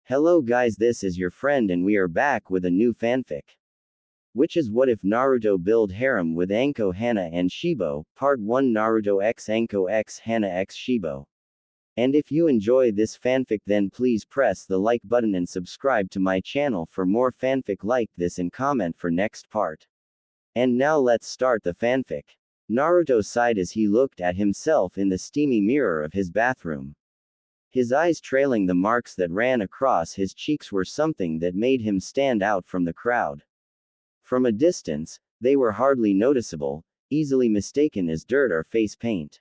Hello guys, this is your friend and we are back with a new fanfic. Which is What If Naruto Build Harem with Anko, Hana and Shibo, Part 1 Naruto x Anko x Hana x Shibo. And if you enjoy this fanfic then please press the like button and subscribe to my channel for more fanfic like this and comment for next part. And now let's start the fanfic. Naruto sighed as he looked at himself in the steamy mirror of his bathroom. His eyes trailing the marks that ran across his cheeks were something that made him stand out from the crowd. From a distance, they were hardly noticeable, easily mistaken as dirt or face paint.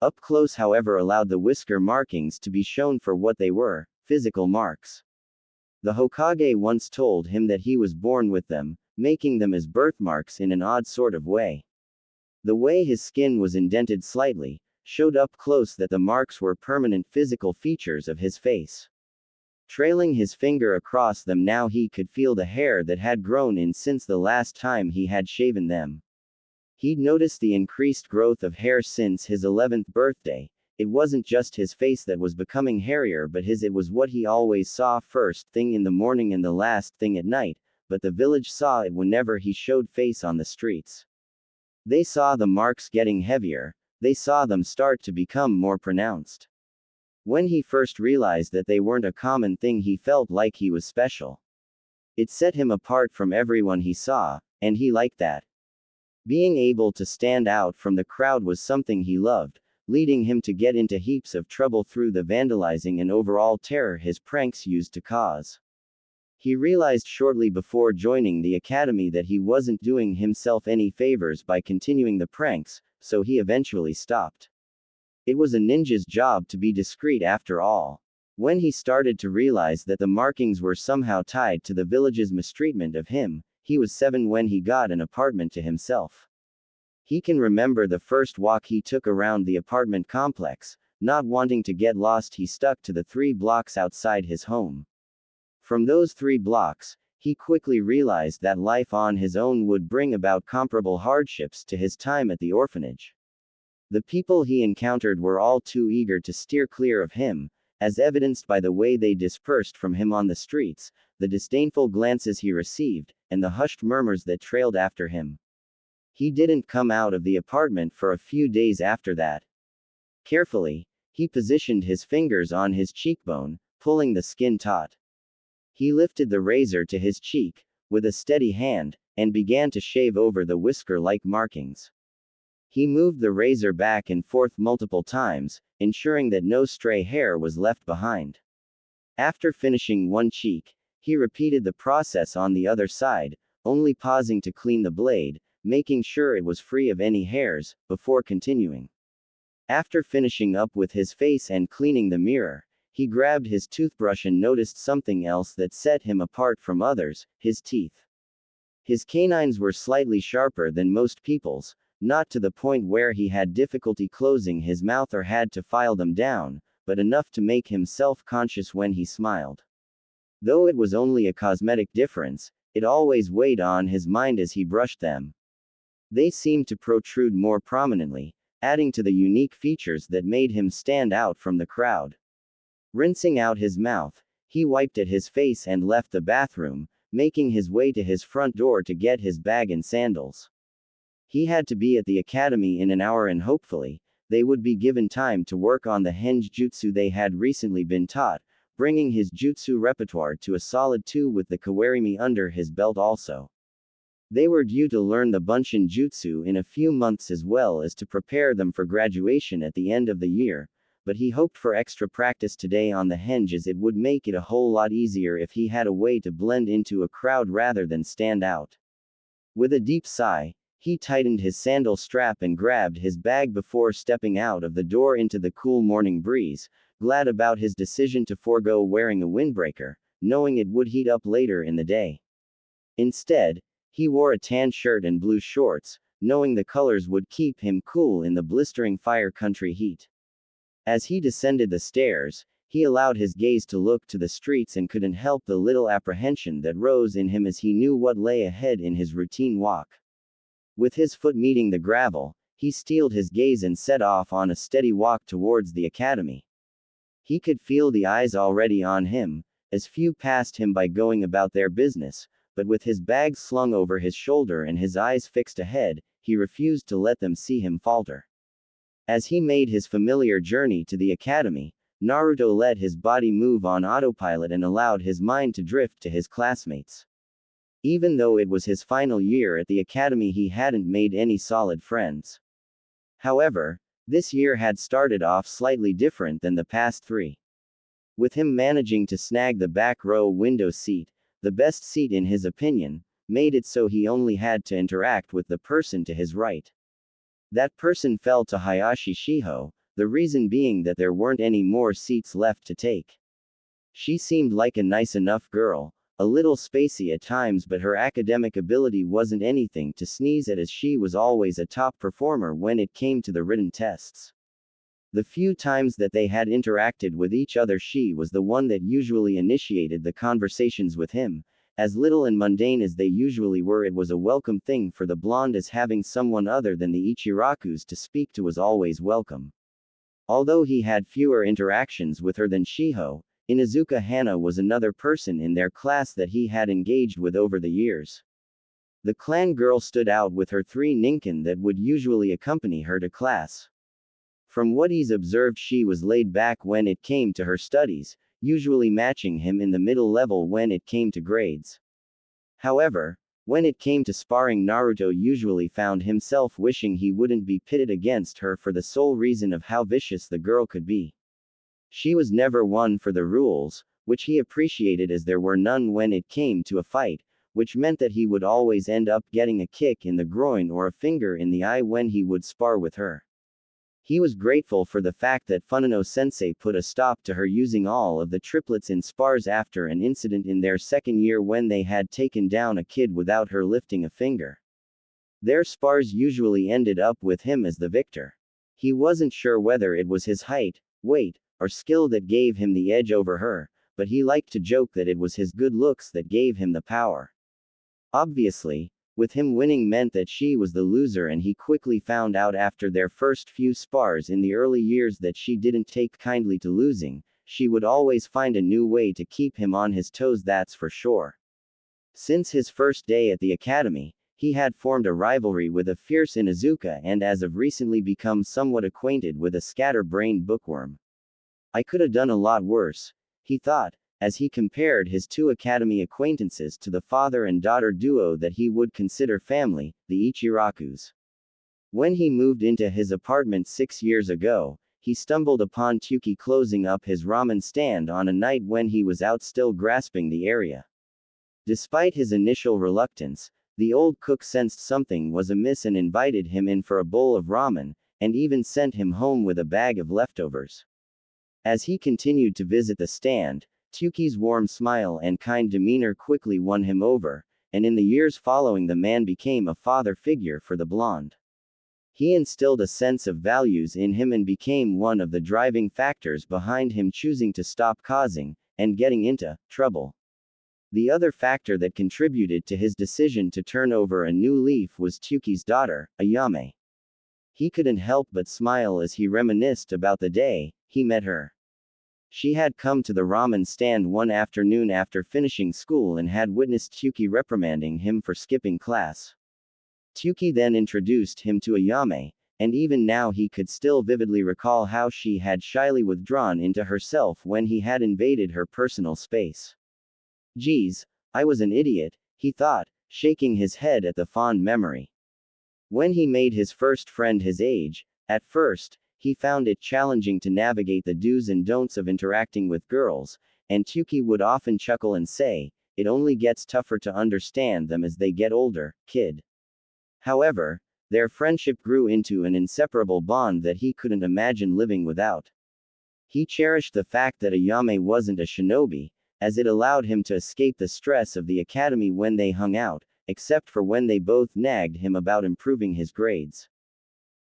Up close, however, allowed the whisker markings to be shown for what they were, physical marks. The Hokage once told him that he was born with them, making them as birthmarks in an odd sort of way. The way his skin was indented slightly, showed up close that the marks were permanent physical features of his face. Trailing his finger across them now he could feel the hair that had grown in since the last time he had shaven them. He'd noticed the increased growth of hair since his 11th birthday. It wasn't just his face that was becoming hairier but it was what he always saw first thing in the morning and the last thing at night, but the village saw it whenever he showed face on the streets. They saw the marks getting heavier. They saw them start to become more pronounced. When he first realized that they weren't a common thing he felt like he was special. It set him apart from everyone he saw, and he liked that. Being able to stand out from the crowd was something he loved, leading him to get into heaps of trouble through the vandalizing and overall terror his pranks used to cause. He realized shortly before joining the academy that he wasn't doing himself any favors by continuing the pranks, so he eventually stopped. It was a ninja's job to be discreet after all. When he started to realize that the markings were somehow tied to the village's mistreatment of him, he was 7 when he got an apartment to himself. He can remember the first walk he took around the apartment complex. Not wanting to get lost, he stuck to the 3 blocks outside his home. From those 3 blocks, he quickly realized that life on his own would bring about comparable hardships to his time at the orphanage. The people he encountered were all too eager to steer clear of him, as evidenced by the way they dispersed from him on the streets, the disdainful glances he received, and the hushed murmurs that trailed after him. He didn't come out of the apartment for a few days after that. Carefully, he positioned his fingers on his cheekbone, pulling the skin taut. He lifted the razor to his cheek, with a steady hand, and began to shave over the whisker-like markings. He moved the razor back and forth multiple times, ensuring that no stray hair was left behind. After finishing one cheek, he repeated the process on the other side, only pausing to clean the blade, making sure it was free of any hairs, before continuing. After finishing up with his face and cleaning the mirror, he grabbed his toothbrush and noticed something else that set him apart from others: his teeth. His canines were slightly sharper than most people's, not to the point where he had difficulty closing his mouth or had to file them down, but enough to make him self-conscious when he smiled. Though it was only a cosmetic difference, it always weighed on his mind as he brushed them. They seemed to protrude more prominently, adding to the unique features that made him stand out from the crowd. Rinsing out his mouth, he wiped at his face and left the bathroom, making his way to his front door to get his bag and sandals. He had to be at the academy in an hour and hopefully, they would be given time to work on the henge jutsu they had recently been taught, bringing his jutsu repertoire to a solid 2 with the kawarimi under his belt also. They were due to learn the bunshin jutsu in a few months as well as to prepare them for graduation at the end of the year, but he hoped for extra practice today on the henge as it would make it a whole lot easier if he had a way to blend into a crowd rather than stand out. With a deep sigh, he tightened his sandal strap and grabbed his bag before stepping out of the door into the cool morning breeze, glad about his decision to forego wearing a windbreaker, knowing it would heat up later in the day. Instead, he wore a tan shirt and blue shorts, knowing the colors would keep him cool in the blistering fire country heat. As he descended the stairs, he allowed his gaze to look to the streets and couldn't help the little apprehension that rose in him as he knew what lay ahead in his routine walk. With his foot meeting the gravel, he steeled his gaze and set off on a steady walk towards the academy. He could feel the eyes already on him, as few passed him by going about their business, but with his bag slung over his shoulder and his eyes fixed ahead, he refused to let them see him falter. As he made his familiar journey to the academy, Naruto let his body move on autopilot and allowed his mind to drift to his classmates. Even though it was his final year at the academy, he hadn't made any solid friends. However, this year had started off slightly different than the past three. With him managing to snag the back row window seat, the best seat in his opinion, made it so he only had to interact with the person to his right. That person fell to Hayashi Shiho, the reason being that there weren't any more seats left to take. She seemed like a nice enough girl, a little spacey at times, but her academic ability wasn't anything to sneeze at, as she was always a top performer when it came to the written tests. The few times that they had interacted with each other, she was the one that usually initiated the conversations with him. As little and mundane as they usually were, it was a welcome thing for the blonde, as having someone other than the Ichirakus to speak to was always welcome. Although he had fewer interactions with her than Shiho, Inuzuka Hana was another person in their class that he had engaged with over the years. The clan girl stood out with her 3 ninkin that would usually accompany her to class. From what he's observed, she was laid back when it came to her studies, usually matching him in the middle level when it came to grades. However, when it came to sparring, Naruto usually found himself wishing he wouldn't be pitted against her for the sole reason of how vicious the girl could be. She was never one for the rules, which he appreciated, as there were none when it came to a fight, which meant that he would always end up getting a kick in the groin or a finger in the eye when he would spar with her. He was grateful for the fact that Funano-sensei put a stop to her using all of the triplets in spars after an incident in their second year when they had taken down a kid without her lifting a finger. Their spars usually ended up with him as the victor. He wasn't sure whether it was his height, weight, or skill that gave him the edge over her, but he liked to joke that it was his good looks that gave him the power. Obviously, with him winning meant that she was the loser, and he quickly found out after their first few spars in the early years that she didn't take kindly to losing. She would always find a new way to keep him on his toes, that's for sure. Since his first day at the academy, he had formed a rivalry with a fierce Inuzuka and as of recently become somewhat acquainted with a scatter-brained bookworm. I could have done a lot worse, he thought, as he compared his 2 academy acquaintances to the father and daughter duo that he would consider family, the Ichirakus. When he moved into his apartment 6 years ago, he stumbled upon Tuki closing up his ramen stand on a night when he was out still grasping the area. Despite his initial reluctance, the old cook sensed something was amiss and invited him in for a bowl of ramen, and even sent him home with a bag of leftovers. As he continued to visit the stand, Tuki's warm smile and kind demeanor quickly won him over, and in the years following the man became a father figure for the blonde. He instilled a sense of values in him and became one of the driving factors behind him choosing to stop causing, and getting into, trouble. The other factor that contributed to his decision to turn over a new leaf was Tuki's daughter, Ayame. He couldn't help but smile as he reminisced about the day he met her. She had come to the ramen stand one afternoon after finishing school and had witnessed Tuki reprimanding him for skipping class. Tuki then introduced him to Ayame, and even now he could still vividly recall how she had shyly withdrawn into herself when he had invaded her personal space. Geez, I was an idiot, he thought, shaking his head at the fond memory. When he made his first friend his age, at first, he found it challenging to navigate the do's and don'ts of interacting with girls, and Tuki would often chuckle and say, "It only gets tougher to understand them as they get older, kid." However, their friendship grew into an inseparable bond that he couldn't imagine living without. He cherished the fact that Ayame wasn't a shinobi, as it allowed him to escape the stress of the academy when they hung out, except for when they both nagged him about improving his grades.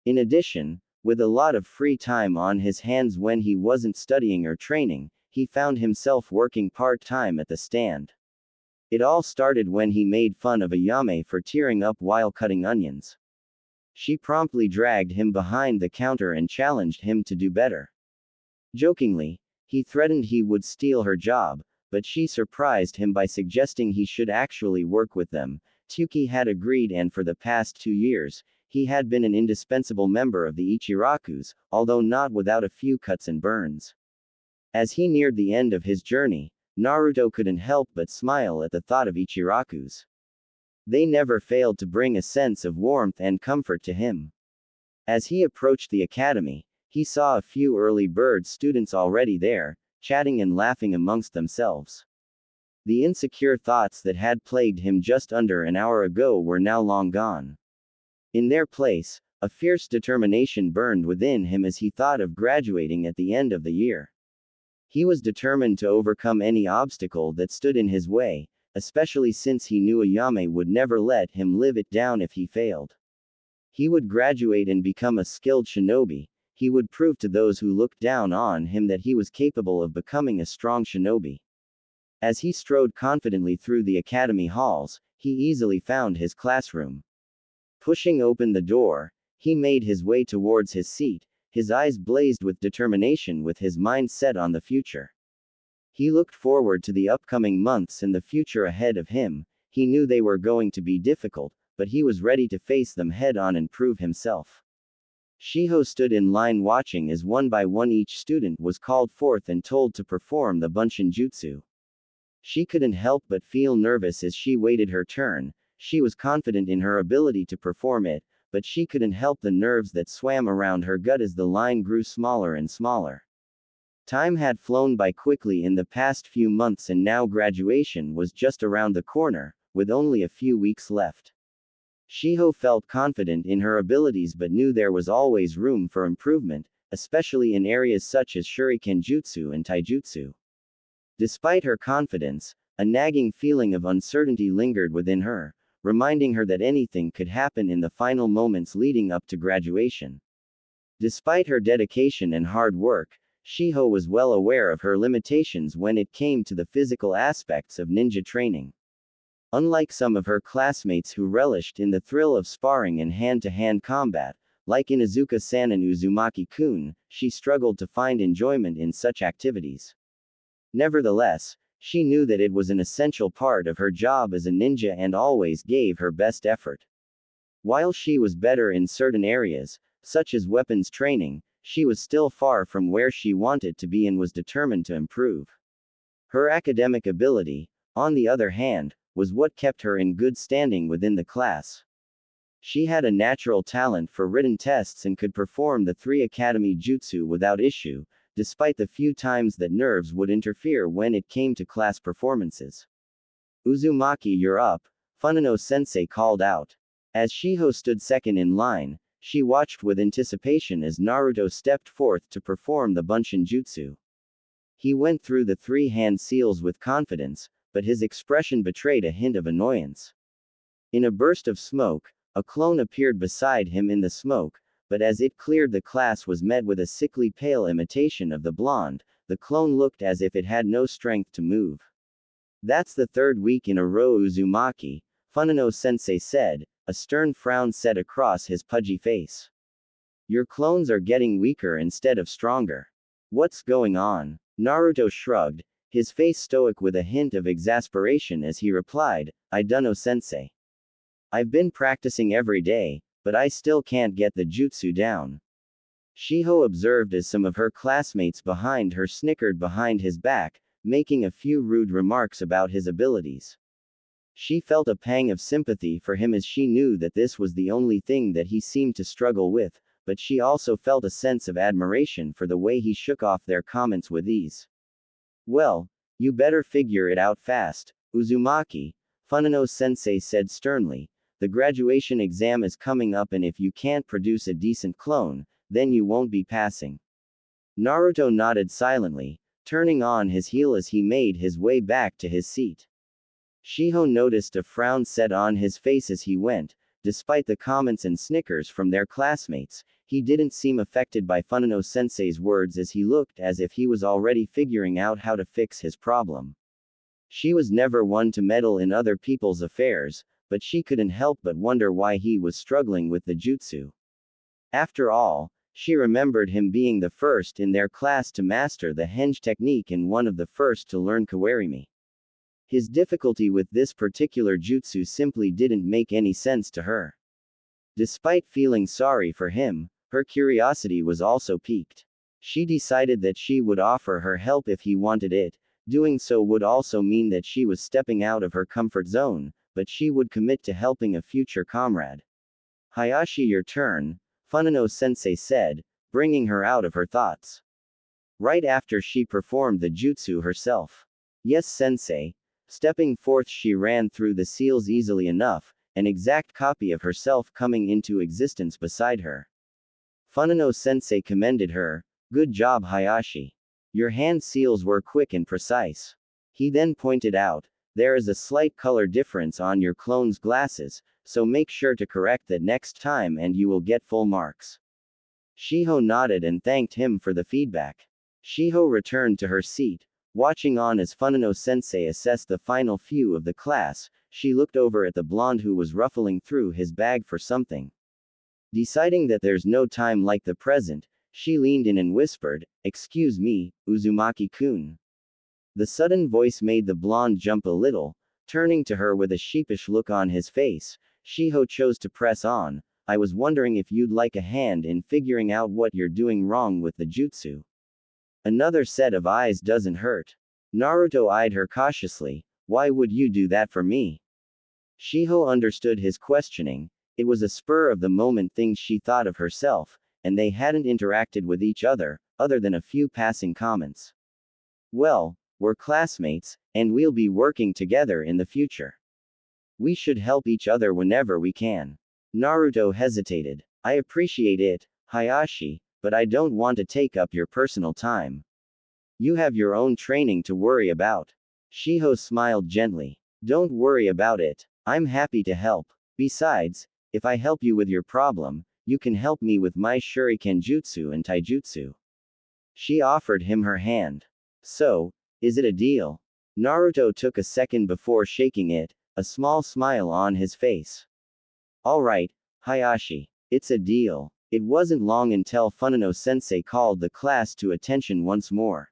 In addition, with a lot of free time on his hands when he wasn't studying or training, he found himself working part-time at the stand. It all started when he made fun of Ayame for tearing up while cutting onions. She promptly dragged him behind the counter and challenged him to do better. Jokingly, he threatened he would steal her job, but she surprised him by suggesting he should actually work with them. Tsuki had agreed, and for the past 2 years, he had been an indispensable member of the Ichirakus, although not without a few cuts and burns. As he neared the end of his journey, Naruto couldn't help but smile at the thought of Ichirakus. They never failed to bring a sense of warmth and comfort to him. As he approached the academy, he saw a few early bird students already there, chatting and laughing amongst themselves. The insecure thoughts that had plagued him just under an hour ago were now long gone. In their place, a fierce determination burned within him as he thought of graduating at the end of the year. He was determined to overcome any obstacle that stood in his way, especially since he knew Ayame would never let him live it down if he failed. He would graduate and become a skilled shinobi. He would prove to those who looked down on him that he was capable of becoming a strong shinobi. As he strode confidently through the academy halls, he easily found his classroom. Pushing open the door, he made his way towards his seat, his eyes blazed with determination with his mind set on the future. He looked forward to the upcoming months and the future ahead of him. He knew they were going to be difficult, but he was ready to face them head on and prove himself. Shiho stood in line watching as one by one each student was called forth and told to perform the Bunshin Jutsu. She couldn't help but feel nervous as she waited her turn. She was confident in her ability to perform it, but she couldn't help the nerves that swam around her gut as the line grew smaller and smaller. Time had flown by quickly in the past few months, and now graduation was just around the corner, with only a few weeks left. Shiho felt confident in her abilities but knew there was always room for improvement, especially in areas such as Shuriken Jutsu and Taijutsu. Despite her confidence, a nagging feeling of uncertainty lingered within her, reminding her that anything could happen in the final moments leading up to graduation. Despite her dedication and hard work, Shiho was well aware of her limitations when it came to the physical aspects of ninja training. Unlike some of her classmates who relished in the thrill of sparring and hand-to-hand combat, like Inuzuka-san and Uzumaki-kun, she struggled to find enjoyment in such activities. Nevertheless, she knew that it was an essential part of her job as a ninja and always gave her best effort. While she was better in certain areas, such as weapons training, she was still far from where she wanted to be and was determined to improve. Her academic ability, on the other hand, was what kept her in good standing within the class. She had a natural talent for written tests and could perform the 3 academy jutsu without issue, despite the few times that nerves would interfere when it came to class performances. Uzumaki, you're up, Funano-sensei called out. As Shiho stood second in line, she watched with anticipation as Naruto stepped forth to perform the Bunshin Jutsu. He went through the 3 hand seals with confidence, but his expression betrayed a hint of annoyance. In a burst of smoke, a clone appeared beside him in the smoke, but as it cleared the class was met with a sickly pale imitation of the blonde. The clone looked as if it had no strength to move. That's the 3rd week in a row, Uzumaki, Funano-sensei said, a stern frown set across his pudgy face. Your clones are getting weaker instead of stronger. What's going on? Naruto shrugged, his face stoic with a hint of exasperation as he replied, I dunno, sensei. I've been practicing every day, but I still can't get the jutsu down. Shiho observed as some of her classmates behind her snickered behind his back, making a few rude remarks about his abilities. She felt a pang of sympathy for him as she knew that this was the only thing that he seemed to struggle with, but she also felt a sense of admiration for the way he shook off their comments with ease. Well, you better figure it out fast, Uzumaki, Funano-sensei said sternly. The graduation exam is coming up, and if you can't produce a decent clone, then you won't be passing. Naruto nodded silently, turning on his heel as he made his way back to his seat. Shiho noticed a frown set on his face as he went. Despite the comments and snickers from their classmates, he didn't seem affected by Funano-sensei's words as he looked as if he was already figuring out how to fix his problem. She was never one to meddle in other people's affairs, but she couldn't help but wonder why he was struggling with the jutsu. After all, She remembered him being the first in their class to master the henge technique and one of the first to learn kawarimi. His difficulty with this particular jutsu simply didn't make any sense to her. Despite feeling sorry for him, her curiosity was also piqued. She decided that she would offer her help if he wanted it. Doing so would also mean that she was stepping out of her comfort zone, but she would commit to helping a future comrade. Hayashi, your turn, Funano-sensei said, bringing her out of her thoughts. Right after she performed the jutsu herself. Yes, sensei. Stepping forth, she ran through the seals easily enough, an exact copy of herself coming into existence beside her. Funano-sensei commended her. Good job, Hayashi. Your hand seals were quick and precise. He then pointed out, there is a slight color difference on your clone's glasses, so make sure to correct that next time and you will get full marks. Shiho nodded and thanked him for the feedback. Shiho returned to her seat, watching on as Funano-sensei assessed the final few of the class. She looked over at the blonde who was ruffling through his bag for something. Deciding that there's no time like the present, she leaned in and whispered, "Excuse me, Uzumaki-kun." The sudden voice made the blonde jump a little. Turning to her with a sheepish look on his face, Shiho chose to press on. I was wondering if you'd like a hand in figuring out what you're doing wrong with the jutsu. Another set of eyes doesn't hurt. Naruto eyed her cautiously. Why would you do that for me? Shiho understood his questioning. It was a spur of the moment thing she thought of herself, and they hadn't interacted with each other than a few passing comments. Well, we're classmates, and we'll be working together in the future. We should help each other whenever we can. Naruto hesitated. I appreciate it, Hayashi, but I don't want to take up your personal time. You have your own training to worry about. Shiho smiled gently. Don't worry about it. I'm happy to help. Besides, if I help you with your problem, you can help me with my shuriken jutsu and taijutsu. She offered him her hand. So, is it a deal? Naruto took a second before shaking it, a small smile on his face. Alright, Hayashi. It's a deal. It wasn't long until Funano-sensei called the class to attention once more.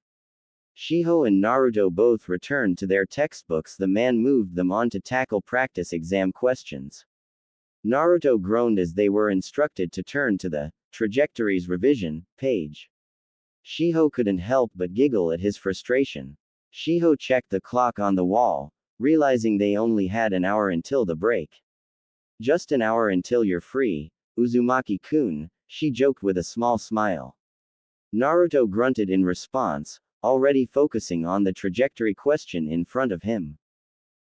Shiho and Naruto both returned to their textbooks. The man moved them on to tackle practice exam questions. Naruto groaned as they were instructed to turn to the trajectories revision page. Shiho couldn't help but giggle at his frustration. Shiho checked the clock on the wall, realizing they only had an hour until the break. Just an hour until you're free, Uzumaki-kun, she joked with a small smile. Naruto grunted in response, already focusing on the trajectory question in front of him.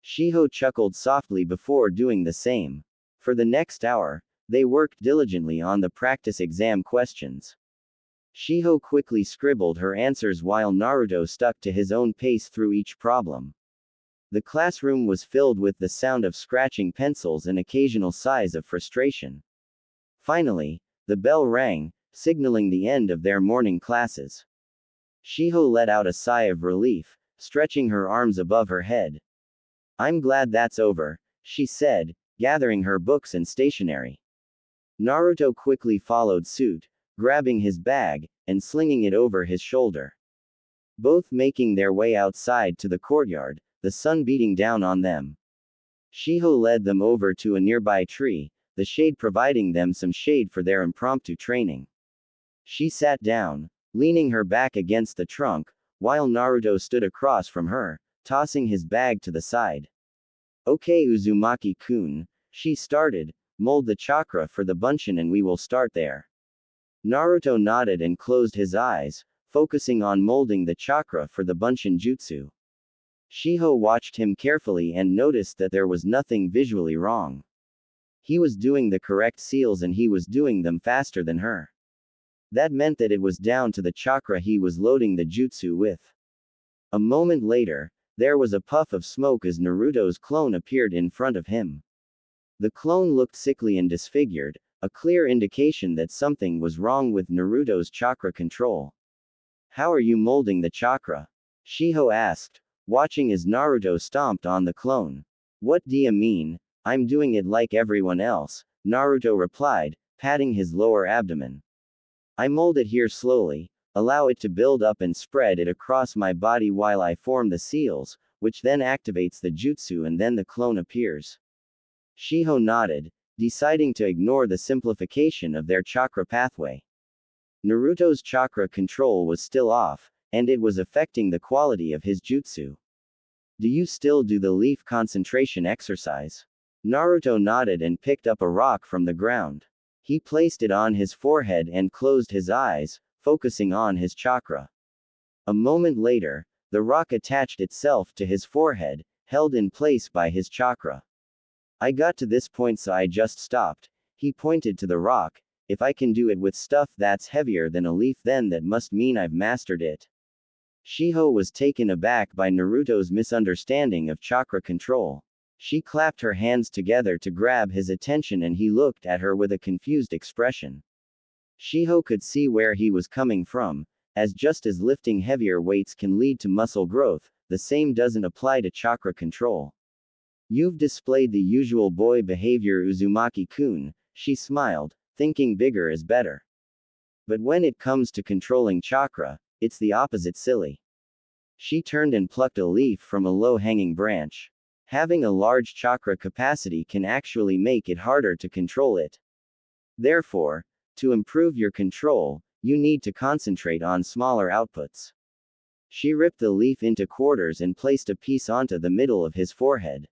Shiho chuckled softly before doing the same. For the next hour, they worked diligently on the practice exam questions. Shiho quickly scribbled her answers while Naruto stuck to his own pace through each problem. The classroom was filled with the sound of scratching pencils and occasional sighs of frustration. Finally, the bell rang, signaling the end of their morning classes. Shiho let out a sigh of relief, stretching her arms above her head. I'm glad that's over, she said, gathering her books and stationery. Naruto quickly followed suit, grabbing his bag, and slinging it over his shoulder. Both making their way outside to the courtyard, the sun beating down on them. Shiho led them over to a nearby tree, the shade providing them some shade for their impromptu training. She sat down, leaning her back against the trunk, while Naruto stood across from her, tossing his bag to the side. Okay, Uzumaki-kun, she started, mold the chakra for the bunshin and we will start there. Naruto nodded and closed his eyes, focusing on molding the chakra for the bunshin jutsu. Shiho watched him carefully and noticed that there was nothing visually wrong. He was doing the correct seals and he was doing them faster than her. That meant that it was down to the chakra he was loading the jutsu with. A moment later, there was a puff of smoke as Naruto's clone appeared in front of him. The clone looked sickly and disfigured, a clear indication that something was wrong with Naruto's chakra control. How are you molding the chakra? Shiho asked, watching as Naruto stomped on the clone. What do you mean? I'm doing it like everyone else, Naruto replied, patting his lower abdomen. I mold it here slowly, allow it to build up and spread it across my body while I form the seals, which then activates the jutsu and then the clone appears. Shiho nodded, deciding to ignore the simplification of their chakra pathway. Naruto's chakra control was still off, and it was affecting the quality of his jutsu. Do you still do the leaf concentration exercise? Naruto nodded and picked up a rock from the ground. He placed it on his forehead and closed his eyes, focusing on his chakra. A moment later, the rock attached itself to his forehead, held in place by his chakra. I got to this point so I just stopped. He pointed to the rock. If I can do it with stuff that's heavier than a leaf, then that must mean I've mastered it. Shiho was taken aback by Naruto's misunderstanding of chakra control. She clapped her hands together to grab his attention and he looked at her with a confused expression. Shiho could see where he was coming from, as just as lifting heavier weights can lead to muscle growth, the same doesn't apply to chakra control. You've displayed the usual boy behavior, Uzumaki-kun, she smiled, thinking bigger is better. But when it comes to controlling chakra, it's the opposite, silly. She turned and plucked a leaf from a low-hanging branch. Having a large chakra capacity can actually make it harder to control it. Therefore, to improve your control, you need to concentrate on smaller outputs. She ripped the leaf into quarters and placed a piece onto the middle of his forehead.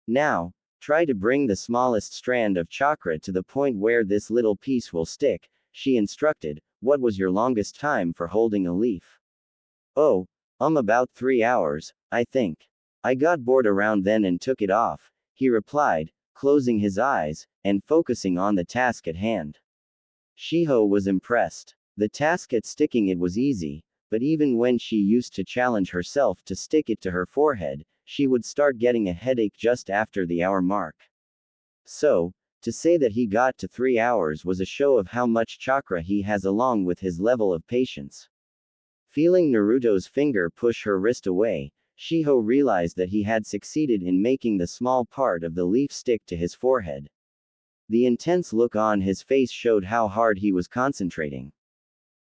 Now, try to bring the smallest strand of chakra to the point where this little piece will stick, she instructed. What was your longest time for holding a leaf? Oh, about 3 hours, I think. I got bored around then and took it off, he replied, closing his eyes, and focusing on the task at hand. Shiho was impressed. The task at sticking it was easy, but even when she used to challenge herself to stick it to her forehead, she would start getting a headache just after the hour mark. So, to say that he got to 3 hours was a show of how much chakra he has along with his level of patience. Feeling Naruto's finger push her wrist away, Shiho realized that he had succeeded in making the small part of the leaf stick to his forehead. The intense look on his face showed how hard he was concentrating.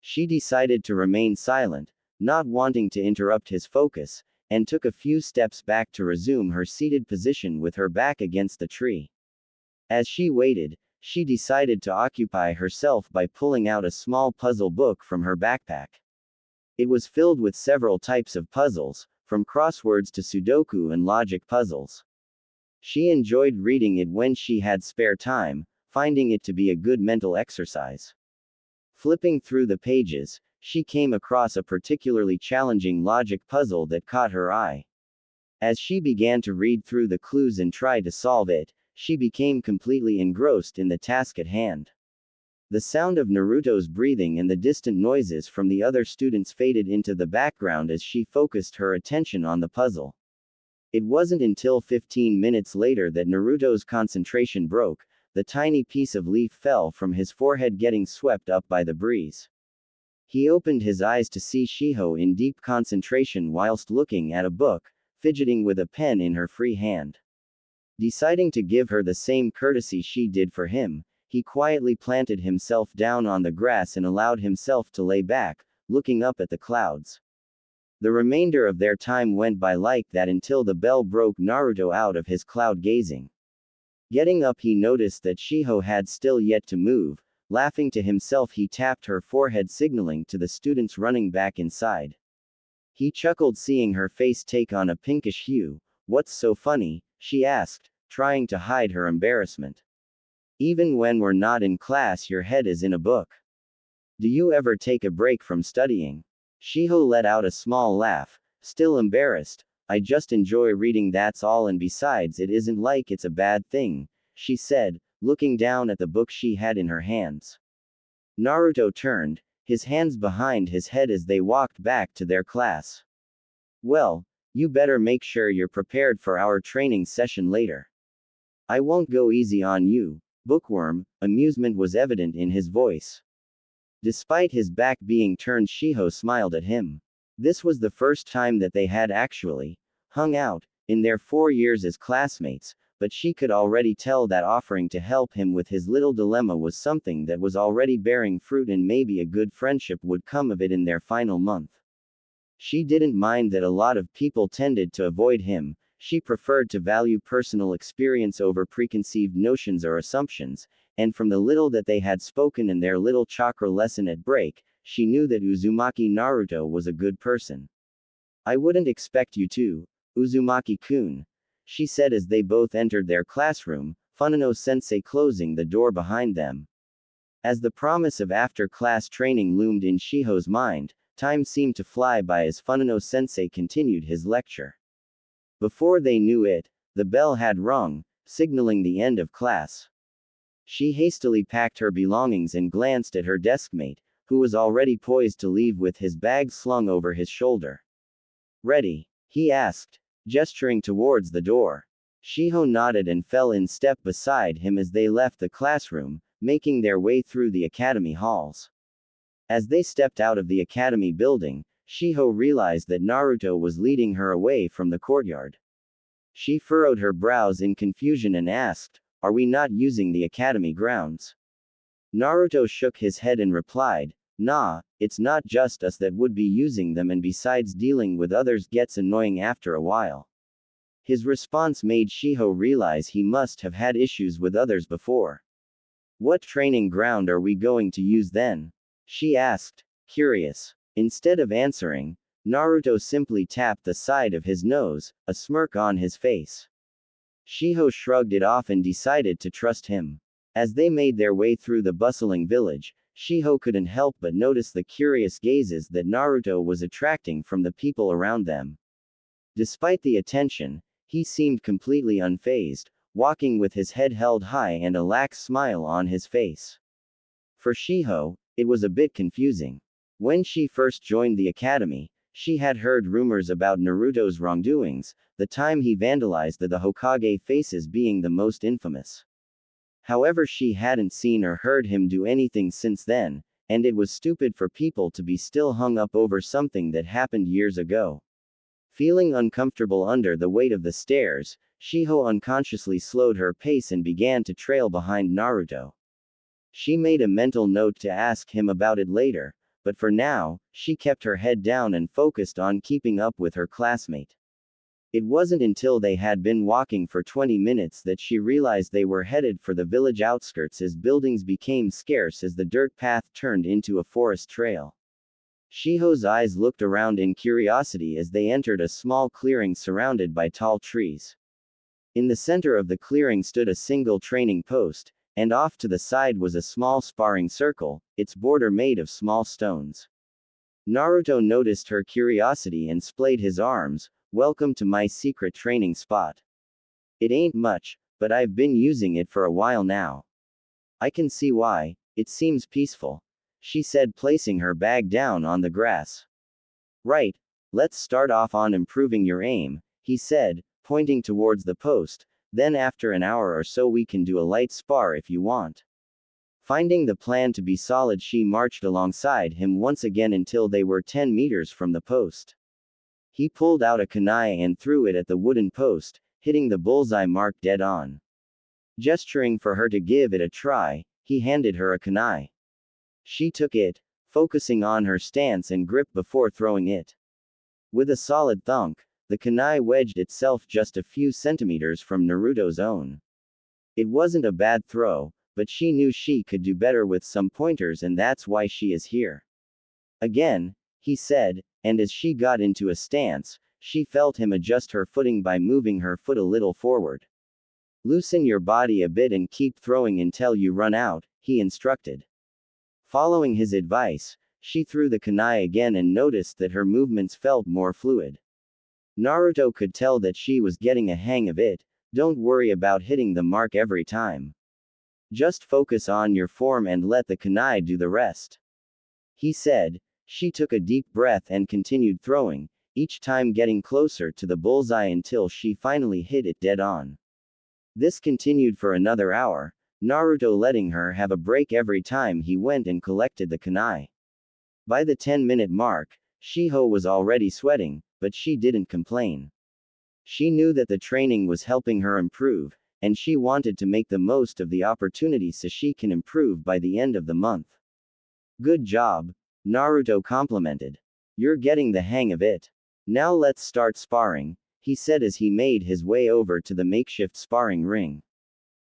She decided to remain silent, not wanting to interrupt his focus, and took a few steps back to resume her seated position with her back against the tree. As she waited, she decided to occupy herself by pulling out a small puzzle book from her backpack. It was filled with several types of puzzles, from crosswords to Sudoku and logic puzzles. She enjoyed reading it when she had spare time, finding it to be a good mental exercise. Flipping through the pages, she came across a particularly challenging logic puzzle that caught her eye. As she began to read through the clues and try to solve it, she became completely engrossed in the task at hand. The sound of Naruto's breathing and the distant noises from the other students faded into the background as she focused her attention on the puzzle. It wasn't until 15 minutes later that Naruto's concentration broke. The tiny piece of leaf fell from his forehead, getting swept up by the breeze. He opened his eyes to see Shiho in deep concentration whilst looking at a book, fidgeting with a pen in her free hand. Deciding to give her the same courtesy she did for him, he quietly planted himself down on the grass and allowed himself to lay back, looking up at the clouds. The remainder of their time went by like that until the bell broke Naruto out of his cloud gazing. Getting up, he noticed that Shiho had still yet to move. Laughing to himself, he tapped her forehead, signaling to the students running back inside. He chuckled seeing her face take on a pinkish hue. What's so funny? She asked, trying to hide her embarrassment. Even when we're not in class, your head is in a book. Do you ever take a break from studying? Shiho let out a small laugh, still embarrassed. I just enjoy reading, that's all, and besides, it isn't like it's a bad thing, she said, looking down at the book she had in her hands. Naruto turned, his hands behind his head as they walked back to their class. Well, you better make sure you're prepared for our training session later. I won't go easy on you, bookworm. Amusement was evident in his voice. Despite his back being turned, Shiho smiled at him. This was the first time that they had actually hung out in their 4 years as classmates, but she could already tell that offering to help him with his little dilemma was something that was already bearing fruit and maybe a good friendship would come of it in their final month. She didn't mind that a lot of people tended to avoid him, she preferred to value personal experience over preconceived notions or assumptions, and from the little that they had spoken in their little chakra lesson at break, she knew that Uzumaki Naruto was a good person. I wouldn't expect you to, Uzumaki-kun, she said as they both entered their classroom, Funano-sensei closing the door behind them. As the promise of after-class training loomed in Shiho's mind, time seemed to fly by as Funano-sensei continued his lecture. Before they knew it, the bell had rung, signaling the end of class. She hastily packed her belongings and glanced at her deskmate, who was already poised to leave with his bag slung over his shoulder. Ready? He asked, gesturing towards the door. Shiho nodded and fell in step beside him as they left the classroom, making their way through the academy halls. As they stepped out of the academy building, Shiho realized that Naruto was leading her away from the courtyard. She furrowed her brows in confusion and asked, "Are we not using the academy grounds?" Naruto shook his head and replied, "Nah, it's not just us that would be using them, and besides dealing with others gets annoying after a while." His response made Shiho realize he must have had issues with others before. "What training ground are we going to use then?" she asked, curious. Instead of answering, Naruto simply tapped the side of his nose, a smirk on his face. Shiho shrugged it off and decided to trust him. As they made their way through the bustling village, Shiho couldn't help but notice the curious gazes that Naruto was attracting from the people around them. Despite the attention, he seemed completely unfazed, walking with his head held high and a lax smile on his face. For Shiho, it was a bit confusing. When she first joined the academy, she had heard rumors about Naruto's wrongdoings, the time he vandalized the Hokage faces being the most infamous. However, she hadn't seen or heard him do anything since then, and it was stupid for people to be still hung up over something that happened years ago. Feeling uncomfortable under the weight of the stairs, Shiho unconsciously slowed her pace and began to trail behind Naruto. She made a mental note to ask him about it later, but for now, she kept her head down and focused on keeping up with her classmate. It wasn't until they had been walking for 20 minutes that she realized they were headed for the village outskirts as buildings became scarce as the dirt path turned into a forest trail. Shiho's eyes looked around in curiosity as they entered a small clearing surrounded by tall trees. In the center of the clearing stood a single training post, and off to the side was a small sparring circle, its border made of small stones. Naruto noticed her curiosity and splayed his arms. "Welcome to my secret training spot. It ain't much, but I've been using it for a while now. I can see why, it seems peaceful," she said, placing her bag down on the grass. "Right, let's start off on improving your aim," he said, pointing towards the post, "then after an hour or so we can do a light spar if you want." Finding the plan to be solid, she marched alongside him once again until they were 10 meters from the post. He pulled out a kunai and threw it at the wooden post, hitting the bullseye mark dead on. Gesturing for her to give it a try, he handed her a kunai. She took it, focusing on her stance and grip before throwing it. With a solid thunk, the kunai wedged itself just a few centimeters from Naruto's own. It wasn't a bad throw, but she knew she could do better with some pointers, and that's why she is here. "Again," he said, and as she got into a stance, she felt him adjust her footing by moving her foot a little forward. "Loosen your body a bit and keep throwing until you run out," he instructed. Following his advice, she threw the kunai again and noticed that her movements felt more fluid. Naruto could tell that she was getting a hang of it. "Don't worry about hitting the mark every time. Just focus on your form and let the kunai do the rest," he said. She took a deep breath and continued throwing, each time getting closer to the bullseye until she finally hit it dead on. This continued for another hour, Naruto letting her have a break every time he went and collected the kunai. By the 10-minute mark, Shiho was already sweating, but she didn't complain. She knew that the training was helping her improve, and she wanted to make the most of the opportunity so she can improve by the end of the month. Good job, Naruto complimented. You're getting the hang of it. Now let's start sparring, he said as he made his way over to the makeshift sparring ring.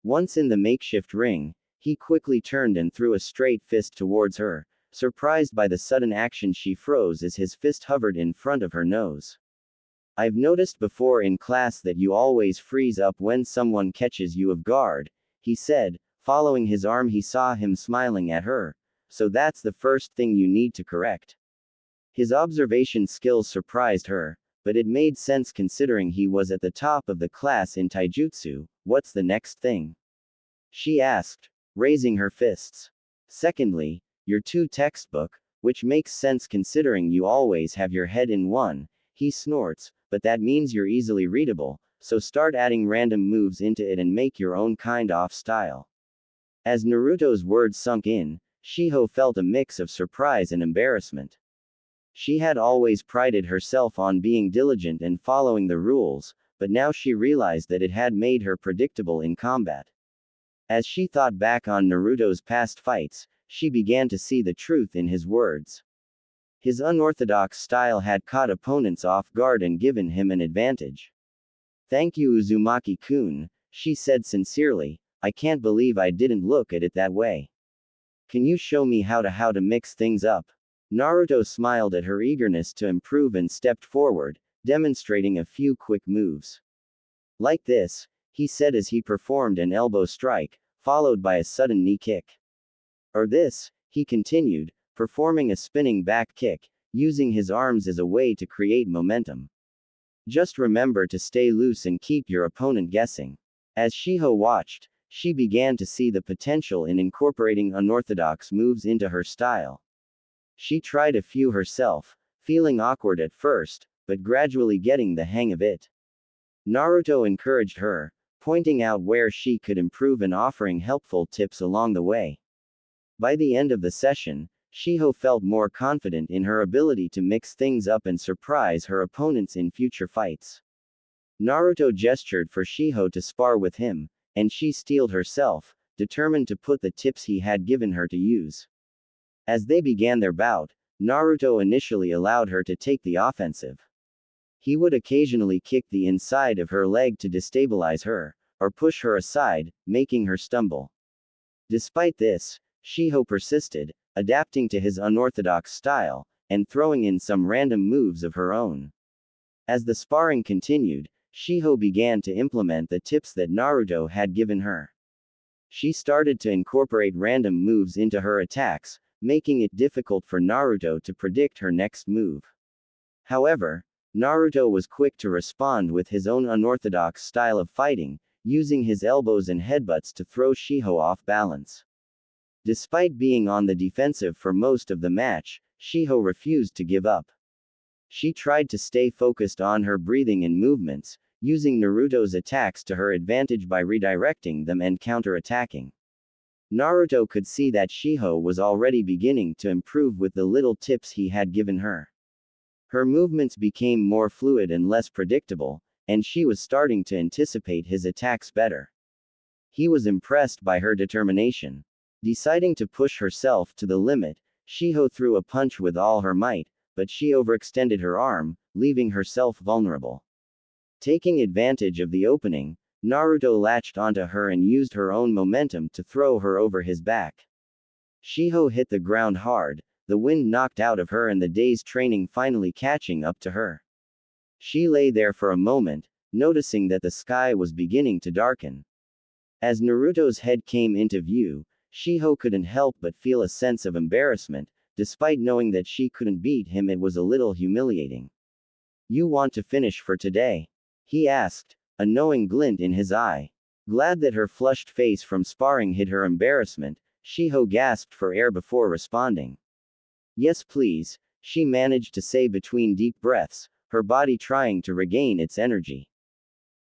Once in the makeshift ring, he quickly turned and threw a straight fist towards her. Surprised by the sudden action, she froze as his fist hovered in front of her nose. I've noticed before in class that you always freeze up when someone catches you off guard, he said. Following his arm, he saw him smiling at her. So that's the first thing you need to correct. His observation skills surprised her, but it made sense considering he was at the top of the class in taijutsu. What's the next thing? She asked, raising her fists. Secondly, you're too textbook, which makes sense considering you always have your head in one, he snorts, but that means you're easily readable, so start adding random moves into it and make your own kind of style. As Naruto's words sunk in, Shiho felt a mix of surprise and embarrassment. She had always prided herself on being diligent and following the rules, but now she realized that it had made her predictable in combat. As she thought back on Naruto's past fights, she began to see the truth in his words. His unorthodox style had caught opponents off guard and given him an advantage. Thank you, Uzumaki-kun, she said sincerely. I can't believe I didn't look at it that way. Can you show me how to mix things up? Naruto smiled at her eagerness to improve and stepped forward, demonstrating a few quick moves. Like this, he said as he performed an elbow strike, followed by a sudden knee kick. Or this, he continued, performing a spinning back kick, using his arms as a way to create momentum. Just remember to stay loose and keep your opponent guessing. As Shiho watched, she began to see the potential in incorporating unorthodox moves into her style. She tried a few herself, feeling awkward at first, but gradually getting the hang of it. Naruto encouraged her, pointing out where she could improve and offering helpful tips along the way. By the end of the session, Shiho felt more confident in her ability to mix things up and surprise her opponents in future fights. Naruto gestured for Shiho to spar with him, and she steeled herself, determined to put the tips he had given her to use. As they began their bout, Naruto initially allowed her to take the offensive. He would occasionally kick the inside of her leg to destabilize her, or push her aside, making her stumble. Despite this, Shiho persisted, adapting to his unorthodox style, and throwing in some random moves of her own. As the sparring continued, Shiho began to implement the tips that Naruto had given her. She started to incorporate random moves into her attacks, making it difficult for Naruto to predict her next move. However, Naruto was quick to respond with his own unorthodox style of fighting, using his elbows and headbutts to throw Shiho off balance. Despite being on the defensive for most of the match, Shiho refused to give up. She tried to stay focused on her breathing and movements, using Naruto's attacks to her advantage by redirecting them and counter-attacking. Naruto could see that Shiho was already beginning to improve with the little tips he had given her. Her movements became more fluid and less predictable, and she was starting to anticipate his attacks better. He was impressed by her determination. Deciding to push herself to the limit, Shiho threw a punch with all her might, but she overextended her arm, leaving herself vulnerable. Taking advantage of the opening, Naruto latched onto her and used her own momentum to throw her over his back. Shiho hit the ground hard, the wind knocked out of her and the day's training finally catching up to her. She lay there for a moment, noticing that the sky was beginning to darken. As Naruto's head came into view, Shiho couldn't help but feel a sense of embarrassment. Despite knowing that she couldn't beat him, it was a little humiliating. You want to finish for today? He asked, a knowing glint in his eye. Glad that her flushed face from sparring hid her embarrassment, Shiho gasped for air before responding. Yes please, she managed to say between deep breaths, her body trying to regain its energy.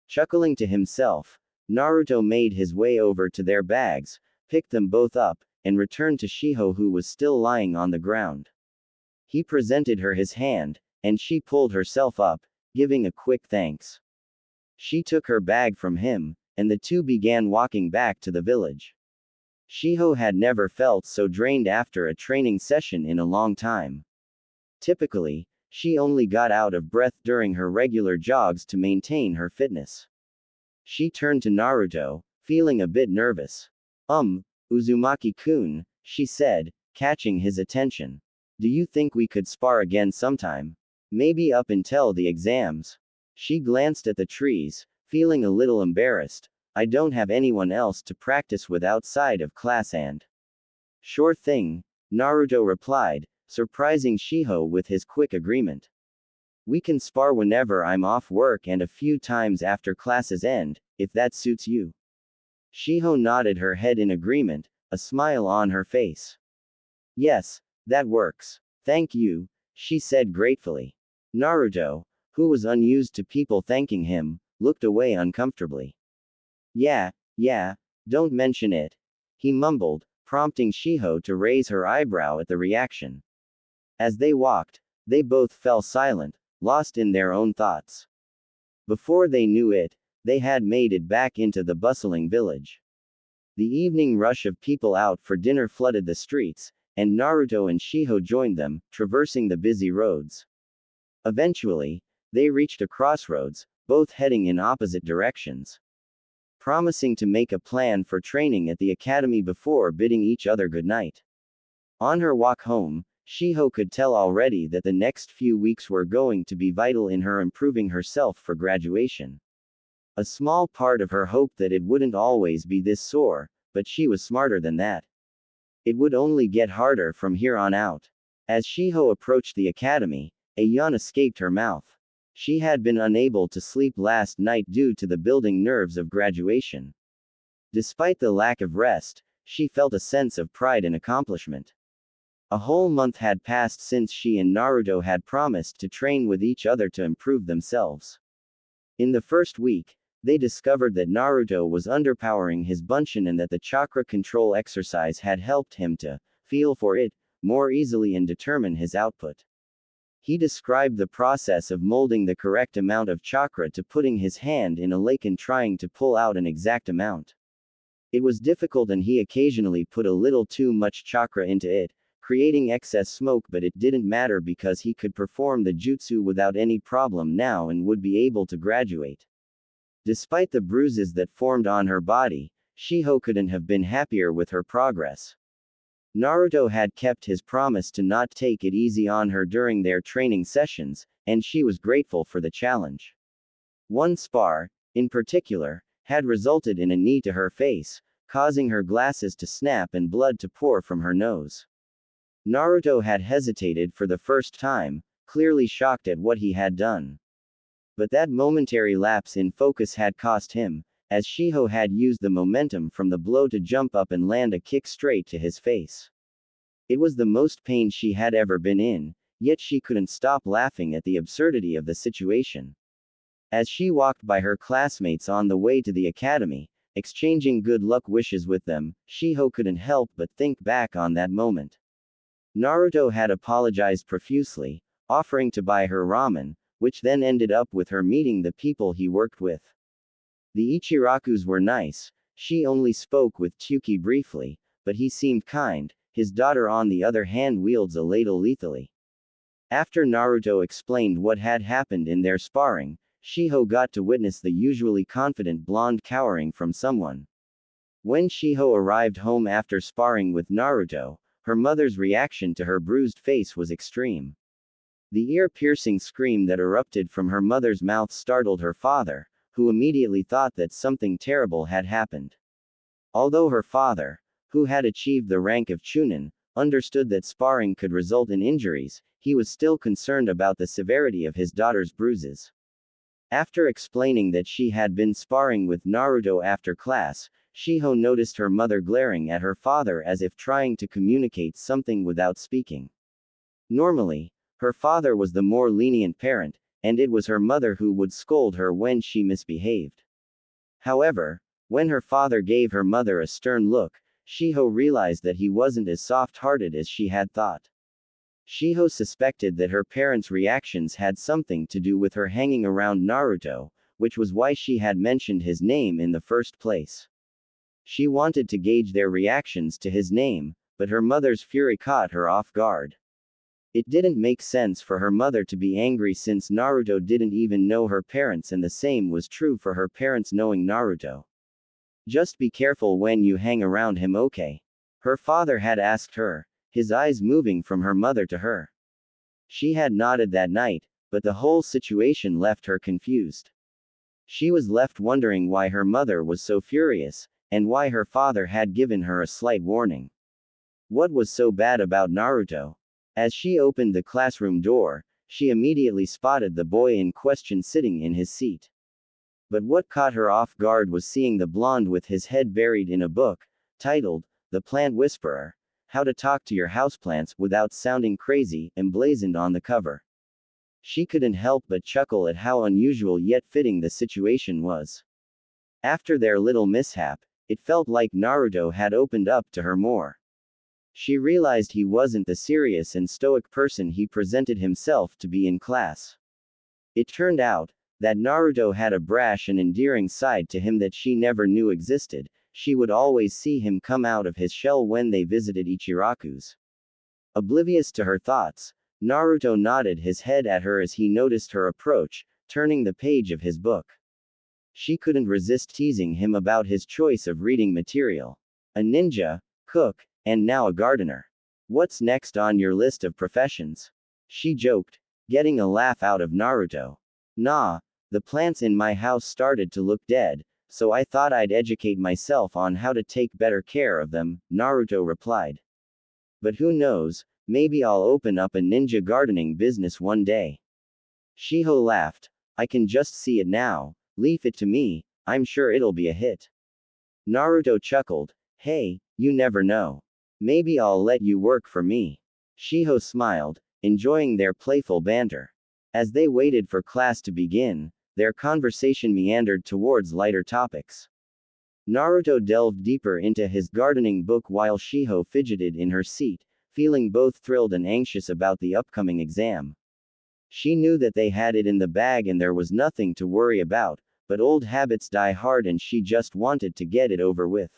Chuckling to himself, Naruto made his way over to their bags, picked them both up, and returned to Shiho, who was still lying on the ground. He presented her his hand, and she pulled herself up, giving a quick thanks. She took her bag from him, and the two began walking back to the village. Shiho had never felt so drained after a training session in a long time. Typically, she only got out of breath during her regular jogs to maintain her fitness. She turned to Naruto, feeling a bit nervous. Uzumaki-kun, she said, catching his attention. Do you think we could spar again sometime? Maybe up until the exams. She glanced at the trees, feeling a little embarrassed. I don't have anyone else to practice with outside of class and. Sure thing, Naruto replied, surprising Shiho with his quick agreement. We can spar whenever I'm off work and a few times after classes end, if that suits you. Shiho nodded her head in agreement, a smile on her face. Yes, that works. Thank you, she said gratefully. Naruto, who was unused to people thanking him, looked away uncomfortably. Yeah, don't mention it. He mumbled, prompting Shiho to raise her eyebrow at the reaction. As they walked, they both fell silent, lost in their own thoughts. Before they knew it, they had made it back into the bustling village. The evening rush of people out for dinner flooded the streets, and Naruto and Shiho joined them, traversing the busy roads. Eventually, they reached a crossroads, both heading in opposite directions. Promising to make a plan for training at the academy before bidding each other goodnight. On her walk home, Shiho could tell already that the next few weeks were going to be vital in her improving herself for graduation. A small part of her hoped that it wouldn't always be this sore, but she was smarter than that. It would only get harder from here on out. As Shiho approached the academy, a yawn escaped her mouth. She had been unable to sleep last night due to the building nerves of graduation. Despite the lack of rest, she felt a sense of pride and accomplishment. A whole month had passed since she and Naruto had promised to train with each other to improve themselves. In the first week, they discovered that Naruto was underpowering his Bunshin and that the chakra control exercise had helped him to feel for it more easily and determine his output. He described the process of molding the correct amount of chakra to putting his hand in a lake and trying to pull out an exact amount. It was difficult and he occasionally put a little too much chakra into it, creating excess smoke, but it didn't matter because he could perform the jutsu without any problem now and would be able to graduate. Despite the bruises that formed on her body, Shiho couldn't have been happier with her progress. Naruto had kept his promise to not take it easy on her during their training sessions, and she was grateful for the challenge. One spar, in particular, had resulted in a knee to her face, causing her glasses to snap and blood to pour from her nose. Naruto had hesitated for the first time, clearly shocked at what he had done. But that momentary lapse in focus had cost him, as Shiho had used the momentum from the blow to jump up and land a kick straight to his face. It was the most pain she had ever been in, yet she couldn't stop laughing at the absurdity of the situation. As she walked by her classmates on the way to the academy, exchanging good luck wishes with them, Shiho couldn't help but think back on that moment. Naruto had apologized profusely, offering to buy her ramen, which then ended up with her meeting the people he worked with. The Ichirakus were nice. She only spoke with Tsuki briefly, but he seemed kind. His daughter on the other hand wields a ladle lethally. After Naruto explained what had happened in their sparring, Shiho got to witness the usually confident blonde cowering from someone. When Shiho arrived home after sparring with Naruto, her mother's reaction to her bruised face was extreme. The ear-piercing scream that erupted from her mother's mouth startled her father, who immediately thought that something terrible had happened. Although her father, who had achieved the rank of Chunin, understood that sparring could result in injuries, he was still concerned about the severity of his daughter's bruises. After explaining that she had been sparring with Naruto after class, Shiho noticed her mother glaring at her father as if trying to communicate something without speaking. Normally, her father was the more lenient parent, and it was her mother who would scold her when she misbehaved. However, when her father gave her mother a stern look, Shiho realized that he wasn't as soft-hearted as she had thought. Shiho suspected that her parents' reactions had something to do with her hanging around Naruto, which was why she had mentioned his name in the first place. She wanted to gauge their reactions to his name, but her mother's fury caught her off guard. It didn't make sense for her mother to be angry since Naruto didn't even know her parents, and the same was true for her parents knowing Naruto. Just be careful when you hang around him, okay? Her father had asked her, his eyes moving from her mother to her. She had nodded that night, but the whole situation left her confused. She was left wondering why her mother was so furious, and why her father had given her a slight warning. What was so bad about Naruto? As she opened the classroom door, she immediately spotted the boy in question sitting in his seat. But what caught her off guard was seeing the blonde with his head buried in a book, titled, The Plant Whisperer, How to Talk to Your Houseplants Without Sounding Crazy, emblazoned on the cover. She couldn't help but chuckle at how unusual yet fitting the situation was. After their little mishap, it felt like Naruto had opened up to her more. She realized he wasn't the serious and stoic person he presented himself to be in class. It turned out that Naruto had a brash and endearing side to him that she never knew existed. She would always see him come out of his shell when they visited Ichiraku's. Oblivious to her thoughts, Naruto nodded his head at her as he noticed her approach, turning the page of his book. She couldn't resist teasing him about his choice of reading material. A ninja, cook, and now a gardener. What's next on your list of professions? She joked, getting a laugh out of Naruto. Nah, the plants in my house started to look dead, so I thought I'd educate myself on how to take better care of them, Naruto replied. But who knows, maybe I'll open up a ninja gardening business one day. Shiho laughed. I can just see it now, leave it to me, I'm sure it'll be a hit. Naruto chuckled. Hey, you never know. Maybe I'll let you work for me. Shiho smiled, enjoying their playful banter. As they waited for class to begin, their conversation meandered towards lighter topics. Naruto delved deeper into his gardening book while Shiho fidgeted in her seat, feeling both thrilled and anxious about the upcoming exam. She knew that they had it in the bag and there was nothing to worry about, but old habits die hard and she just wanted to get it over with.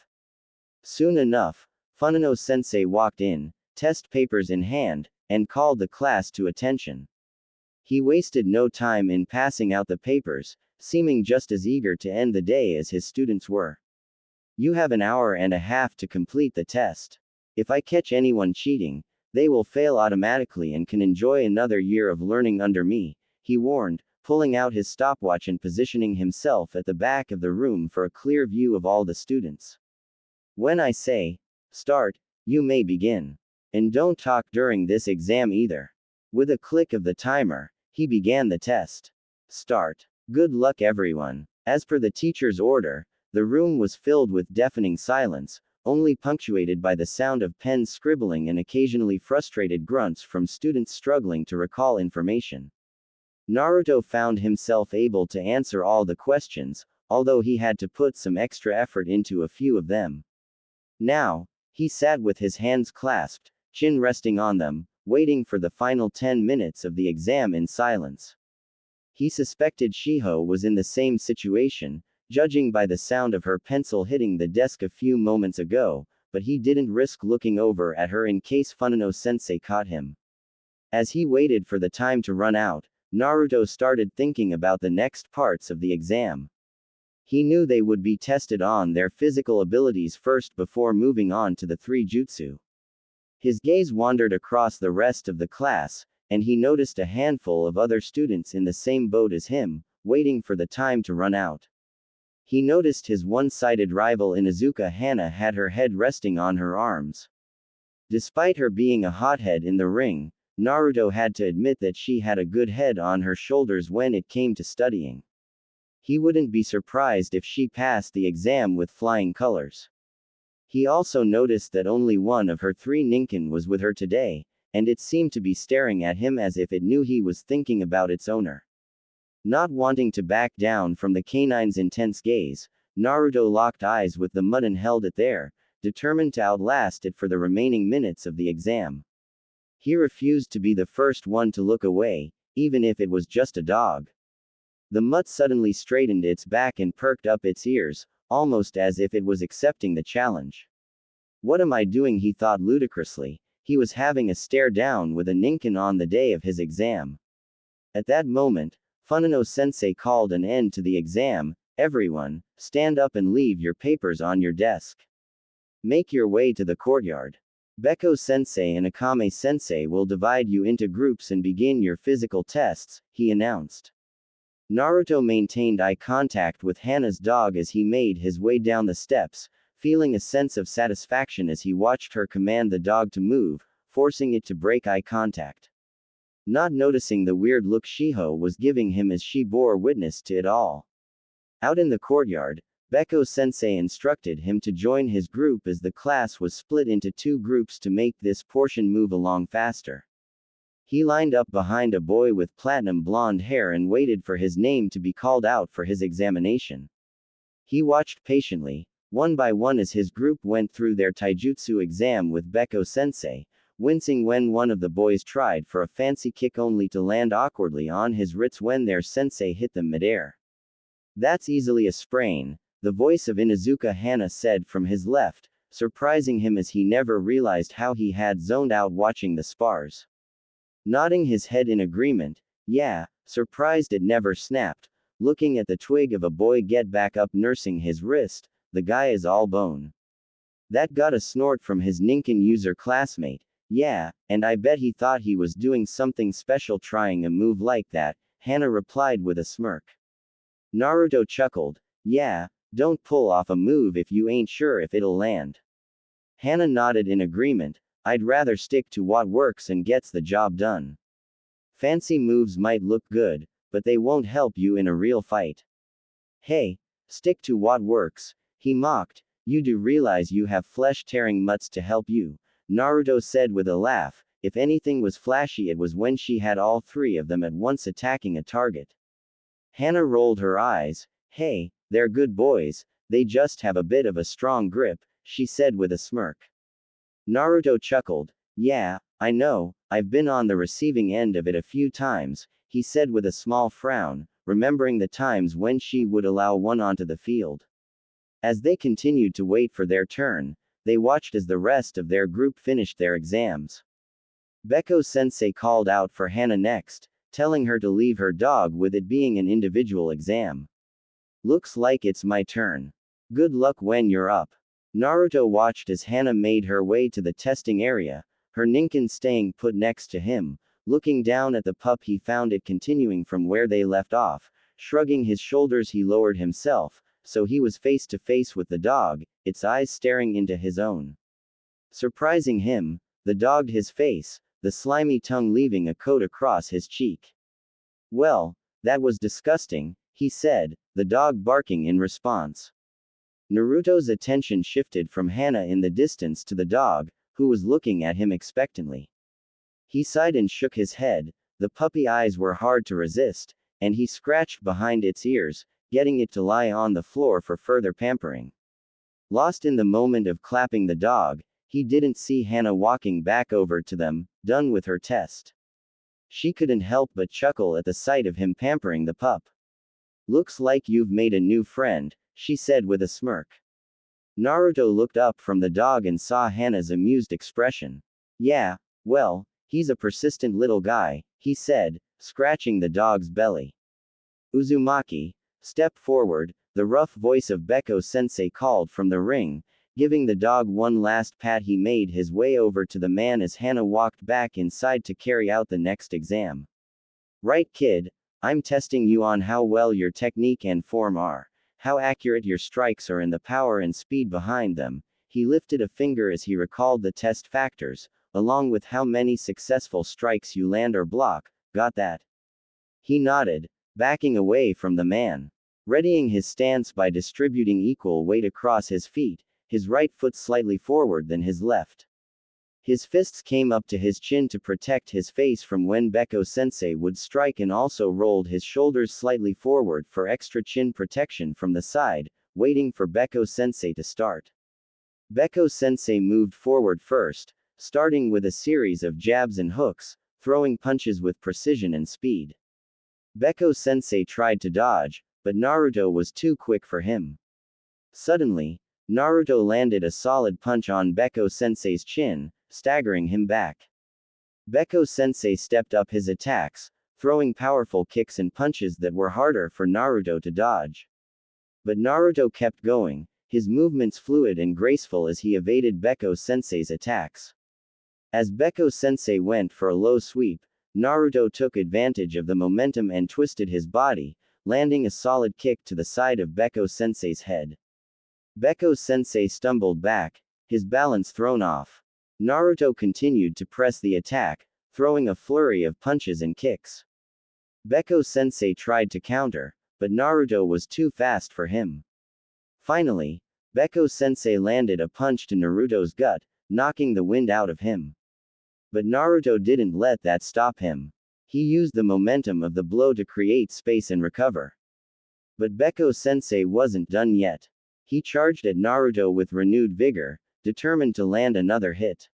Soon enough, Funano-sensei walked in, test papers in hand, and called the class to attention. He wasted no time in passing out the papers, seeming just as eager to end the day as his students were. You have an hour and a half to complete the test. If I catch anyone cheating, they will fail automatically and can enjoy another year of learning under me, he warned, pulling out his stopwatch and positioning himself at the back of the room for a clear view of all the students. When I say, start, you may begin. And don't talk during this exam either. With a click of the timer, he began the test. Start. Good luck everyone. As per the teacher's order, the room was filled with deafening silence, only punctuated by the sound of pens scribbling and occasionally frustrated grunts from students struggling to recall information. Naruto found himself able to answer all the questions, although he had to put some extra effort into a few of them. Now, he sat with his hands clasped, chin resting on them, waiting for the final 10 minutes of the exam in silence. He suspected Shiho was in the same situation, judging by the sound of her pencil hitting the desk a few moments ago, but he didn't risk looking over at her in case Funano-sensei caught him. As he waited for the time to run out, Naruto started thinking about the next parts of the exam. He knew they would be tested on their physical abilities first before moving on to the 3 jutsu. His gaze wandered across the rest of the class, and he noticed a handful of other students in the same boat as him, waiting for the time to run out. He noticed his one-sided rival Inuzuka Hana had her head resting on her arms. Despite her being a hothead in the ring, Naruto had to admit that she had a good head on her shoulders when it came to studying. He wouldn't be surprised if she passed the exam with flying colors. He also noticed that only one of her 3 ninkin was with her today, and it seemed to be staring at him as if it knew he was thinking about its owner. Not wanting to back down from the canine's intense gaze, Naruto locked eyes with the mud and held it there, determined to outlast it for the remaining minutes of the exam. He refused to be the first one to look away, even if it was just a dog. The mutt suddenly straightened its back and perked up its ears, almost as if it was accepting the challenge. What am I doing? He thought ludicrously. He was having a stare down with a ninkin on the day of his exam. At that moment, Funano-sensei called an end to the exam. Everyone, stand up and leave your papers on your desk. Make your way to the courtyard. Beko-sensei and Akame-sensei will divide you into groups and begin your physical tests, he announced. Naruto maintained eye contact with Hana's dog as he made his way down the steps, feeling a sense of satisfaction as he watched her command the dog to move, forcing it to break eye contact. Not noticing the weird look Shiho was giving him as she bore witness to it all. Out in the courtyard, Beko-sensei instructed him to join his group as the class was split into two groups to make this portion move along faster. He lined up behind a boy with platinum blonde hair and waited for his name to be called out for his examination. He watched patiently, one by one as his group went through their taijutsu exam with Beko-sensei, wincing when one of the boys tried for a fancy kick only to land awkwardly on his wrists when their sensei hit them midair. That's easily a sprain, the voice of Inuzuka Hana said from his left, surprising him as he never realized how he had zoned out watching the spars. Nodding his head in agreement, yeah, surprised it never snapped, looking at the twig of a boy get back up nursing his wrist, the guy is all bone. That got a snort from his Ninkin user classmate, yeah, and I bet he thought he was doing something special trying a move like that, Hana replied with a smirk. Naruto chuckled, yeah, don't pull off a move if you ain't sure if it'll land. Hana nodded in agreement, I'd rather stick to what works and gets the job done. Fancy moves might look good, but they won't help you in a real fight. Hey, stick to what works, he mocked, you do realize you have flesh-tearing mutts to help you, Naruto said with a laugh, if anything was flashy it was when she had all three of them at once attacking a target. Hana rolled her eyes, hey, they're good boys, they just have a bit of a strong grip, she said with a smirk. Naruto chuckled, yeah, I know, I've been on the receiving end of it a few times, he said with a small frown, remembering the times when she would allow one onto the field. As they continued to wait for their turn, they watched as the rest of their group finished their exams. Beko-sensei called out for Hana next, telling her to leave her dog with it being an individual exam. Looks like it's my turn. Good luck when you're up. Naruto watched as Hana made her way to the testing area, her Ninkin staying put next to him, looking down at the pup he found it continuing from where they left off, shrugging his shoulders he lowered himself, so he was face to face with the dog, its eyes staring into his own. Surprising him, the dog his face, the slimy tongue leaving a coat across his cheek. Well, that was disgusting, he said, the dog barking in response. Naruto's attention shifted from Hana in the distance to the dog, who was looking at him expectantly. He sighed and shook his head, the puppy eyes were hard to resist, and he scratched behind its ears, getting it to lie on the floor for further pampering. Lost in the moment of clapping the dog, he didn't see Hana walking back over to them, done with her test. She couldn't help but chuckle at the sight of him pampering the pup. Looks like you've made a new friend, she said with a smirk. Naruto looked up from the dog and saw Hana's amused expression. Yeah, well, he's a persistent little guy, he said, scratching the dog's belly. Uzumaki, step forward, the rough voice of Beko-sensei called from the ring, giving the dog one last pat. He made his way over to the man as Hana walked back inside to carry out the next exam. Right kid, I'm testing you on how well your technique and form are, how accurate your strikes are and the power and speed behind them. He lifted a finger as he recalled the test factors, along with how many successful strikes you land or block, got that? He nodded, backing away from the man. Readying his stance by distributing equal weight across his feet, his right foot slightly forward than his left. His fists came up to his chin to protect his face from when Beko-sensei would strike and also rolled his shoulders slightly forward for extra chin protection from the side, waiting for Beko-sensei to start. Beko-sensei moved forward first, starting with a series of jabs and hooks, throwing punches with precision and speed. Beko-sensei tried to dodge, but Naruto was too quick for him. Suddenly, Naruto landed a solid punch on Beko-sensei's chin, staggering him back. Beko-sensei stepped up his attacks, throwing powerful kicks and punches that were harder for Naruto to dodge. But Naruto kept going, his movements fluid and graceful as he evaded Beko-sensei's attacks. As Beko-sensei went for a low sweep, Naruto took advantage of the momentum and twisted his body, landing a solid kick to the side of Beko-sensei's head. Beko-sensei stumbled back, his balance thrown off. Naruto continued to press the attack, throwing a flurry of punches and kicks. Beko-sensei tried to counter, but Naruto was too fast for him. Finally, Beko-sensei landed a punch to Naruto's gut, knocking the wind out of him. But Naruto didn't let that stop him. He used the momentum of the blow to create space and recover. But Beko-sensei wasn't done yet. He charged at Naruto with renewed vigor, determined to land another hit.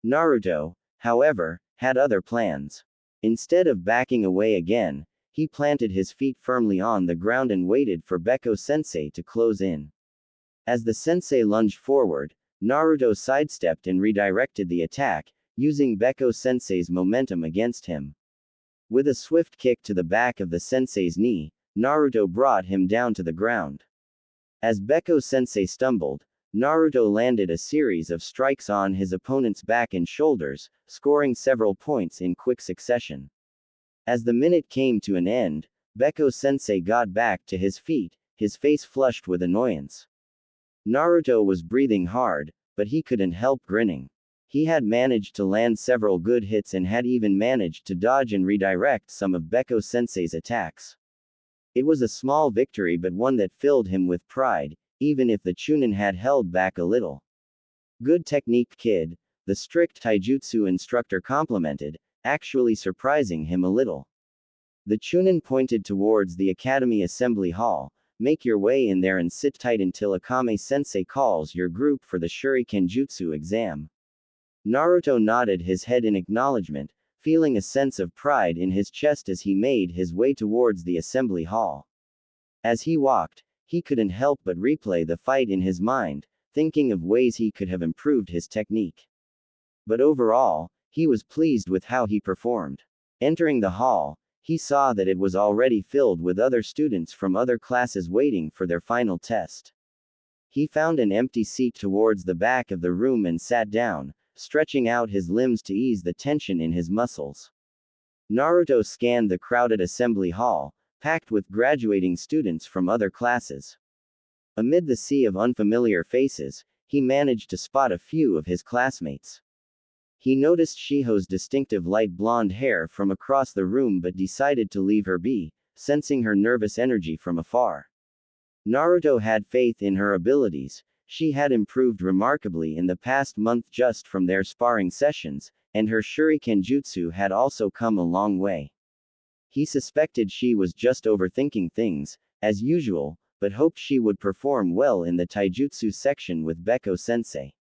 Naruto, however, had other plans. Instead of backing away again, he planted his feet firmly on the ground and waited for Beko-sensei to close in. As the sensei lunged forward, Naruto sidestepped and redirected the attack, using Beko-sensei's momentum against him. With a swift kick to the back of the sensei's knee, Naruto brought him down to the ground. As Beko-sensei stumbled, Naruto landed a series of strikes on his opponent's back and shoulders, scoring several points in quick succession. As the minute came to an end, Beko-sensei got back to his feet, his face flushed with annoyance. Naruto was breathing hard, but he couldn't help grinning. He had managed to land several good hits and had even managed to dodge and redirect some of Beko-sensei's attacks. It was a small victory but one that filled him with pride, even if the Chunin had held back a little. Good technique, kid, the strict taijutsu instructor complimented, actually surprising him a little. The Chunin pointed towards the academy assembly hall. Make your way in there and sit tight until Akame-sensei calls your group for the Shuriken Jutsu exam. Naruto nodded his head in acknowledgement, feeling a sense of pride in his chest as he made his way towards the assembly hall. As he walked, he couldn't help but replay the fight in his mind, thinking of ways he could have improved his technique. But overall, he was pleased with how he performed. Entering the hall, he saw that it was already filled with other students from other classes waiting for their final test. He found an empty seat towards the back of the room and sat down, stretching out his limbs to ease the tension in his muscles. Naruto scanned the crowded assembly hall, packed with graduating students from other classes. Amid the sea of unfamiliar faces, he managed to spot a few of his classmates. He noticed Shiho's distinctive light blonde hair from across the room but decided to leave her be, sensing her nervous energy from afar. Naruto had faith in her abilities. She had improved remarkably in the past month just from their sparring sessions, and her Shuriken Jutsu had also come a long way. He suspected she was just overthinking things, as usual, but hoped she would perform well in the taijutsu section with Beko-sensei.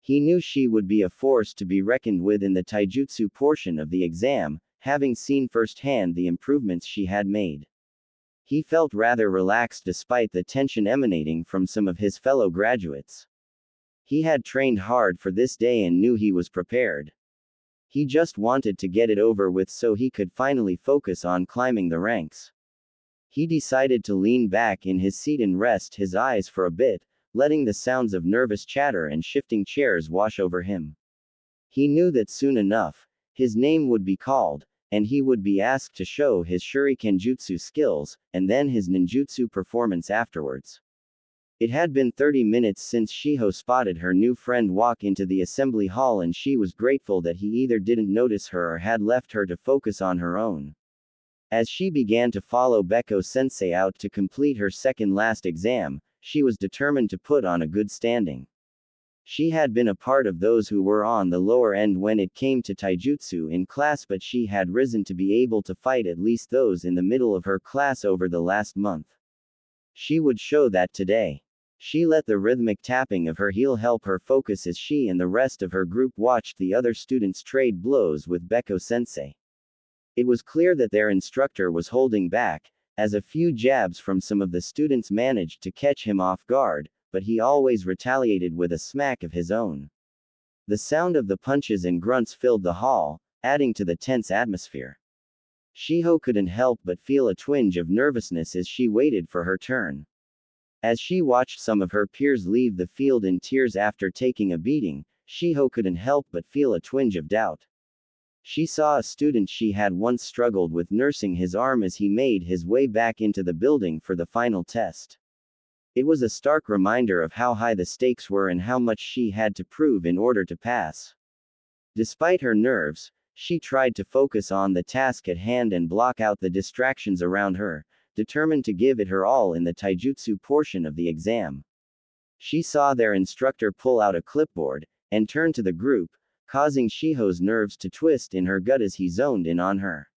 He knew she would be a force to be reckoned with in the taijutsu portion of the exam, having seen firsthand the improvements she had made. He felt rather relaxed despite the tension emanating from some of his fellow graduates. He had trained hard for this day and knew he was prepared. He just wanted to get it over with so he could finally focus on climbing the ranks. He decided to lean back in his seat and rest his eyes for a bit, letting the sounds of nervous chatter and shifting chairs wash over him. He knew that soon enough, his name would be called, and he would be asked to show his Shuriken Jutsu skills, and then his ninjutsu performance afterwards. It had been 30 minutes since Shiho spotted her new friend walk into the assembly hall and she was grateful that he either didn't notice her or had left her to focus on her own. As she began to follow Beko-sensei out to complete her second last exam, she was determined to put on a good standing. She had been a part of those who were on the lower end when it came to taijutsu in class, but she had risen to be able to fight at least those in the middle of her class over the last month. She would show that today. She let the rhythmic tapping of her heel help her focus as she and the rest of her group watched the other students trade blows with Beko-sensei. It was clear that their instructor was holding back, as a few jabs from some of the students managed to catch him off guard, but he always retaliated with a smack of his own. The sound of the punches and grunts filled the hall, adding to the tense atmosphere. Shiho couldn't help but feel a twinge of nervousness as she waited for her turn. As she watched some of her peers leave the field in tears after taking a beating, Shiho couldn't help but feel a twinge of doubt. She saw a student she had once struggled with nursing his arm as he made his way back into the building for the final test. It was a stark reminder of how high the stakes were and how much she had to prove in order to pass. Despite her nerves, she tried to focus on the task at hand and block out the distractions around her, determined to give it her all in the taijutsu portion of the exam. She saw their instructor pull out a clipboard and turn to the group, causing Shiho's nerves to twist in her gut as he zoned in on her.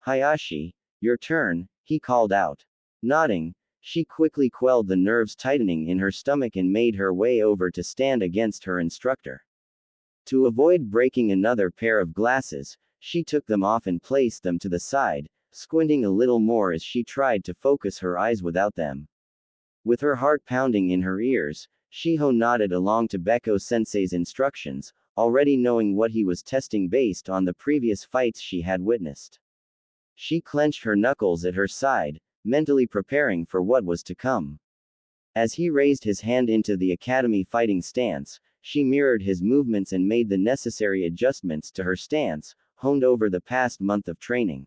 "Hayashi, your turn," he called out. Nodding, she quickly quelled the nerves tightening in her stomach and made her way over to stand against her instructor. To avoid breaking another pair of glasses, she took them off and placed them to the side, squinting a little more as she tried to focus her eyes without them. With her heart pounding in her ears, Shiho nodded along to Beko-sensei's instructions, already knowing what he was testing based on the previous fights she had witnessed. She clenched her knuckles at her side, mentally preparing for what was to come. As he raised his hand into the academy fighting stance, she mirrored his movements and made the necessary adjustments to her stance, honed over the past month of training.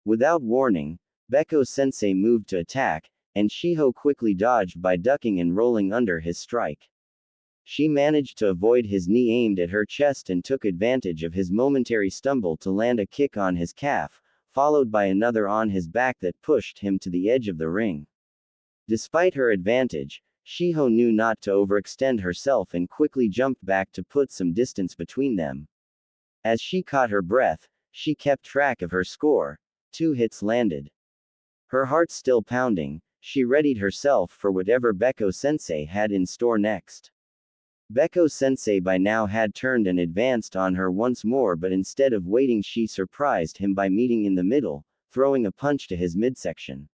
Without warning, Beko-sensei moved to attack, and Shiho quickly dodged by ducking and rolling under his strike. She managed to avoid his knee aimed at her chest and took advantage of his momentary stumble to land a kick on his calf, followed by another on his back that pushed him to the edge of the ring. Despite her advantage, Shiho knew not to overextend herself and quickly jumped back to put some distance between them. As she caught her breath, she kept track of her score. 2 hits landed. Her heart still pounding, she readied herself for whatever Beko-sensei had in store next. Beko-sensei by now had turned and advanced on her once more, but instead of waiting she surprised him by meeting in the middle, throwing a punch to his midsection.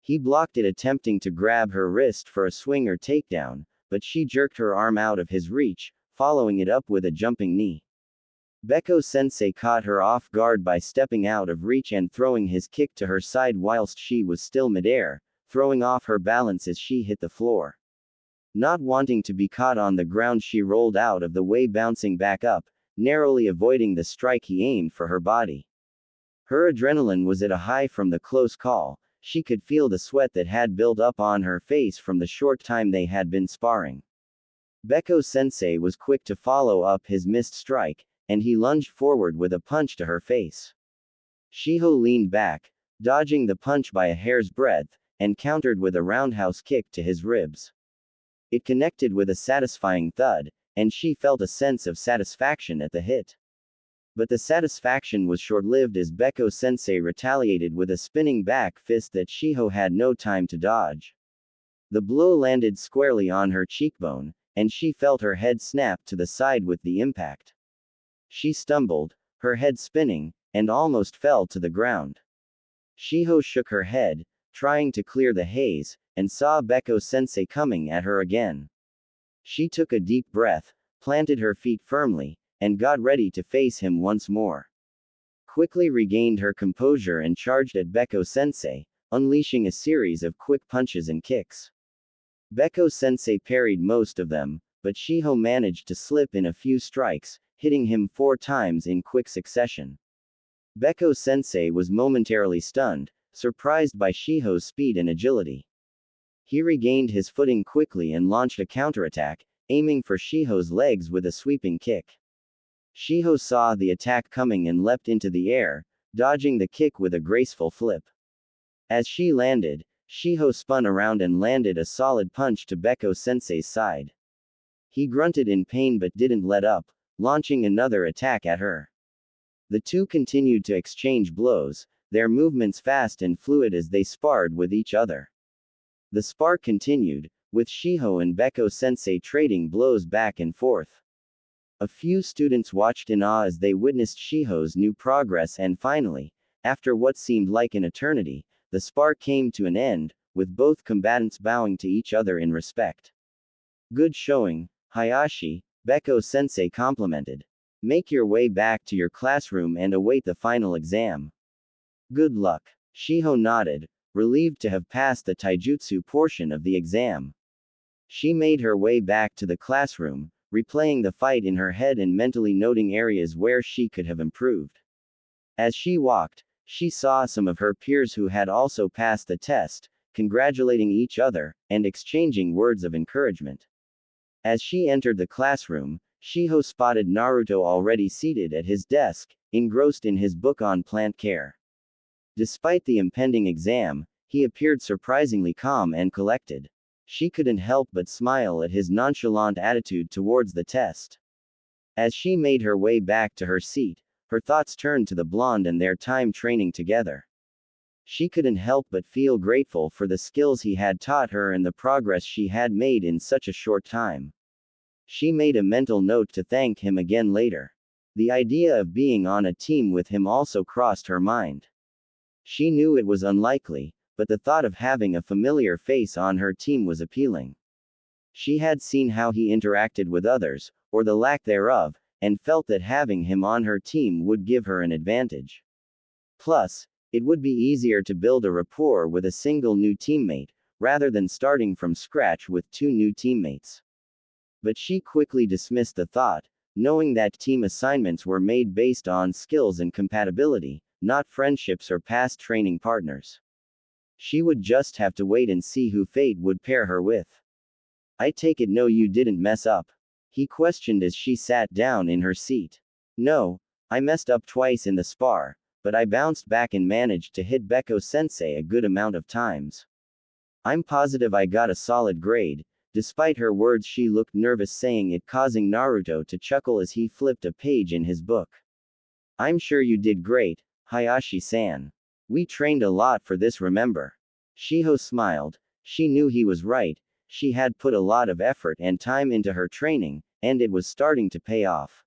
He blocked it, attempting to grab her wrist for a swing or takedown, but she jerked her arm out of his reach, following it up with a jumping knee. Beko-sensei caught her off guard by stepping out of reach and throwing his kick to her side whilst she was still midair, throwing off her balance as she hit the floor. Not wanting to be caught on the ground, she rolled out of the way, bouncing back up, narrowly avoiding the strike he aimed for her body. Her adrenaline was at a high from the close call. She could feel the sweat that had built up on her face from the short time they had been sparring. Beko-sensei was quick to follow up his missed strike, and he lunged forward with a punch to her face. Shiho leaned back, dodging the punch by a hair's breadth, and countered with a roundhouse kick to his ribs. It connected with a satisfying thud, and she felt a sense of satisfaction at the hit. But the satisfaction was short-lived as Beko-sensei retaliated with a spinning back fist that Shiho had no time to dodge. The blow landed squarely on her cheekbone, and she felt her head snap to the side with the impact. She stumbled, her head spinning, and almost fell to the ground. Shiho shook her head, trying to clear the haze, and saw Beko-sensei coming at her again. She took a deep breath, planted her feet firmly, and got ready to face him once more. Quickly regained her composure and charged at Beko-sensei, unleashing a series of quick punches and kicks. Beko-sensei parried most of them, but Shiho managed to slip in a few strikes, hitting him 4 times in quick succession. Beko-sensei was momentarily stunned, surprised by Shiho's speed and agility. He regained his footing quickly and launched a counterattack, aiming for Shiho's legs with a sweeping kick. Shiho saw the attack coming and leapt into the air, dodging the kick with a graceful flip. As she landed, Shiho spun around and landed a solid punch to Beko-sensei's side. He grunted in pain but didn't let up, launching another attack at her. The two continued to exchange blows, their movements fast and fluid as they sparred with each other. The spar continued, with Shiho and Beko-sensei trading blows back and forth. A few students watched in awe as they witnessed Shiho's new progress and finally, after what seemed like an eternity, the spar came to an end, with both combatants bowing to each other in respect. Good showing, Hayashi, Beko-sensei complimented. Make your way back to your classroom and await the final exam. Good luck. Shiho nodded, relieved to have passed the taijutsu portion of the exam. She made her way back to the classroom, replaying the fight in her head and mentally noting areas where she could have improved. As she walked, she saw some of her peers who had also passed the test, congratulating each other, and exchanging words of encouragement. As she entered the classroom, Shiho spotted Naruto already seated at his desk, engrossed in his book on plant care. Despite the impending exam, he appeared surprisingly calm and collected. She couldn't help but smile at his nonchalant attitude towards the test. As she made her way back to her seat, her thoughts turned to the blonde and their time training together. She couldn't help but feel grateful for the skills he had taught her and the progress she had made in such a short time. She made a mental note to thank him again later. The idea of being on a team with him also crossed her mind. She knew it was unlikely, but the thought of having a familiar face on her team was appealing. She had seen how he interacted with others, or the lack thereof, and felt that having him on her team would give her an advantage. Plus, it would be easier to build a rapport with a single new teammate, rather than starting from scratch with two new teammates. But she quickly dismissed the thought, knowing that team assignments were made based on skills and compatibility, not friendships or past training partners. She would just have to wait and see who fate would pair her with. I take it no, you didn't mess up? He questioned as she sat down in her seat. No, I messed up twice in the spar, but I bounced back and managed to hit Beko-sensei a good amount of times. I'm positive I got a solid grade. Despite her words, she looked nervous, saying it, causing Naruto to chuckle as he flipped a page in his book. I'm sure you did great, Hayashi-san. We trained a lot for this, remember? Shiho smiled. She knew he was right. She had put a lot of effort and time into her training, and it was starting to pay off.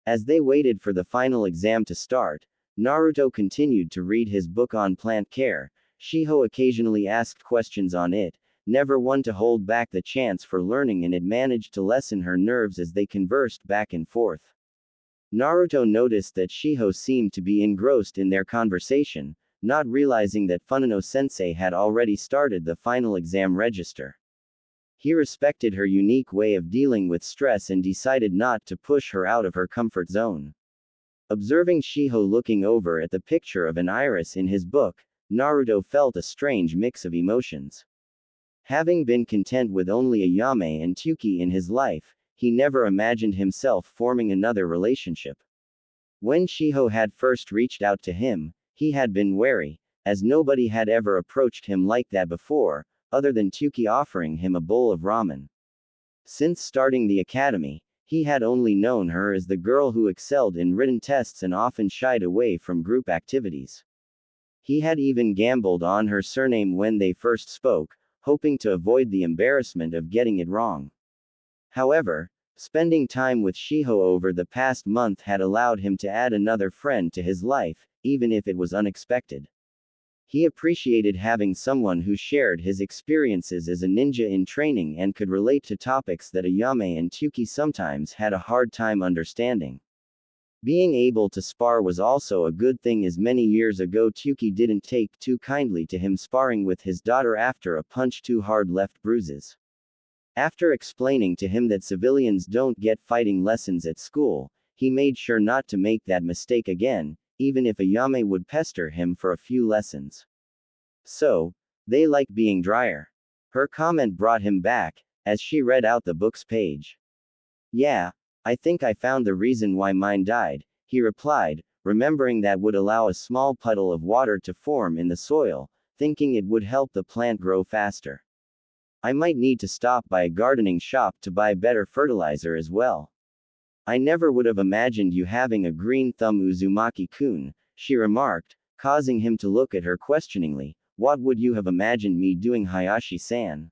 As they waited for the final exam to start, Naruto continued to read his book on plant care. Shiho occasionally asked questions on it, never one to hold back the chance for learning, and it managed to lessen her nerves as they conversed back and forth. Naruto noticed that Shiho seemed to be engrossed in their conversation, not realizing that Funano-sensei had already started the final exam register. He respected her unique way of dealing with stress and decided not to push her out of her comfort zone. Observing Shiho looking over at the picture of an iris in his book, Naruto felt a strange mix of emotions. Having been content with only Ayame and Tuki in his life, he never imagined himself forming another relationship. When Shiho had first reached out to him, he had been wary, as nobody had ever approached him like that before, other than Tuki offering him a bowl of ramen. Since starting the academy, he had only known her as the girl who excelled in written tests and often shied away from group activities. He had even gambled on her surname when they first spoke, hoping to avoid the embarrassment of getting it wrong. However, spending time with Shiho over the past month had allowed him to add another friend to his life, even if it was unexpected. He appreciated having someone who shared his experiences as a ninja in training and could relate to topics that Ayame and Tuki sometimes had a hard time understanding. Being able to spar was also a good thing, as many years ago Tuki didn't take too kindly to him sparring with his daughter after a punch too hard left bruises. After explaining to him that civilians don't get fighting lessons at school, he made sure not to make that mistake again, even if Ayame would pester him for a few lessons. So, they like being drier. Her comment brought him back, as she read out the book's page. Yeah, I think I found the reason why mine died, he replied, remembering that would allow a small puddle of water to form in the soil, thinking it would help the plant grow faster. I might need to stop by a gardening shop to buy better fertilizer as well. I never would have imagined you having a green thumb, Uzumaki-kun, she remarked, causing him to look at her questioningly. What would you have imagined me doing, Hayashi-san?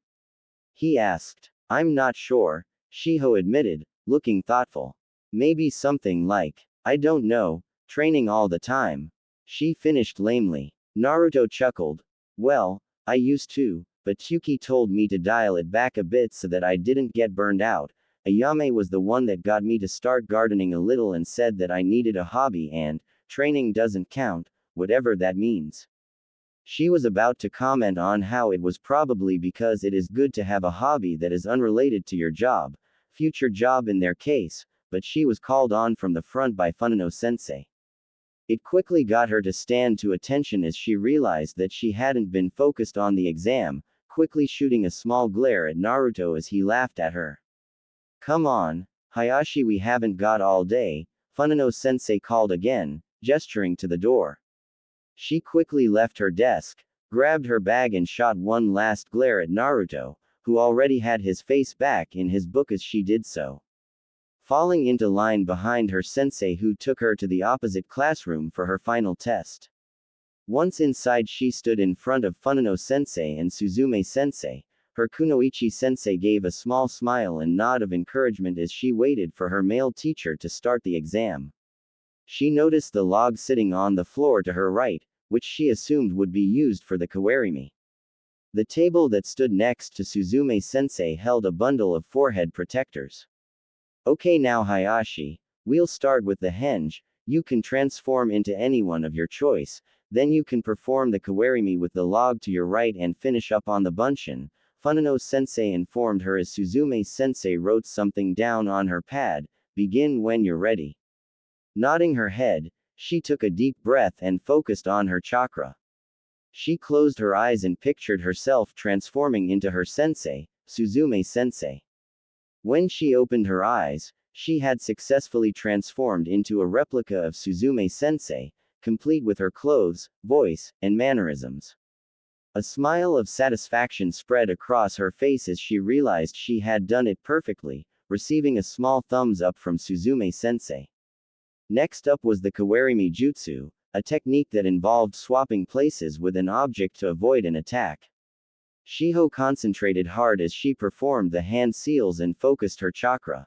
He asked. I'm not sure, Shiho admitted, looking thoughtful. Maybe something like, I don't know, training all the time. She finished lamely. Naruto chuckled. Well, I used to, but Tuki told me to dial it back a bit so that I didn't get burned out. Ayame was the one that got me to start gardening a little and said that I needed a hobby and, training doesn't count, whatever that means. She was about to comment on how it was probably because it is good to have a hobby that is unrelated to your job, future job in their case, but she was called on from the front by Funano-sensei. It quickly got her to stand to attention as she realized that she hadn't been focused on the exam, quickly shooting a small glare at Naruto as he laughed at her. Come on, Hayashi, we haven't got all day, Funano-sensei called again, gesturing to the door. She quickly left her desk, grabbed her bag and shot one last glare at Naruto, who already had his face back in his book as she did so. Falling into line behind her sensei, who took her to the opposite classroom for her final test. Once inside, she stood in front of Funano-sensei and Suzume-sensei. Her Kunoichi-sensei gave a small smile and nod of encouragement as she waited for her male teacher to start the exam. She noticed the log sitting on the floor to her right, which she assumed would be used for the kawarimi. The table that stood next to Suzume-sensei held a bundle of forehead protectors. Okay, now Hayashi, we'll start with the henge. You can transform into anyone of your choice, then you can perform the kawarimi with the log to your right and finish up on the bunshin, Funano-sensei informed her as Suzume-sensei wrote something down on her pad. Begin when you're ready. Nodding her head, she took a deep breath and focused on her chakra. She closed her eyes and pictured herself transforming into her sensei, Suzume-sensei. When she opened her eyes, she had successfully transformed into a replica of Suzume-sensei, complete with her clothes, voice, and mannerisms. A smile of satisfaction spread across her face as she realized she had done it perfectly, receiving a small thumbs up from Suzume-sensei. Next up was the kawarimi jutsu, a technique that involved swapping places with an object to avoid an attack. Shiho concentrated hard as she performed the hand seals and focused her chakra.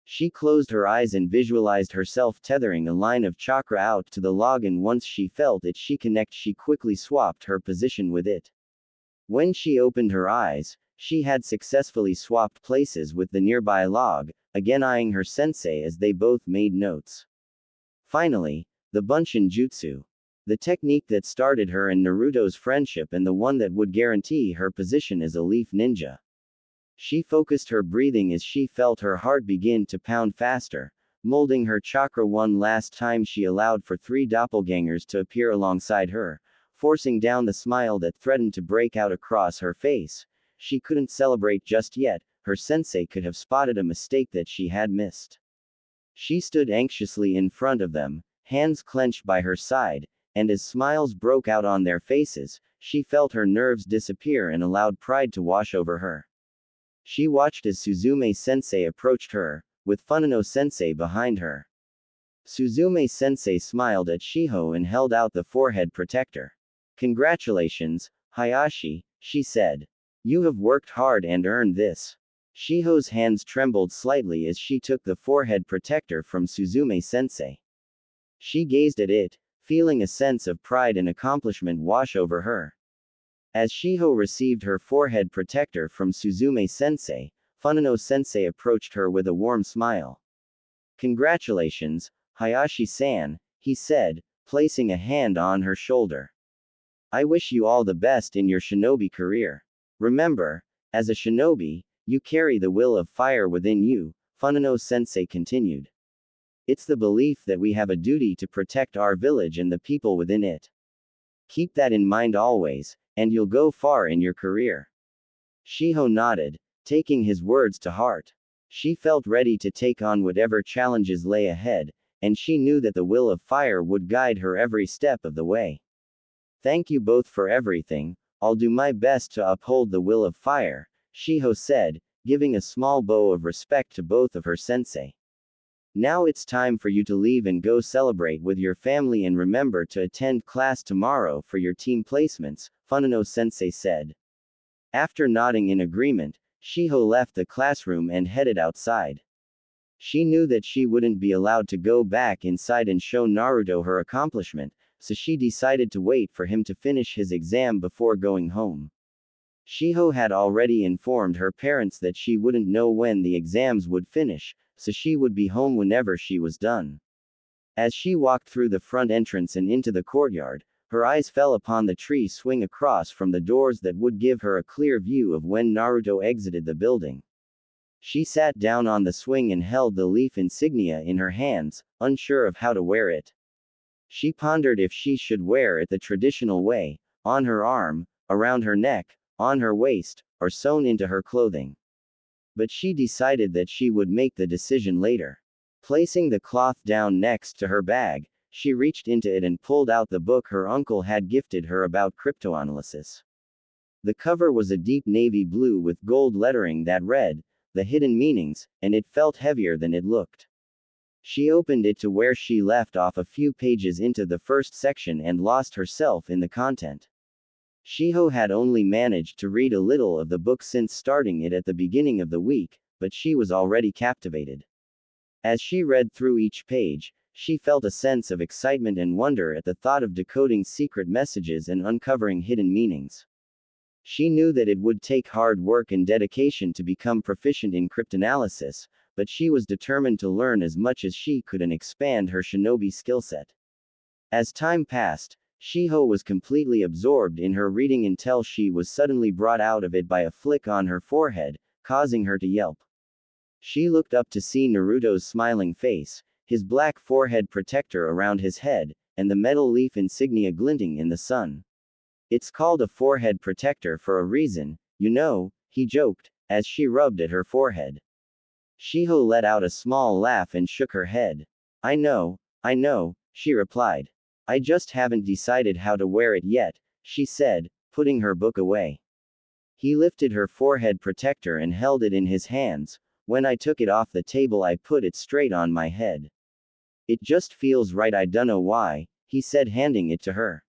She closed her eyes and visualized herself tethering a line of chakra out to the log, and once she felt it she quickly swapped her position with it. When she opened her eyes, she had successfully swapped places with the nearby log, again eyeing her sensei as they both made notes. Finally, the bunshin jutsu. The technique that started her and Naruto's friendship and the one that would guarantee her position as a leaf ninja. She focused her breathing as she felt her heart begin to pound faster, molding her chakra one last time. She allowed for 3 doppelgangers to appear alongside her, forcing down the smile that threatened to break out across her face. She couldn't celebrate just yet, her sensei could have spotted a mistake that she had missed. She stood anxiously in front of them, hands clenched by her side, and as smiles broke out on their faces, she felt her nerves disappear and allowed pride to wash over her. She watched as Suzume-sensei approached her, with Funano-sensei behind her. Suzume-sensei smiled at Shiho and held out the forehead protector. Congratulations, Hayashi, she said. You have worked hard and earned this. Shiho's hands trembled slightly as she took the forehead protector from Suzume-sensei. She gazed at it, feeling a sense of pride and accomplishment wash over her. As Shiho received her forehead protector from Suzume-sensei, Funano-sensei approached her with a warm smile. Congratulations, Hayashi-san, he said, placing a hand on her shoulder. I wish you all the best in your shinobi career. Remember, as a shinobi, you carry the will of fire within you, Funano-sensei continued. It's the belief that we have a duty to protect our village and the people within it. Keep that in mind always, and you'll go far in your career. Shiho nodded, taking his words to heart. She felt ready to take on whatever challenges lay ahead, and she knew that the will of fire would guide her every step of the way. Thank you both for everything. I'll do my best to uphold the will of fire, Shiho said, giving a small bow of respect to both of her sensei. Now it's time for you to leave and go celebrate with your family, and remember to attend class tomorrow for your team placements, Funano-sensei said. After nodding in agreement, Shiho left the classroom and headed outside. She knew that she wouldn't be allowed to go back inside and show Naruto her accomplishment, so she decided to wait for him to finish his exam before going home. Shiho had already informed her parents that she wouldn't know when the exams would finish, so she would be home whenever she was done. As she walked through the front entrance and into the courtyard, her eyes fell upon the tree swing across from the doors that would give her a clear view of when Naruto exited the building. She sat down on the swing and held the leaf insignia in her hands, unsure of how to wear it. She pondered if she should wear it the traditional way, on her arm, around her neck, on her waist, or sewn into her clothing. But she decided that she would make the decision later. Placing the cloth down next to her bag, she reached into it and pulled out the book her uncle had gifted her about cryptoanalysis. The cover was a deep navy blue with gold lettering that read, "The Hidden Meanings," and it felt heavier than it looked. She opened it to where she left off a few pages into the first section and lost herself in the content. Shiho had only managed to read a little of the book since starting it at the beginning of the week, but she was already captivated. As she read through each page, she felt a sense of excitement and wonder at the thought of decoding secret messages and uncovering hidden meanings. She knew that it would take hard work and dedication to become proficient in cryptanalysis, but she was determined to learn as much as she could and expand her shinobi skill set. As time passed, Shiho was completely absorbed in her reading until she was suddenly brought out of it by a flick on her forehead, causing her to yelp. She looked up to see Naruto's smiling face, his black forehead protector around his head, and the metal leaf insignia glinting in the sun. "It's called a forehead protector for a reason, you know," he joked, as she rubbed at her forehead. Shiho let out a small laugh and shook her head. I know, she replied. "I just haven't decided how to wear it yet," she said, putting her book away. He lifted her forehead protector and held it in his hands. "When I took it off the table, I put it straight on my head. It just feels right, I dunno why," he said, handing it to her.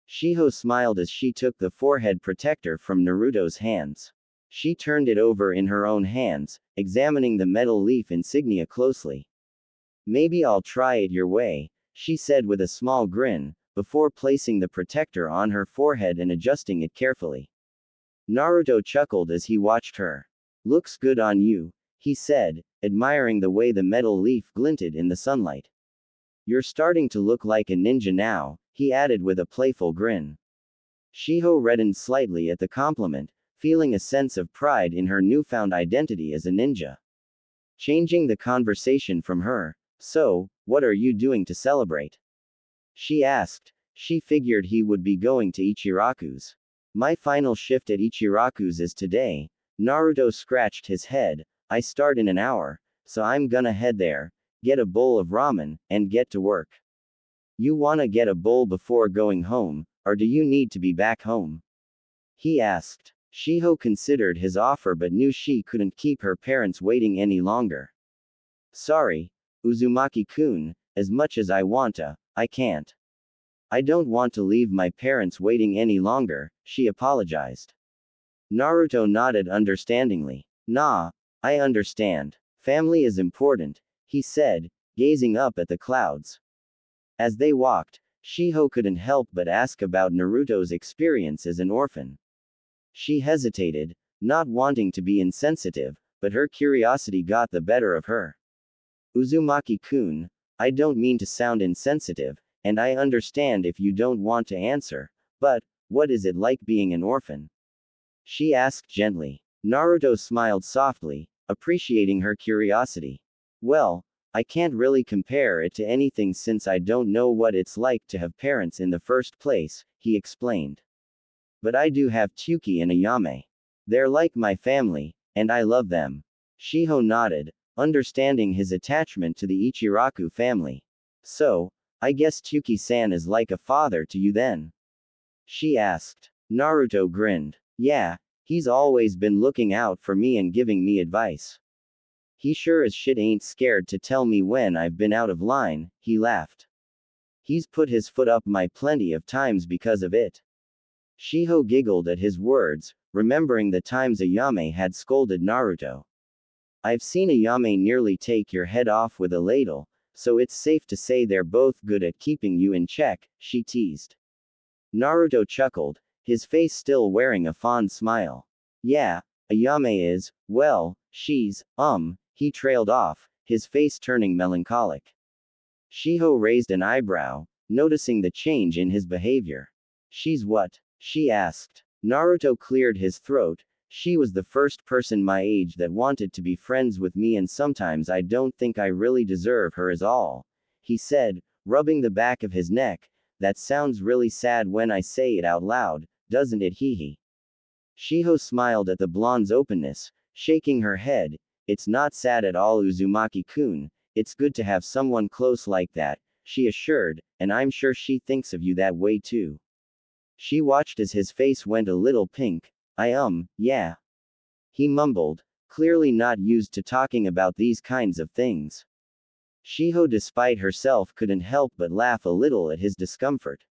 Shiho smiled as she took the forehead protector from Naruto's hands. She turned it over in her own hands, examining the metal leaf insignia closely. "Maybe I'll try it your way," she said with a small grin, before placing the protector on her forehead and adjusting it carefully. Naruto chuckled as he watched her. "Looks good on you," he said, admiring the way the metal leaf glinted in the sunlight. "You're starting to look like a ninja now," he added with a playful grin. Shiho reddened slightly at the compliment, feeling a sense of pride in her newfound identity as a ninja. Changing the conversation from her, "So, what are you doing to celebrate?" she asked. She figured he would be going to Ichiraku's. "My final shift at Ichiraku's is today." Naruto scratched his head. "I start in an hour, so I'm gonna head there, get a bowl of ramen, and get to work." "You wanna get a bowl before going home, or do you need to be back home?" he asked. Shiho considered his offer but knew she couldn't keep her parents waiting any longer. "Sorry, Uzumaki-kun, as much as I wanta, I can't. I don't want to leave my parents waiting any longer," she apologized. Naruto nodded understandingly. "Nah, I understand. Family is important," he said, gazing up at the clouds. As they walked, Shiho couldn't help but ask about Naruto's experience as an orphan. She hesitated, not wanting to be insensitive, but her curiosity got the better of her. "Uzumaki-kun, I don't mean to sound insensitive, and I understand if you don't want to answer, but, what is it like being an orphan?" she asked gently. Naruto smiled softly, appreciating her curiosity. "Well, I can't really compare it to anything since I don't know what it's like to have parents in the first place," he explained. "But I do have Tsuki and Ayame. They're like my family, and I love them." Shiho nodded, understanding his attachment to the Ichiraku family. "So, I guess Tsuki-san is like a father to you then?" she asked. Naruto grinned. "Yeah, he's always been looking out for me and giving me advice. He sure as shit ain't scared to tell me when I've been out of line," he laughed. "He's put his foot up my plenty of times because of it." Shiho giggled at his words, remembering the times Ayame had scolded Naruto. I've seen Ayame nearly take your head off with a ladle, so it's safe to say they're both good at keeping you in check, she teased. Naruto chuckled, his face still wearing a fond smile. Yeah, Ayame is, well, he trailed off, his face turning melancholic. Shiho raised an eyebrow, noticing the change in his behavior. She's what? She asked. Naruto cleared his throat. She was the first person my age that wanted to be friends with me, and sometimes I don't think I really deserve her as all, he said, rubbing the back of his neck. That sounds really sad when I say it out loud, doesn't it, hee. Shiho smiled at the blonde's openness, shaking her head. It's not sad at all, Uzumaki-kun. It's good to have someone close like that, she assured, and I'm sure she thinks of you that way too. She watched as his face went a little pink. Yeah. He mumbled, clearly not used to talking about these kinds of things. Shiho, despite herself, couldn't help but laugh a little at his discomfort.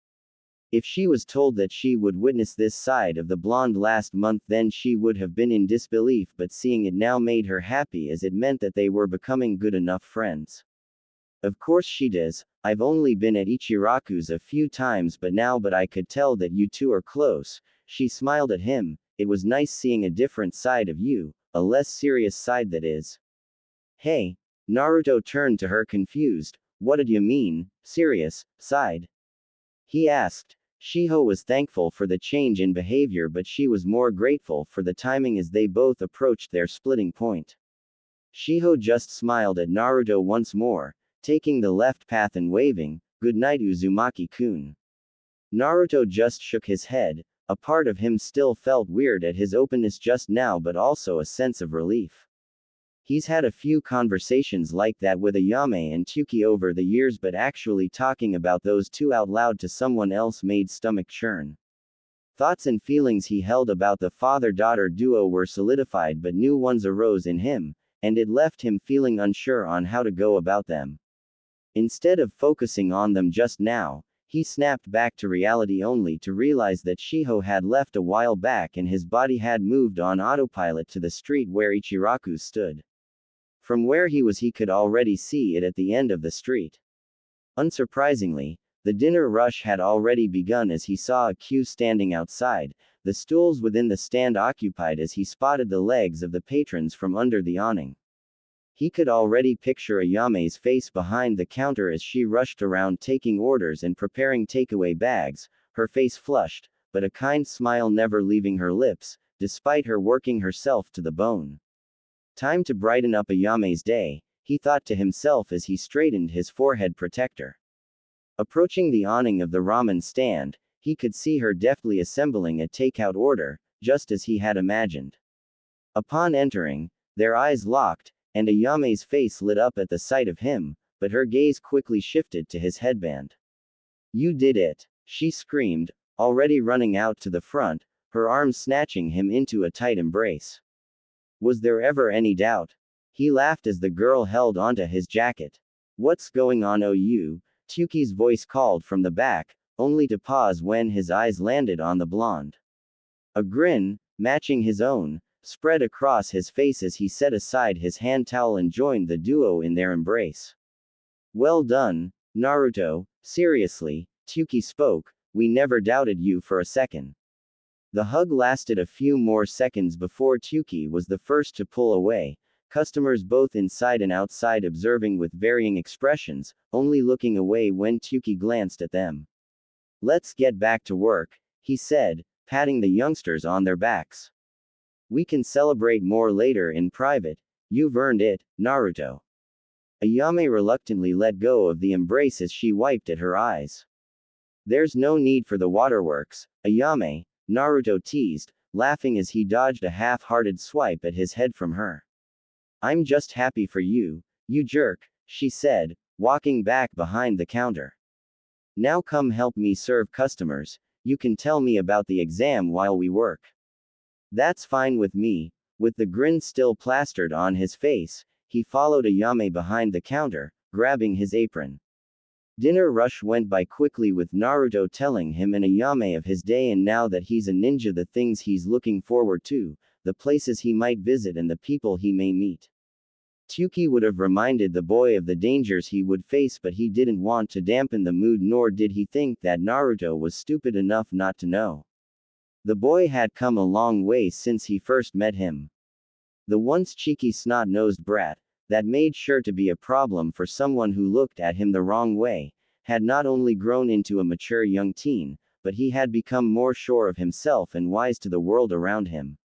If she was told that she would witness this side of the blonde last month, then she would have been in disbelief, but seeing it now made her happy, as it meant that they were becoming good enough friends. Of course she does. I've only been at Ichiraku's a few times but I could tell that you two are close. She smiled at him. It was nice seeing a different side of you, a less serious side, that is. Hey. Naruto turned to her confused. What did you mean, serious side? He asked. Shiho was thankful for the change in behavior, but she was more grateful for the timing as they both approached their splitting point. Shiho just smiled at Naruto once more, taking the left path and waving, "Good night, Uzumaki-kun." Naruto just shook his head. A part of him still felt weird at his openness just now, but also a sense of relief. He's had a few conversations like that with Ayame and Tsuki over the years, but actually talking about those two out loud to someone else made stomach churn. Thoughts and feelings he held about the father-daughter duo were solidified, but new ones arose in him, and it left him feeling unsure on how to go about them. Instead of focusing on them just now, he snapped back to reality only to realize that Shiho had left a while back and his body had moved on autopilot to the street where Ichiraku stood. From where he was, he could already see it at the end of the street. Unsurprisingly, the dinner rush had already begun as he saw a queue standing outside, the stools within the stand occupied as he spotted the legs of the patrons from under the awning. He could already picture Ayame's face behind the counter as she rushed around taking orders and preparing takeaway bags, her face flushed, but a kind smile never leaving her lips, despite her working herself to the bone. Time to brighten up Ayame's day, he thought to himself as he straightened his forehead protector. Approaching the awning of the ramen stand, he could see her deftly assembling a takeout order, just as he had imagined. Upon entering, their eyes locked, and Ayame's face lit up at the sight of him, but her gaze quickly shifted to his headband. You did it, she screamed, already running out to the front, her arms snatching him into a tight embrace. Was there ever any doubt? He laughed as the girl held onto his jacket. What's going on, you? Tsuki's voice called from the back, only to pause when his eyes landed on the blonde. A grin, matching his own, spread across his face as he set aside his hand towel and joined the duo in their embrace. Well done, Naruto, seriously, Tsuki spoke, we never doubted you for a second. The hug lasted a few more seconds before Tsuki was the first to pull away, customers both inside and outside observing with varying expressions, only looking away when Tsuki glanced at them. Let's get back to work, he said, patting the youngsters on their backs. We can celebrate more later in private, you've earned it, Naruto. Ayame reluctantly let go of the embrace as she wiped at her eyes. There's no need for the waterworks, Ayame, Naruto teased, laughing as he dodged a half-hearted swipe at his head from her. I'm just happy for you, you jerk, she said, walking back behind the counter. Now come help me serve customers, you can tell me about the exam while we work. That's fine with me. With the grin still plastered on his face, he followed Ayame behind the counter, grabbing his apron. Dinner rush went by quickly with Naruto telling him and Ayame of his day and now that he's a ninja the things he's looking forward to, the places he might visit and the people he may meet. Tyuki would have reminded the boy of the dangers he would face, but he didn't want to dampen the mood, nor did he think that Naruto was stupid enough not to know. The boy had come a long way since he first met him. The once cheeky snot-nosed brat, that made sure to be a problem for someone who looked at him the wrong way, had not only grown into a mature young teen, but he had become more sure of himself and wise to the world around him.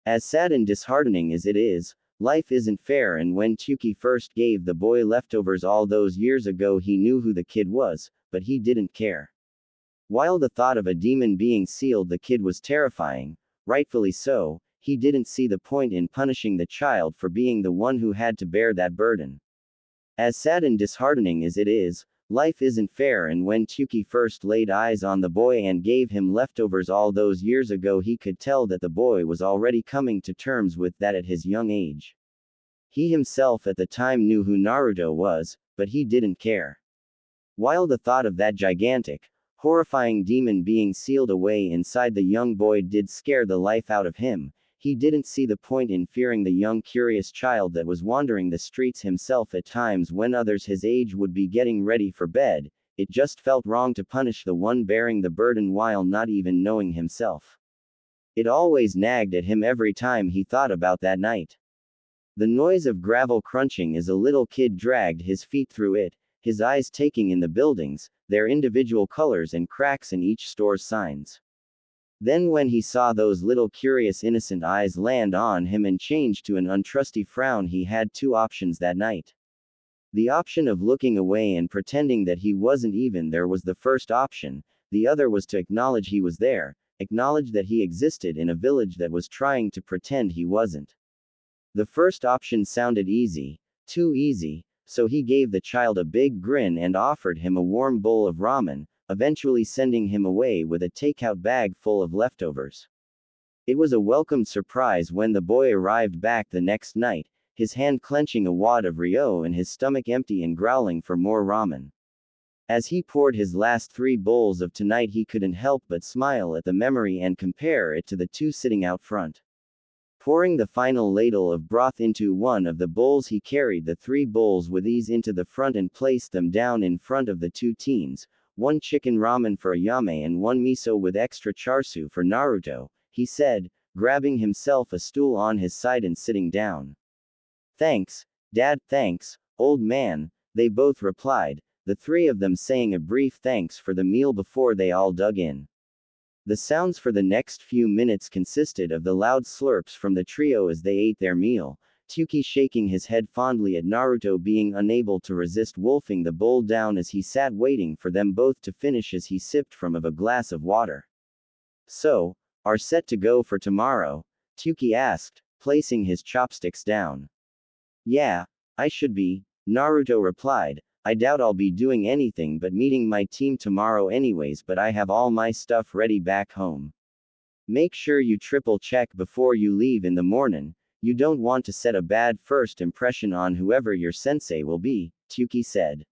As sad and disheartening as it is, life isn't fair, and when Tyuki first gave the boy leftovers all those years ago, he knew who the kid was, but he didn't care. While the thought of a demon being sealed the kid was terrifying, rightfully so, he didn't see the point in punishing the child for being the one who had to bear that burden. As sad and disheartening as it is, life isn't fair, and when Tyuki first laid eyes on the boy and gave him leftovers all those years ago, he could tell that the boy was already coming to terms with that at his young age. He himself at the time knew who Naruto was, but he didn't care. While the thought of that gigantic, horrifying demon being sealed away inside the young boy did scare the life out of him, he didn't see the point in fearing the young curious child that was wandering the streets himself at times when others his age would be getting ready for bed. It just felt wrong to punish the one bearing the burden while not even knowing himself. It always nagged at him every time he thought about that night. The noise of gravel crunching as a little kid dragged his feet through it, his eyes taking in the buildings, their individual colors and cracks in each store's signs. Then when he saw those little curious innocent eyes land on him and change to an untrusty frown, he had two options that night. The option of looking away and pretending that he wasn't even there was the first option, the other was to acknowledge he was there, acknowledge that he existed in a village that was trying to pretend he wasn't. The first option sounded easy, too easy, so he gave the child a big grin and offered him a warm bowl of ramen, eventually sending him away with a takeout bag full of leftovers. It was a welcome surprise when the boy arrived back the next night, his hand clenching a wad of ryo and his stomach empty and growling for more ramen. As he poured his last 3 bowls of tonight, he couldn't help but smile at the memory and compare it to the 2 sitting out front. Pouring the final ladle of broth into one of the bowls, he carried the 3 bowls with ease into the front and placed them down in front of the 2 teens. 1 chicken ramen for Ayame and 1 miso with extra char-siu for Naruto, he said, grabbing himself a stool on his side and sitting down. Thanks, Dad, thanks, old man, they both replied, the 3 of them saying a brief thanks for the meal before they all dug in. The sounds for the next few minutes consisted of the loud slurps from the trio as they ate their meal, Tyuki shaking his head fondly at Naruto being unable to resist wolfing the bowl down as he sat waiting for them both to finish as he sipped from a glass of water. So, are set to go for tomorrow? Tyuki asked, placing his chopsticks down. Yeah, I should be, Naruto replied. I doubt I'll be doing anything but meeting my team tomorrow anyways, but I have all my stuff ready back home. Make sure you triple check before you leave in the morning. You don't want to set a bad first impression on whoever your sensei will be, Tyuki said.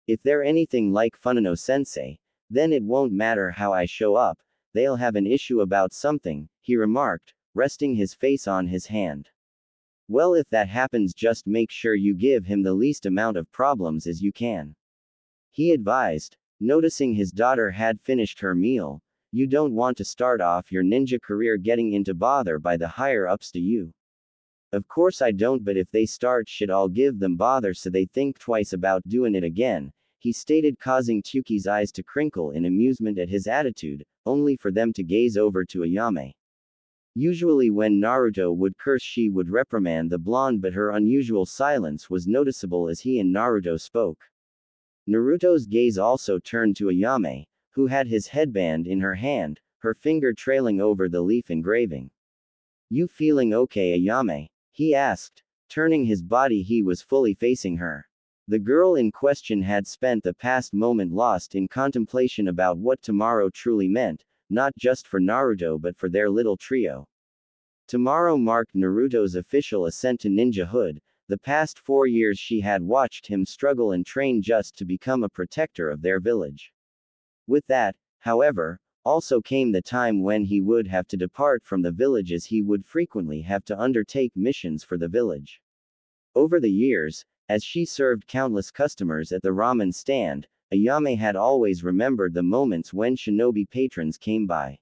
If they're anything like Funano sensei, then it won't matter how I show up, they'll have an issue about something, he remarked, resting his face on his hand. Well, if that happens, just make sure you give him the least amount of problems as you can. He advised, noticing his daughter had finished her meal. You don't want to start off your ninja career getting into bother by the higher-ups, do you? Of course I don't, but if they start shit I'll give them bother so they think twice about doing it again, he stated, causing Tyuki's eyes to crinkle in amusement at his attitude, only for them to gaze over to Ayame. Usually when Naruto would curse, she would reprimand the blonde, but her unusual silence was noticeable as he and Naruto spoke. Naruto's gaze also turned to Ayame, who had his headband in her hand, her finger trailing over the leaf engraving. You feeling okay, Ayame? He asked, turning his body. He was fully facing her. The girl in question had spent the past moment lost in contemplation about what tomorrow truly meant, not just for Naruto but for their little trio. Tomorrow marked Naruto's official ascent to ninjahood. The past 4 years she had watched him struggle and train just to become a protector of their village. With that, however, also came the time when he would have to depart from the village, as he would frequently have to undertake missions for the village. Over the years, as she served countless customers at the ramen stand, Ayame had always remembered the moments when shinobi patrons came by.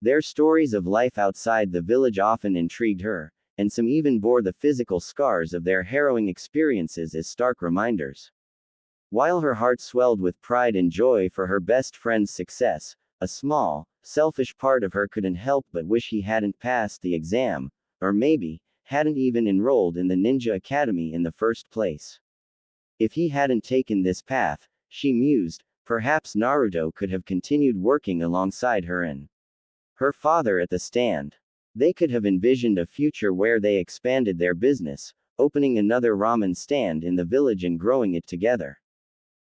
Their stories of life outside the village often intrigued her, and some even bore the physical scars of their harrowing experiences as stark reminders. While her heart swelled with pride and joy for her best friend's success, a small, selfish part of her couldn't help but wish he hadn't passed the exam, or maybe, hadn't even enrolled in the ninja academy in the first place. If he hadn't taken this path, she mused, perhaps Naruto could have continued working alongside her and her father at the stand. They could have envisioned a future where they expanded their business, opening another ramen stand in the village and growing it together.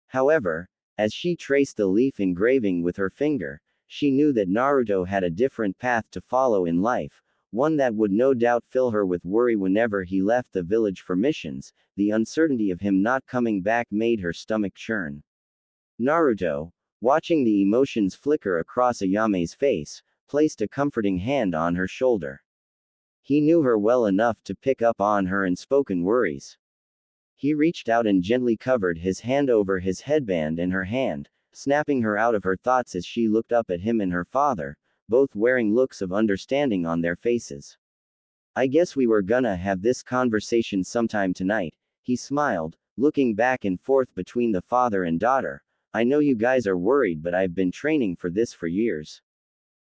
However, as she traced the leaf engraving with her finger, she knew that Naruto had a different path to follow in life, one that would no doubt fill her with worry whenever he left the village for missions. The uncertainty of him not coming back made her stomach churn. Naruto, watching the emotions flicker across Ayame's face, placed a comforting hand on her shoulder. He knew her well enough to pick up on her unspoken worries. He reached out and gently covered his hand over his headband and her hand, snapping her out of her thoughts as she looked up at him and her father, both wearing looks of understanding on their faces. I guess we were gonna have this conversation sometime tonight, he smiled, looking back and forth between the father and daughter. I know you guys are worried, but I've been training for this for years.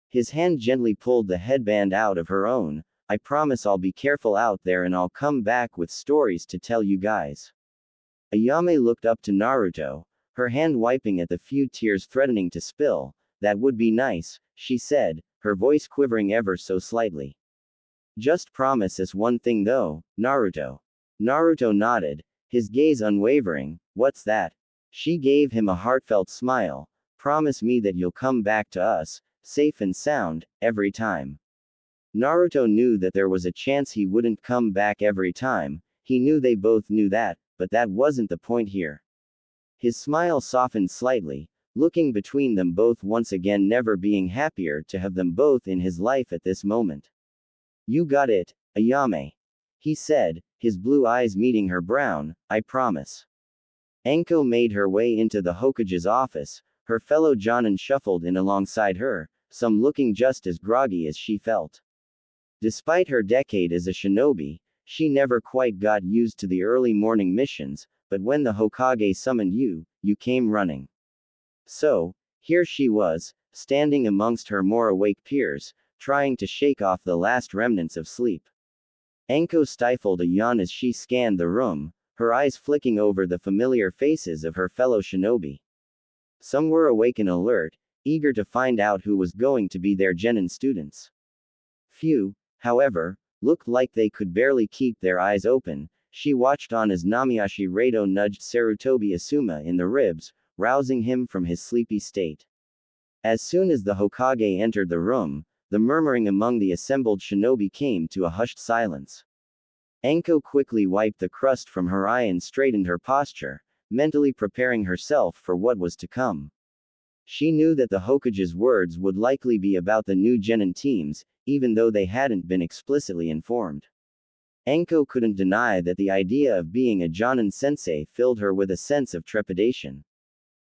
His hand gently pulled the headband out of her own. I promise I'll be careful out there and I'll come back with stories to tell you guys. Ayame looked up to Naruto, her hand wiping at the few tears threatening to spill. That would be nice, she said, her voice quivering ever so slightly. Just promise us one thing though, Naruto. Naruto nodded, his gaze unwavering. What's that? She gave him a heartfelt smile. Promise me that you'll come back to us, safe and sound, every time. Naruto knew that there was a chance he wouldn't come back every time. He knew they both knew that, but that wasn't the point here. His smile softened slightly, looking between them both once again, never being happier to have them both in his life at this moment. You got it, Ayame. He said, his blue eyes meeting her brown. I promise. Anko made her way into the Hokage's office. Her fellow Jonin shuffled in alongside her, some looking just as groggy as she felt. Despite her decade as a shinobi, she never quite got used to the early morning missions, but when the Hokage summoned you, you came running. So, here she was, standing amongst her more awake peers, trying to shake off the last remnants of sleep. Anko stifled a yawn as she scanned the room, her eyes flicking over the familiar faces of her fellow shinobi. Some were awake and alert, eager to find out who was going to be their genin students. Few, however, looked like they could barely keep their eyes open. She watched on as Namiyashi Rado nudged Sarutobi Asuma in the ribs, rousing him from his sleepy state. As soon as the Hokage entered the room, the murmuring among the assembled shinobi came to a hushed silence. Anko quickly wiped the crust from her eye and straightened her posture, mentally preparing herself for what was to come. She knew that the Hokage's words would likely be about the new genin teams, even though they hadn't been explicitly informed. Anko couldn't deny that the idea of being a Jonin sensei filled her with a sense of trepidation.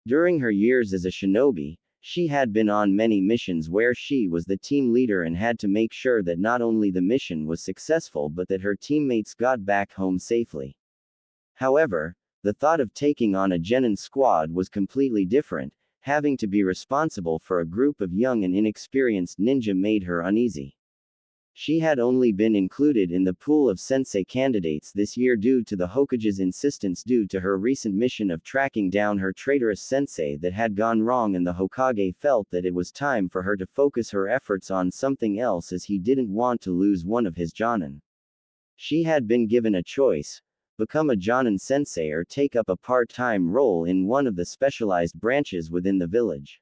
During her years as a shinobi, she had been on many missions where she was the team leader and had to make sure that not only the mission was successful but that her teammates got back home safely. However, the thought of taking on a genin squad was completely different. Having to be responsible for a group of young and inexperienced ninja made her uneasy. She had only been included in the pool of sensei candidates this year due to the Hokage's insistence due to her recent mission of tracking down her traitorous sensei that had gone wrong, and the Hokage felt that it was time for her to focus her efforts on something else as he didn't want to lose one of his Jonin. She had been given a choice: become a Jonin sensei or take up a part-time role in one of the specialized branches within the village.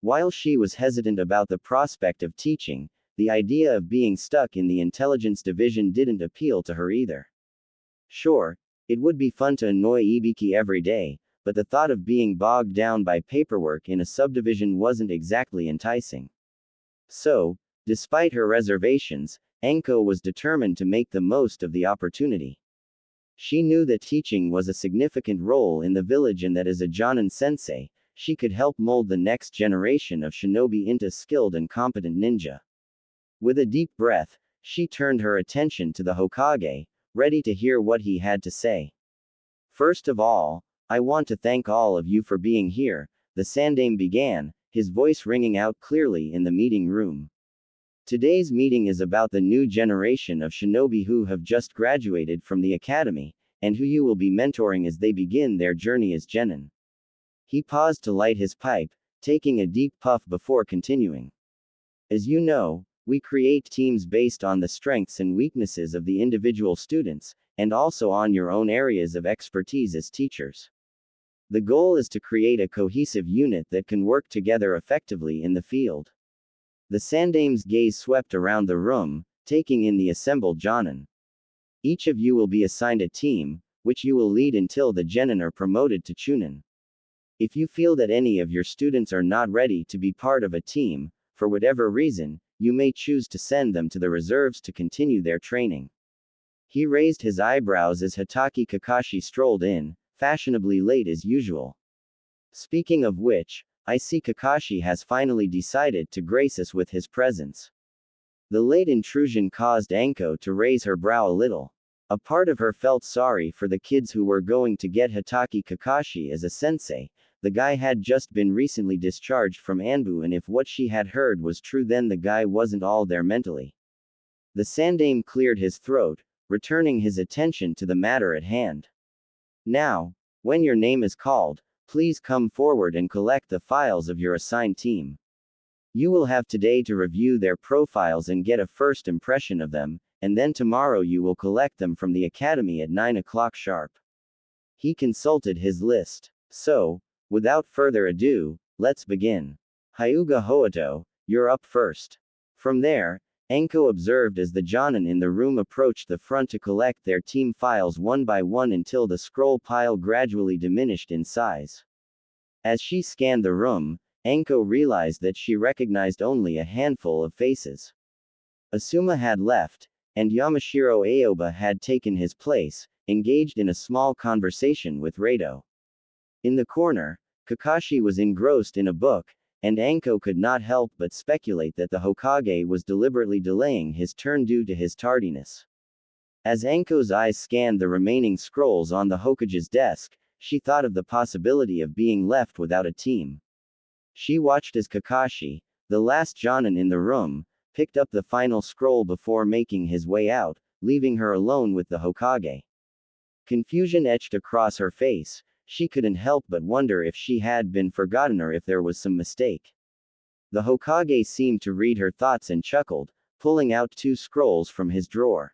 While she was hesitant about the prospect of teaching, the idea of being stuck in the intelligence division didn't appeal to her either. Sure, it would be fun to annoy Ibiki every day, but the thought of being bogged down by paperwork in a subdivision wasn't exactly enticing. So, despite her reservations, Anko was determined to make the most of the opportunity. She knew that teaching was a significant role in the village and that as a Jonin sensei, she could help mold the next generation of shinobi into skilled and competent ninja. With a deep breath, she turned her attention to the Hokage, ready to hear what he had to say. First of all, I want to thank all of you for being here, the Sandaime began, his voice ringing out clearly in the meeting room. Today's meeting is about the new generation of shinobi who have just graduated from the academy, and who you will be mentoring as they begin their journey as genin. He paused to light his pipe, taking a deep puff before continuing. As you know, we create teams based on the strengths and weaknesses of the individual students, and also on your own areas of expertise as teachers. The goal is to create a cohesive unit that can work together effectively in the field. The Sandaime's gaze swept around the room, taking in the assembled Jonin. Each of you will be assigned a team, which you will lead until the genin are promoted to chunin. If you feel that any of your students are not ready to be part of a team, for whatever reason, you may choose to send them to the reserves to continue their training. He raised his eyebrows as Hitaki Kakashi strolled in, fashionably late as usual. Speaking of which, I see Kakashi has finally decided to grace us with his presence. The late intrusion caused Anko to raise her brow a little. A part of her felt sorry for the kids who were going to get Hitaki Kakashi as a sensei. The guy had just been recently discharged from Anbu, and if what she had heard was true, then the guy wasn't all there mentally. The Sandaime cleared his throat, returning his attention to the matter at hand. Now, when your name is called, please come forward and collect the files of your assigned team. You will have today to review their profiles and get a first impression of them, and then tomorrow you will collect them from the academy at 9 o'clock sharp. He consulted his list. So, without further ado, let's begin. Hyuga Hoato, you're up first. From there, Anko observed as the Jonin in the room approached the front to collect their team files one by one until the scroll pile gradually diminished in size. As she scanned the room, Anko realized that she recognized only a handful of faces. Asuma had left, and Yamashiro Aoba had taken his place, engaged in a small conversation with Rado. In the corner, Kakashi was engrossed in a book, and Anko could not help but speculate that the Hokage was deliberately delaying his turn due to his tardiness. As Anko's eyes scanned the remaining scrolls on the Hokage's desk, she thought of the possibility of being left without a team. She watched as Kakashi, the last Jonin in the room, picked up the final scroll before making his way out, leaving her alone with the Hokage. Confusion etched across her face. She couldn't help but wonder if she had been forgotten or if there was some mistake. The Hokage seemed to read her thoughts and chuckled, pulling out 2 scrolls from his drawer.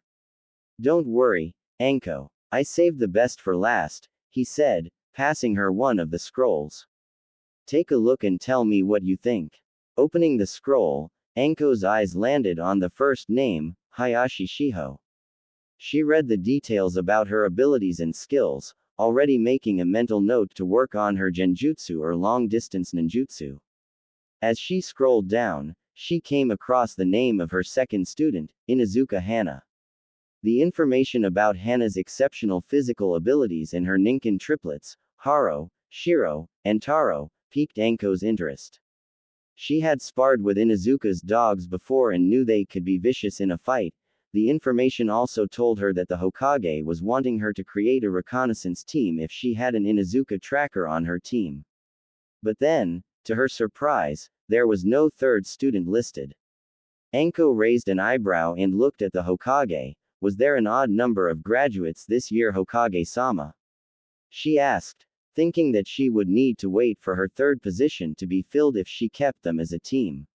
Don't worry, Anko. I saved the best for last, he said, passing her one of the scrolls. Take a look and tell me what you think. Opening the scroll, Anko's eyes landed on the first name, Hayashi Shiho. She read the details about her abilities and skills, already making a mental note to work on her genjutsu or long-distance ninjutsu. As she scrolled down, she came across the name of her second student, Inuzuka Hana. The information about Hana's exceptional physical abilities and her Ninken triplets, Haro, Shiro, and Taro, piqued Anko's interest. She had sparred with Inuzuka's dogs before and knew they could be vicious in a fight. The information also told her that the Hokage was wanting her to create a reconnaissance team if she had an Inuzuka tracker on her team. But then, to her surprise, there was no third student listed. Anko raised an eyebrow and looked at the Hokage. Was there an odd number of graduates this year, Hokage-sama? She asked, thinking that she would need to wait for her third position to be filled if she kept them as a team.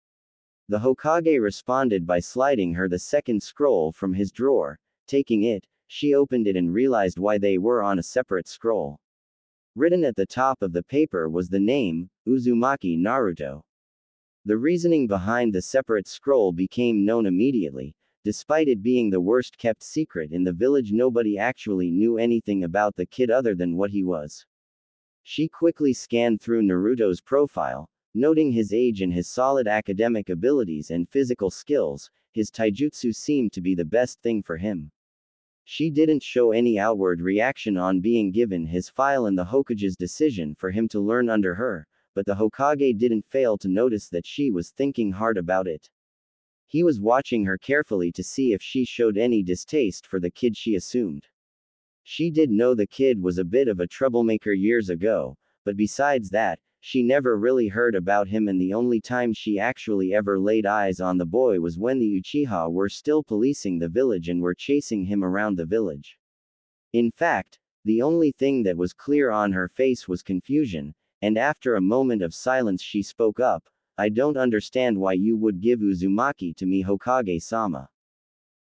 The Hokage responded by sliding her the second scroll from his drawer. Taking it, she opened it and realized why they were on a separate scroll. Written at the top of the paper was the name, Uzumaki Naruto. The reasoning behind the separate scroll became known immediately. Despite it being the worst kept secret in the village, nobody actually knew anything about the kid other than what he was. She quickly scanned through Naruto's profile, noting his age and his solid academic abilities and physical skills. His taijutsu seemed to be the best thing for him. She didn't show any outward reaction on being given his file and the Hokage's decision for him to learn under her, but the Hokage didn't fail to notice that she was thinking hard about it. He was watching her carefully to see if she showed any distaste for the kid she assumed. She did know the kid was a bit of a troublemaker years ago, but besides that, she never really heard about him, and the only time she actually ever laid eyes on the boy was when the Uchiha were still policing the village and were chasing him around the village. In fact, the only thing that was clear on her face was confusion, and after a moment of silence she spoke up, "I don't understand why you would give Uzumaki to me, Hokage-sama.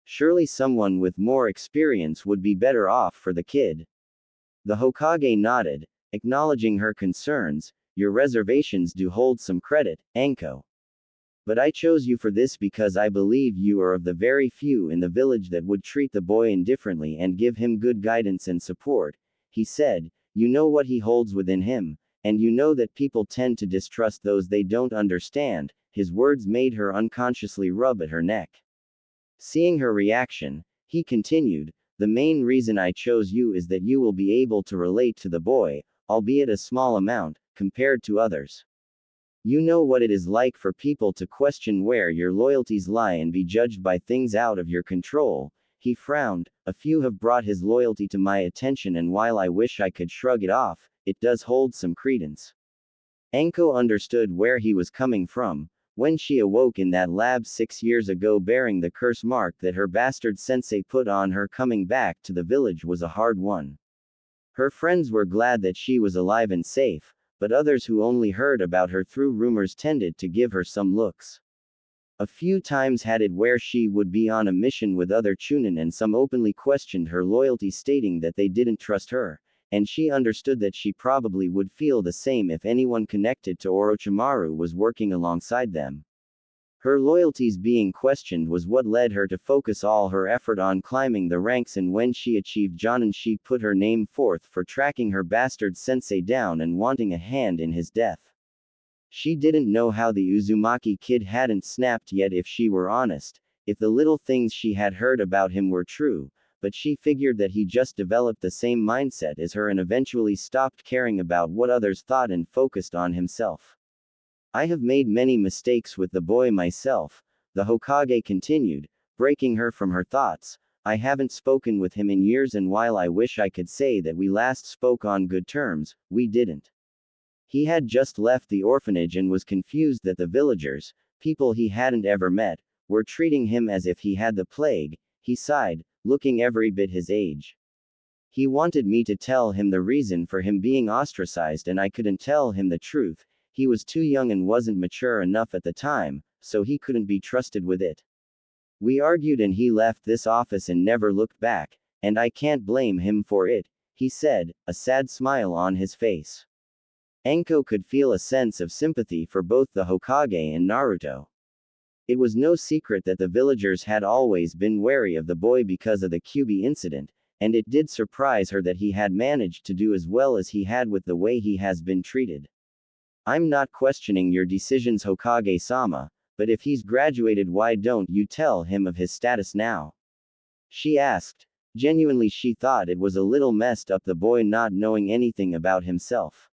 Surely someone with more experience would be better off for the kid." The Hokage nodded, acknowledging her concerns. "Your reservations do hold some credit, Anko. But I chose you for this because I believe you are of the very few in the village that would treat the boy indifferently and give him good guidance and support," he said. "You know what he holds within him, and you know that people tend to distrust those they don't understand." His words made her unconsciously rub at her neck. Seeing her reaction, he continued, "The main reason I chose you is that you will be able to relate to the boy, albeit a small amount, compared to others. You know what it is like for people to question where your loyalties lie and be judged by things out of your control." He frowned. "A few have brought his loyalty to my attention, and while I wish I could shrug it off, it does hold some credence." Anko understood where he was coming from. When she awoke in that lab 6 years ago bearing the curse mark that her bastard sensei put on her, coming back to the village was a hard one. Her friends were glad that she was alive and safe, but others who only heard about her through rumors tended to give her some looks. A few times had it where she would be on a mission with other Chunin and some openly questioned her loyalty, stating that they didn't trust her, and she understood that she probably would feel the same if anyone connected to Orochimaru was working alongside them. Her loyalties being questioned was what led her to focus all her effort on climbing the ranks, and when she achieved Jonin she put her name forth for tracking her bastard sensei down and wanting a hand in his death. She didn't know how the Uzumaki kid hadn't snapped yet, if she were honest, if the little things she had heard about him were true, but she figured that he just developed the same mindset as her and eventually stopped caring about what others thought and focused on himself. "I have made many mistakes with the boy myself," the Hokage continued, breaking her from her thoughts. "I haven't spoken with him in years, and while I wish I could say that we last spoke on good terms, we didn't. He had just left the orphanage and was confused that the villagers, people he hadn't ever met, were treating him as if he had the plague." He sighed, looking every bit his age. "He wanted me to tell him the reason for him being ostracized, and I couldn't tell him the truth. He was too young and wasn't mature enough at the time, so he couldn't be trusted with it. We argued and he left this office and never looked back, and I can't blame him for it," he said, a sad smile on his face. Anko could feel a sense of sympathy for both the Hokage and Naruto. It was no secret that the villagers had always been wary of the boy because of the Kyuubi incident, and it did surprise her that he had managed to do as well as he had with the way he has been treated. "I'm not questioning your decisions, Hokage-sama, but if he's graduated, why don't you tell him of his status now?" she asked. Genuinely, she thought it was a little messed up, the boy not knowing anything about himself.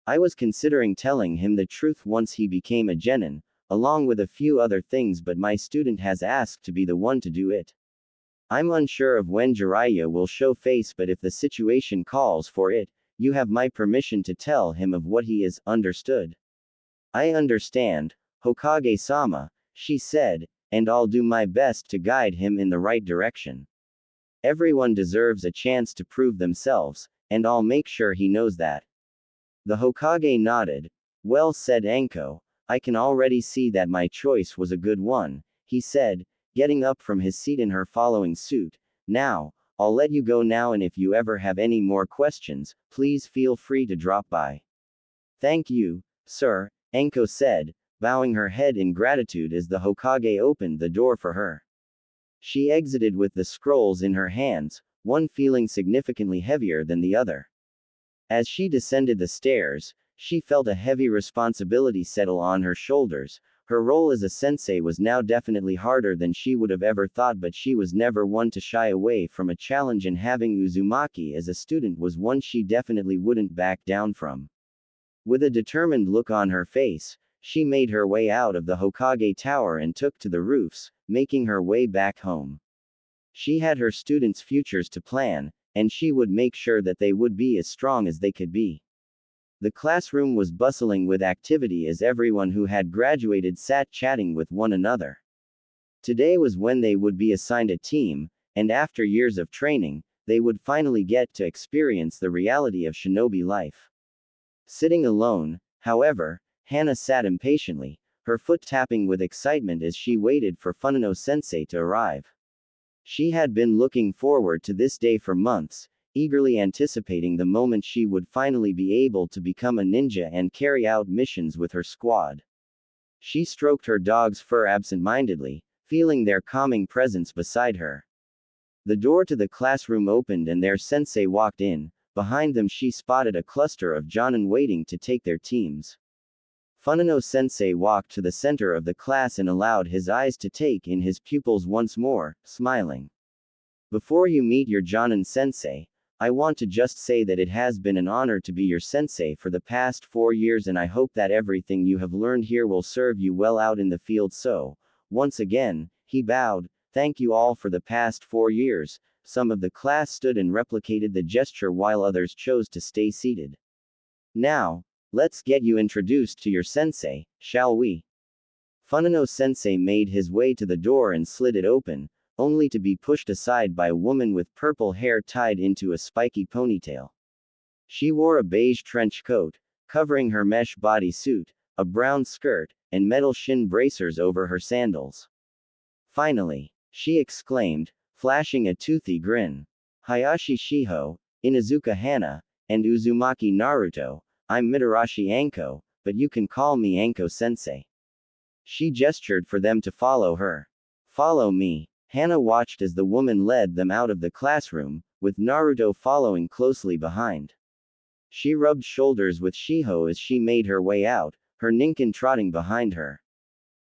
"I was considering telling him the truth once he became a genin, along with a few other things, but my student has asked to be the one to do it. I'm unsure of when Jiraiya will show face, but if the situation calls for it, you have my permission to tell him of what he is, understood?" "I understand, Hokage-sama," she said, "and I'll do my best to guide him in the right direction. Everyone deserves a chance to prove themselves, and I'll make sure he knows that." The Hokage nodded. "Well said, Anko. I can already see that my choice was a good one," he said, getting up from his seat and her following suit. "Now, I'll let you go now, and if you ever have any more questions, please feel free to drop by." "Thank you, sir," Anko said, bowing her head in gratitude as the Hokage opened the door for her. She exited with the scrolls in her hands, one feeling significantly heavier than the other. As she descended the stairs, she felt a heavy responsibility settle on her shoulders. Her role as a sensei was now definitely harder than she would have ever thought, but she was never one to shy away from a challenge, and having Uzumaki as a student was one she definitely wouldn't back down from. With a determined look on her face, she made her way out of the Hokage Tower and took to the roofs, making her way back home. She had her students' futures to plan, and she would make sure that they would be as strong as they could be. The classroom was bustling with activity as everyone who had graduated sat chatting with one another. Today was when they would be assigned a team, and after years of training, they would finally get to experience the reality of shinobi life. Sitting alone, however, Hana sat impatiently, her foot tapping with excitement as she waited for Funano-sensei to arrive. She had been looking forward to this day for months, eagerly anticipating the moment she would finally be able to become a ninja and carry out missions with her squad. She stroked her dog's fur absent-mindedly, feeling their calming presence beside her. The door to the classroom opened and their sensei walked in. Behind them she spotted a cluster of jonin waiting to take their teams. Funano-sensei walked to the center of the class and allowed his eyes to take in his pupils once more, smiling. Before you meet your jonin sensei, I want to just say that it has been an honor to be your sensei for the past 4 years, and I hope that everything you have learned here will serve you well out in the field. So, once again, he bowed. Thank you all for the past 4 years. Some of the class stood and replicated the gesture while others chose to stay seated. Now, let's get you introduced to your sensei, shall we? Funano-sensei made his way to the door and slid it open, only to be pushed aside by a woman with purple hair tied into a spiky ponytail. She wore a beige trench coat, covering her mesh bodysuit, a brown skirt, and metal shin bracers over her sandals. Finally, she exclaimed, flashing a toothy grin. Hayashi Shiho, Inuzuka Hana, and Uzumaki Naruto, I'm Mitarashi Anko, but you can call me Anko-sensei. She gestured for them to follow her. Follow me. Hana watched as the woman led them out of the classroom, with Naruto following closely behind. She rubbed shoulders with Shiho as she made her way out, her ninkin trotting behind her.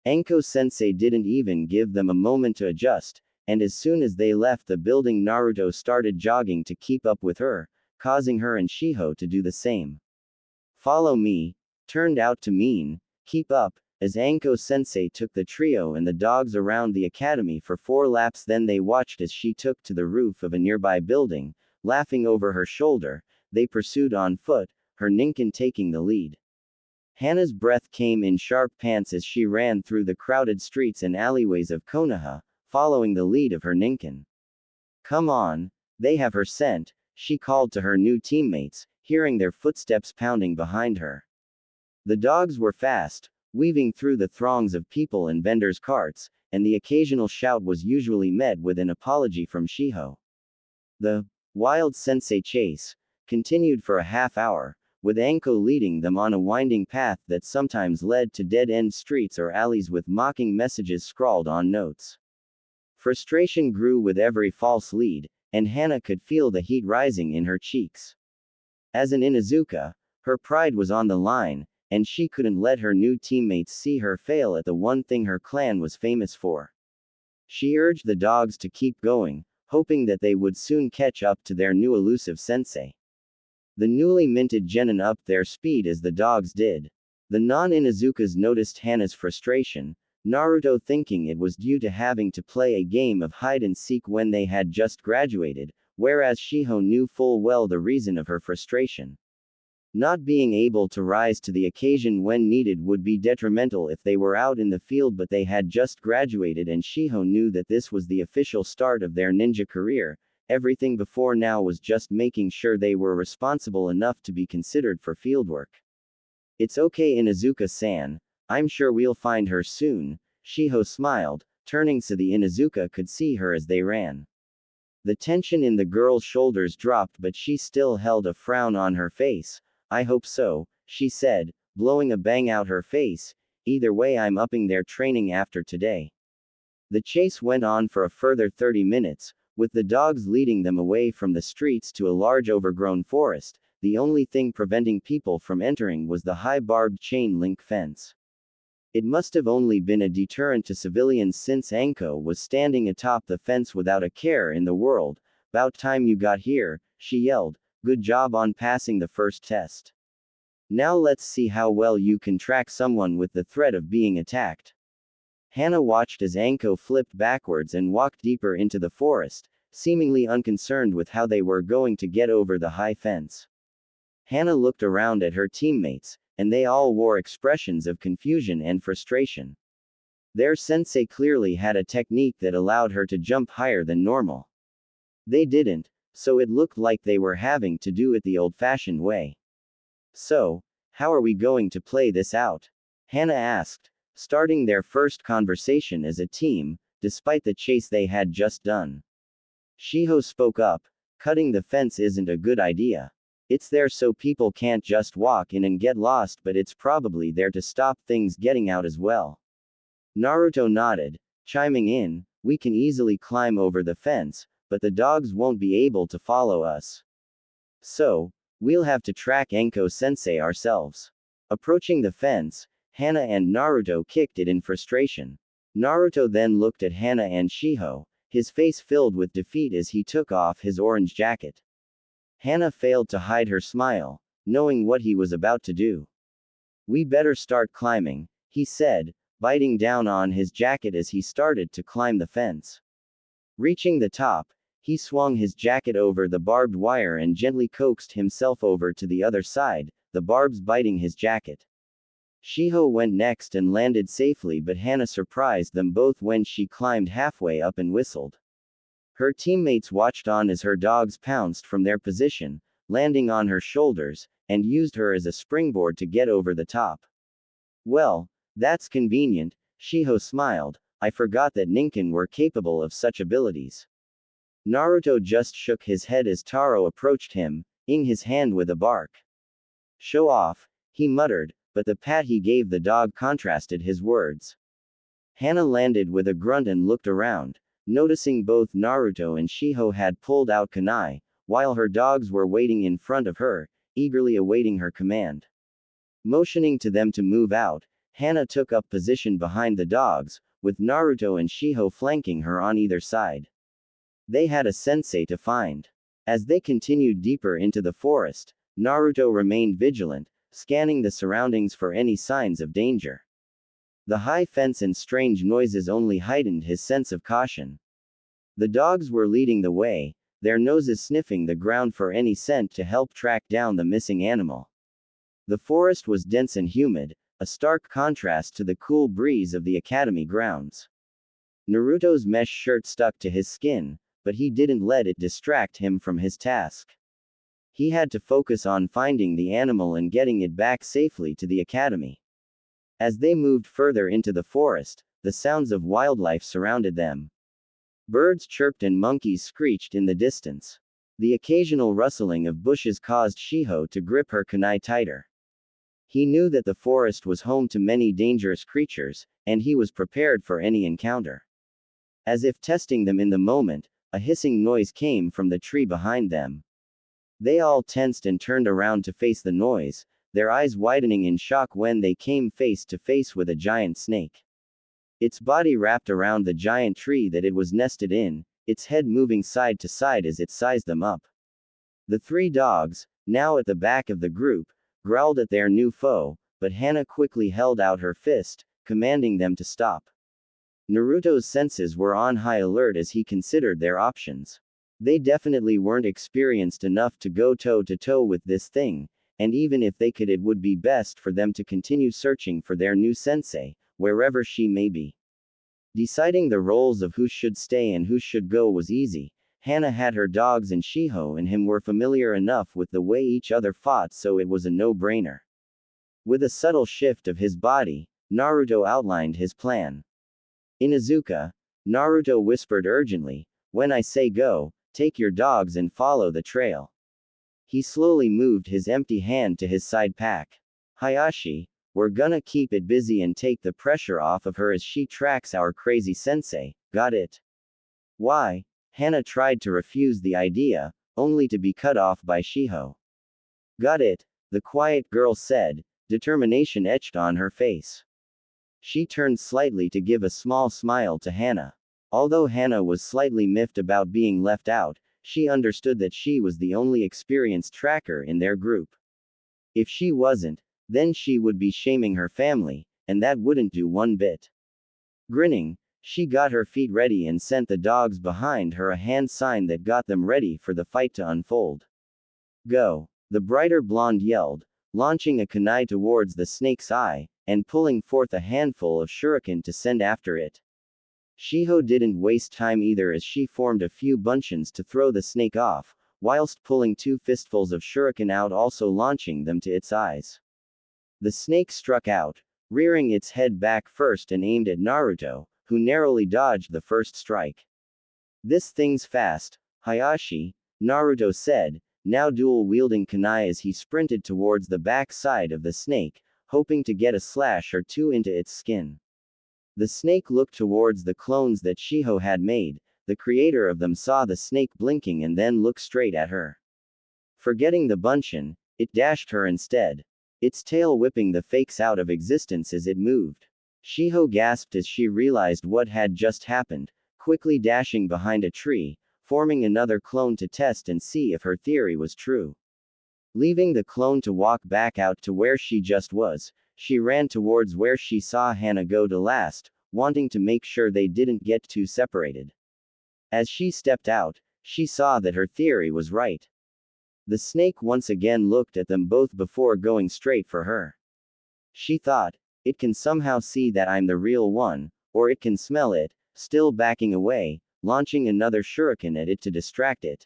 Anko-sensei didn't even give them a moment to adjust, and as soon as they left the building, Naruto started jogging to keep up with her, causing her and Shiho to do the same. Follow me turned out to mean, keep up, as Anko-sensei took the trio and the dogs around the academy for 4 laps. Then they watched as she took to the roof of a nearby building, laughing over her shoulder. They pursued on foot, her ninkin taking the lead. Hana's breath came in sharp pants as she ran through the crowded streets and alleyways of Konoha, following the lead of her ninkin. Come on, they have her scent, she called to her new teammates, hearing their footsteps pounding behind her. The dogs were fast, weaving through the throngs of people and vendors' carts, and the occasional shout was usually met with an apology from Shiho. The wild sensei chase continued for a half hour, with Anko leading them on a winding path that sometimes led to dead-end streets or alleys with mocking messages scrawled on notes. Frustration grew with every false lead, and Hana could feel the heat rising in her cheeks. As an Inuzuka, her pride was on the line, and she couldn't let her new teammates see her fail at the one thing her clan was famous for. She urged the dogs to keep going, hoping that they would soon catch up to their new elusive sensei. The newly minted genin upped their speed as the dogs did. The non-Inuzukas noticed Hana's frustration, Naruto thinking it was due to having to play a game of hide-and-seek when they had just graduated, whereas Shiho knew full well the reason of her frustration. Not being able to rise to the occasion when needed would be detrimental if they were out in the field, but they had just graduated and Shiho knew that this was the official start of their ninja career. Everything before now was just making sure they were responsible enough to be considered for fieldwork. It's okay, Inuzuka-san, I'm sure we'll find her soon, Shiho smiled, turning so the Inuzuka could see her as they ran. The tension in the girl's shoulders dropped, but she still held a frown on her face. I hope so, she said, blowing a bang out her face. Either way, I'm upping their training after today. The chase went on for a further 30 minutes, with the dogs leading them away from the streets to a large overgrown forest. The only thing preventing people from entering was the high barbed chain link fence. It must have only been a deterrent to civilians since Anko was standing atop the fence without a care in the world. "About time you got here," she yelled. "Good job on passing the first test. Now let's see how well you can track someone with the threat of being attacked." Hana watched as Anko flipped backwards and walked deeper into the forest, seemingly unconcerned with how they were going to get over the high fence. Hana looked around at her teammates, and they all wore expressions of confusion and frustration. Their sensei clearly had a technique that allowed her to jump higher than normal. They didn't, so it looked like they were having to do it the old-fashioned way. "So, how are we going to play this out?" Hana asked, starting their first conversation as a team, despite the chase they had just done. Shiho spoke up. "Cutting the fence isn't a good idea. It's there so people can't just walk in and get lost, but it's probably there to stop things getting out as well." Naruto nodded, chiming in, "We can easily climb over the fence, but the dogs won't be able to follow us. So, we'll have to track Anko-sensei ourselves." Approaching the fence, Hana and Naruto kicked it in frustration. Naruto then looked at Hana and Shiho, his face filled with defeat as he took off his orange jacket. Hana failed to hide her smile, knowing what he was about to do. "We better start climbing," he said, biting down on his jacket as he started to climb the fence. Reaching the top, he swung his jacket over the barbed wire and gently coaxed himself over to the other side, the barbs biting his jacket. Shiho went next and landed safely, but Hana surprised them both when she climbed halfway up and whistled. Her teammates watched on as her dogs pounced from their position, landing on her shoulders, and used her as a springboard to get over the top. "Well, that's convenient," Shiho smiled. "I forgot that ninkin were capable of such abilities." Naruto just shook his head as Taro approached him, ing his hand with a bark. "Show off," he muttered, but the pat he gave the dog contrasted his words. Hana landed with a grunt and looked around, noticing both Naruto and Shiho had pulled out kunai, while her dogs were waiting in front of her, eagerly awaiting her command. Motioning to them to move out, Hana took up position behind the dogs, with Naruto and Shiho flanking her on either side. They had a sensei to find. As they continued deeper into the forest, Naruto remained vigilant, scanning the surroundings for any signs of danger. The high fence and strange noises only heightened his sense of caution. The dogs were leading the way, their noses sniffing the ground for any scent to help track down the missing animal. The forest was dense and humid, a stark contrast to the cool breeze of the academy grounds. Naruto's mesh shirt stuck to his skin, but he didn't let it distract him from his task. He had to focus on finding the animal and getting it back safely to the academy. As they moved further into the forest, the sounds of wildlife surrounded them. Birds chirped and monkeys screeched in the distance. The occasional rustling of bushes caused Shiho to grip her kunai tighter. He knew that the forest was home to many dangerous creatures, and he was prepared for any encounter. As if testing them in the moment, a hissing noise came from the tree behind them. They all tensed and turned around to face the noise, their eyes widening in shock when they came face to face with a giant snake. Its body wrapped around the giant tree that it was nested in, its head moving side to side as it sized them up. The three dogs, now at the back of the group, growled at their new foe, but Hana quickly held out her fist, commanding them to stop. Naruto's senses were on high alert as he considered their options. They definitely weren't experienced enough to go toe-to-toe with this thing, and even if they could, it would be best for them to continue searching for their new sensei, wherever she may be. Deciding the roles of who should stay and who should go was easy. Hana had her dogs and Shiho and him were familiar enough with the way each other fought, so it was a no-brainer. With a subtle shift of his body, Naruto outlined his plan. "Inuzuka," Naruto whispered urgently, "when I say go, take your dogs and follow the trail." He slowly moved his empty hand to his side pack. "Hayashi, we're gonna keep it busy and take the pressure off of her as she tracks our crazy sensei, got it?" "Why?" Hana tried to refuse the idea, only to be cut off by Shiho. "Got it," the quiet girl said, determination etched on her face. She turned slightly to give a small smile to Hana. Although Hana was slightly miffed about being left out, she understood that she was the only experienced tracker in their group. If she wasn't, then she would be shaming her family, and that wouldn't do one bit. Grinning, she got her feet ready and sent the dogs behind her a hand sign that got them ready for the fight to unfold. Go! The brighter blonde yelled, launching a kunai towards the snake's eye, and pulling forth a handful of shuriken to send after it. Shiho didn't waste time either as she formed a few buncheons to throw the snake off, whilst pulling 2 fistfuls of shuriken out, also launching them to its eyes. The snake struck out, rearing its head back first and aimed at Naruto, who narrowly dodged the first strike. This thing's fast, Hayashi, Naruto said, now dual-wielding kunai as he sprinted towards the back side of the snake, hoping to get a slash or two into its skin. The snake looked towards the clones that Shiho had made. The creator of them saw the snake blinking and then looked straight at her. Forgetting the buncheon, it dashed her instead, its tail whipping the fakes out of existence as it moved. Shiho gasped as she realized what had just happened, quickly dashing behind a tree, forming another clone to test and see if her theory was true. Leaving the clone to walk back out to where she just was, she ran towards where she saw Hana go to last, wanting to make sure they didn't get too separated. As she stepped out, she saw that her theory was right. The snake once again looked at them both before going straight for her. She thought, it can somehow see that I'm the real one, or it can smell it, still backing away, launching another shuriken at it to distract it.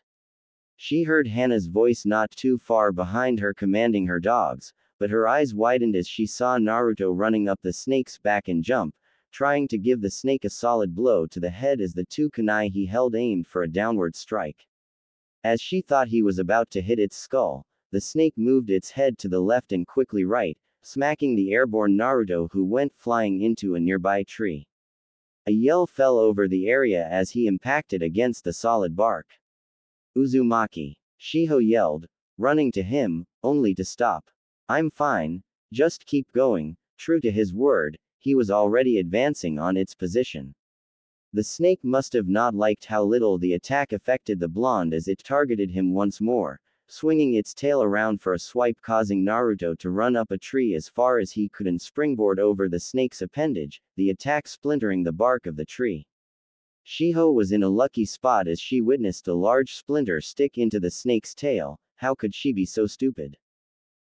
She heard Hana's voice not too far behind her commanding her dogs, but her eyes widened as she saw Naruto running up the snake's back and jump, trying to give the snake a solid blow to the head as the 2 kunai he held aimed for a downward strike. As she thought he was about to hit its skull, the snake moved its head to the left and quickly right, smacking the airborne Naruto, who went flying into a nearby tree. A yell fell over the area as he impacted against the solid bark. Uzumaki! Shiho yelled, running to him, only to stop. I'm fine, just keep going. True to his word, he was already advancing on its position. The snake must have not liked how little the attack affected the blonde as it targeted him once more, swinging its tail around for a swipe, causing Naruto to run up a tree as far as he could and springboard over the snake's appendage, the attack splintering the bark of the tree. Shiho was in a lucky spot as she witnessed a large splinter stick into the snake's tail. How could she be so stupid?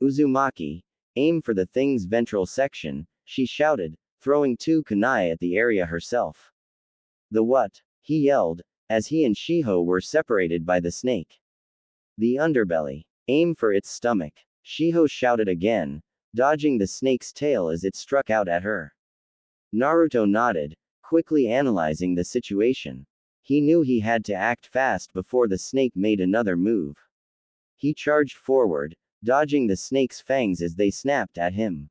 Uzumaki, aim for the thing's ventral section, she shouted, throwing 2 kunai at the area herself. The what? He yelled, as he and Shiho were separated by the snake. The underbelly. Aim for its stomach. Shiho shouted again, dodging the snake's tail as it struck out at her. Naruto nodded, quickly analyzing the situation. He knew he had to act fast before the snake made another move. He charged forward, dodging the snake's fangs as they snapped at him.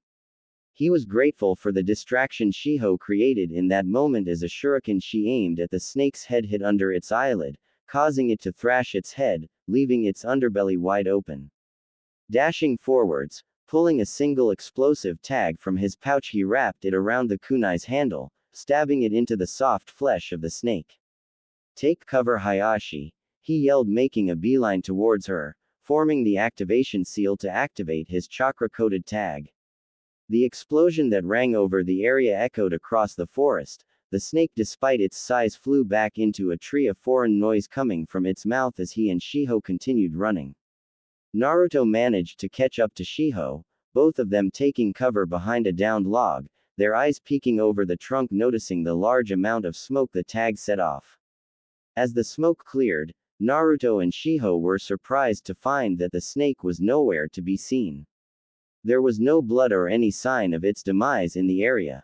He was grateful for the distraction Shiho created in that moment as a shuriken she aimed at the snake's head hit under its eyelid, causing it to thrash its head, leaving its underbelly wide open. Dashing forwards, pulling a single explosive tag from his pouch, he wrapped it around the kunai's handle, stabbing it into the soft flesh of the snake. Take cover, Hayashi, he yelled, making a beeline towards her, forming the activation seal to activate his chakra-coated tag. The explosion that rang over the area echoed across the forest. The snake, despite its size, flew back into a tree, a foreign noise coming from its mouth as he and Shiho continued running. Naruto managed to catch up to Shiho, both of them taking cover behind a downed log, their eyes peeking over the trunk, noticing the large amount of smoke the tag set off. As the smoke cleared, Naruto and Shiho were surprised to find that the snake was nowhere to be seen. There was no blood or any sign of its demise in the area.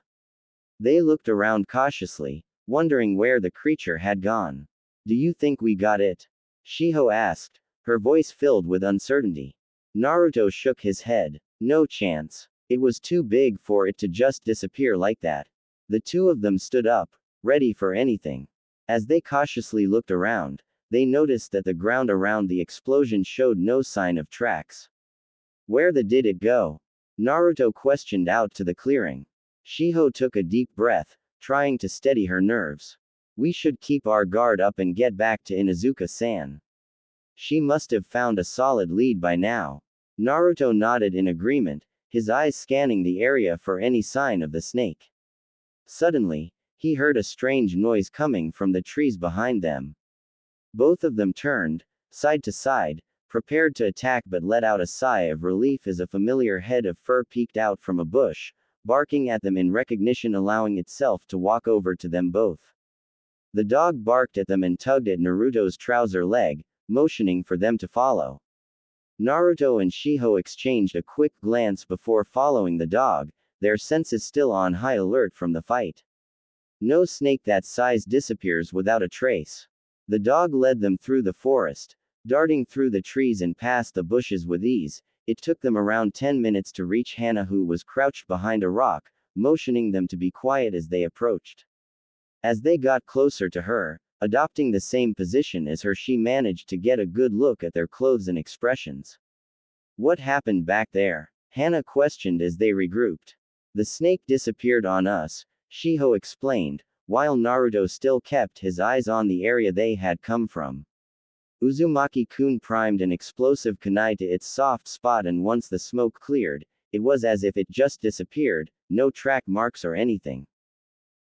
They looked around cautiously, wondering where the creature had gone. Do you think we got it? Shiho asked, her voice filled with uncertainty. Naruto shook his head. No chance. It was too big for it to just disappear like that. The two of them stood up, ready for anything. As they cautiously looked around, they noticed that the ground around the explosion showed no sign of tracks. Where the did it go? Naruto questioned out to the clearing. Shiho took a deep breath, trying to steady her nerves. We should keep our guard up and get back to Inuzuka-san. She must have found a solid lead by now. Naruto nodded in agreement, his eyes scanning the area for any sign of the snake. Suddenly, he heard a strange noise coming from the trees behind them. Both of them turned, side to side, prepared to attack but let out a sigh of relief as a familiar head of fur peeked out from a bush, barking at them in recognition, allowing itself to walk over to them both. The dog barked at them and tugged at Naruto's trouser leg, motioning for them to follow. Naruto and Shiho exchanged a quick glance before following the dog, their senses still on high alert from the fight. No snake that size disappears without a trace. The dog led them through the forest, darting through the trees and past the bushes with ease. It took them around 10 minutes to reach Hana, who was crouched behind a rock, motioning them to be quiet as they approached. As they got closer to her, adopting the same position as her, she managed to get a good look at their clothes and expressions. What happened back there? Hana questioned as they regrouped. The snake disappeared on us, Shiho explained, while Naruto still kept his eyes on the area they had come from. Uzumaki-kun primed an explosive kunai to its soft spot, and once the smoke cleared, it was as if it just disappeared, no track marks or anything.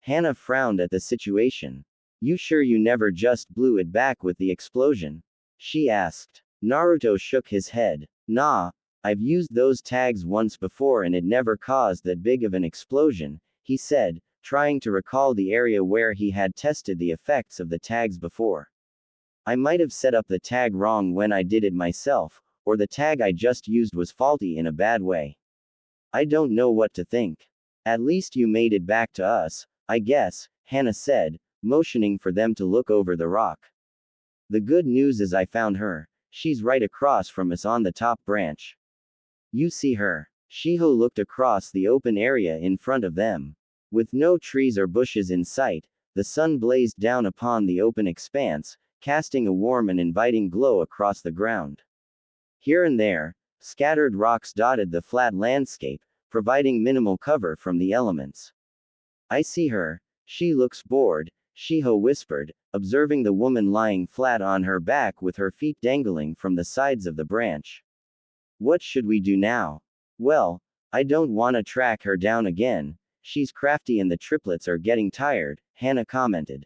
Hana frowned at the situation. You sure you never just blew it back with the explosion? She asked. Naruto shook his head. Nah, I've used those tags once before and it never caused that big of an explosion, he said, trying to recall the area where he had tested the effects of the tags before. I might have set up the tag wrong when I did it myself, or the tag I just used was faulty in a bad way. I don't know what to think. At least you made it back to us, I guess, Hana said, motioning for them to look over the rock. The good news is I found her. She's right across from us on the top branch. You see her? Shiho looked across the open area in front of them. With no trees or bushes in sight, the sun blazed down upon the open expanse, casting a warm and inviting glow across the ground. Here and there, scattered rocks dotted the flat landscape, providing minimal cover from the elements. I see her. She looks bored, Shiho whispered, observing the woman lying flat on her back with her feet dangling from the sides of the branch. What should we do now? Well, I don't want to track her down again. She's crafty and the triplets are getting tired, Hana commented.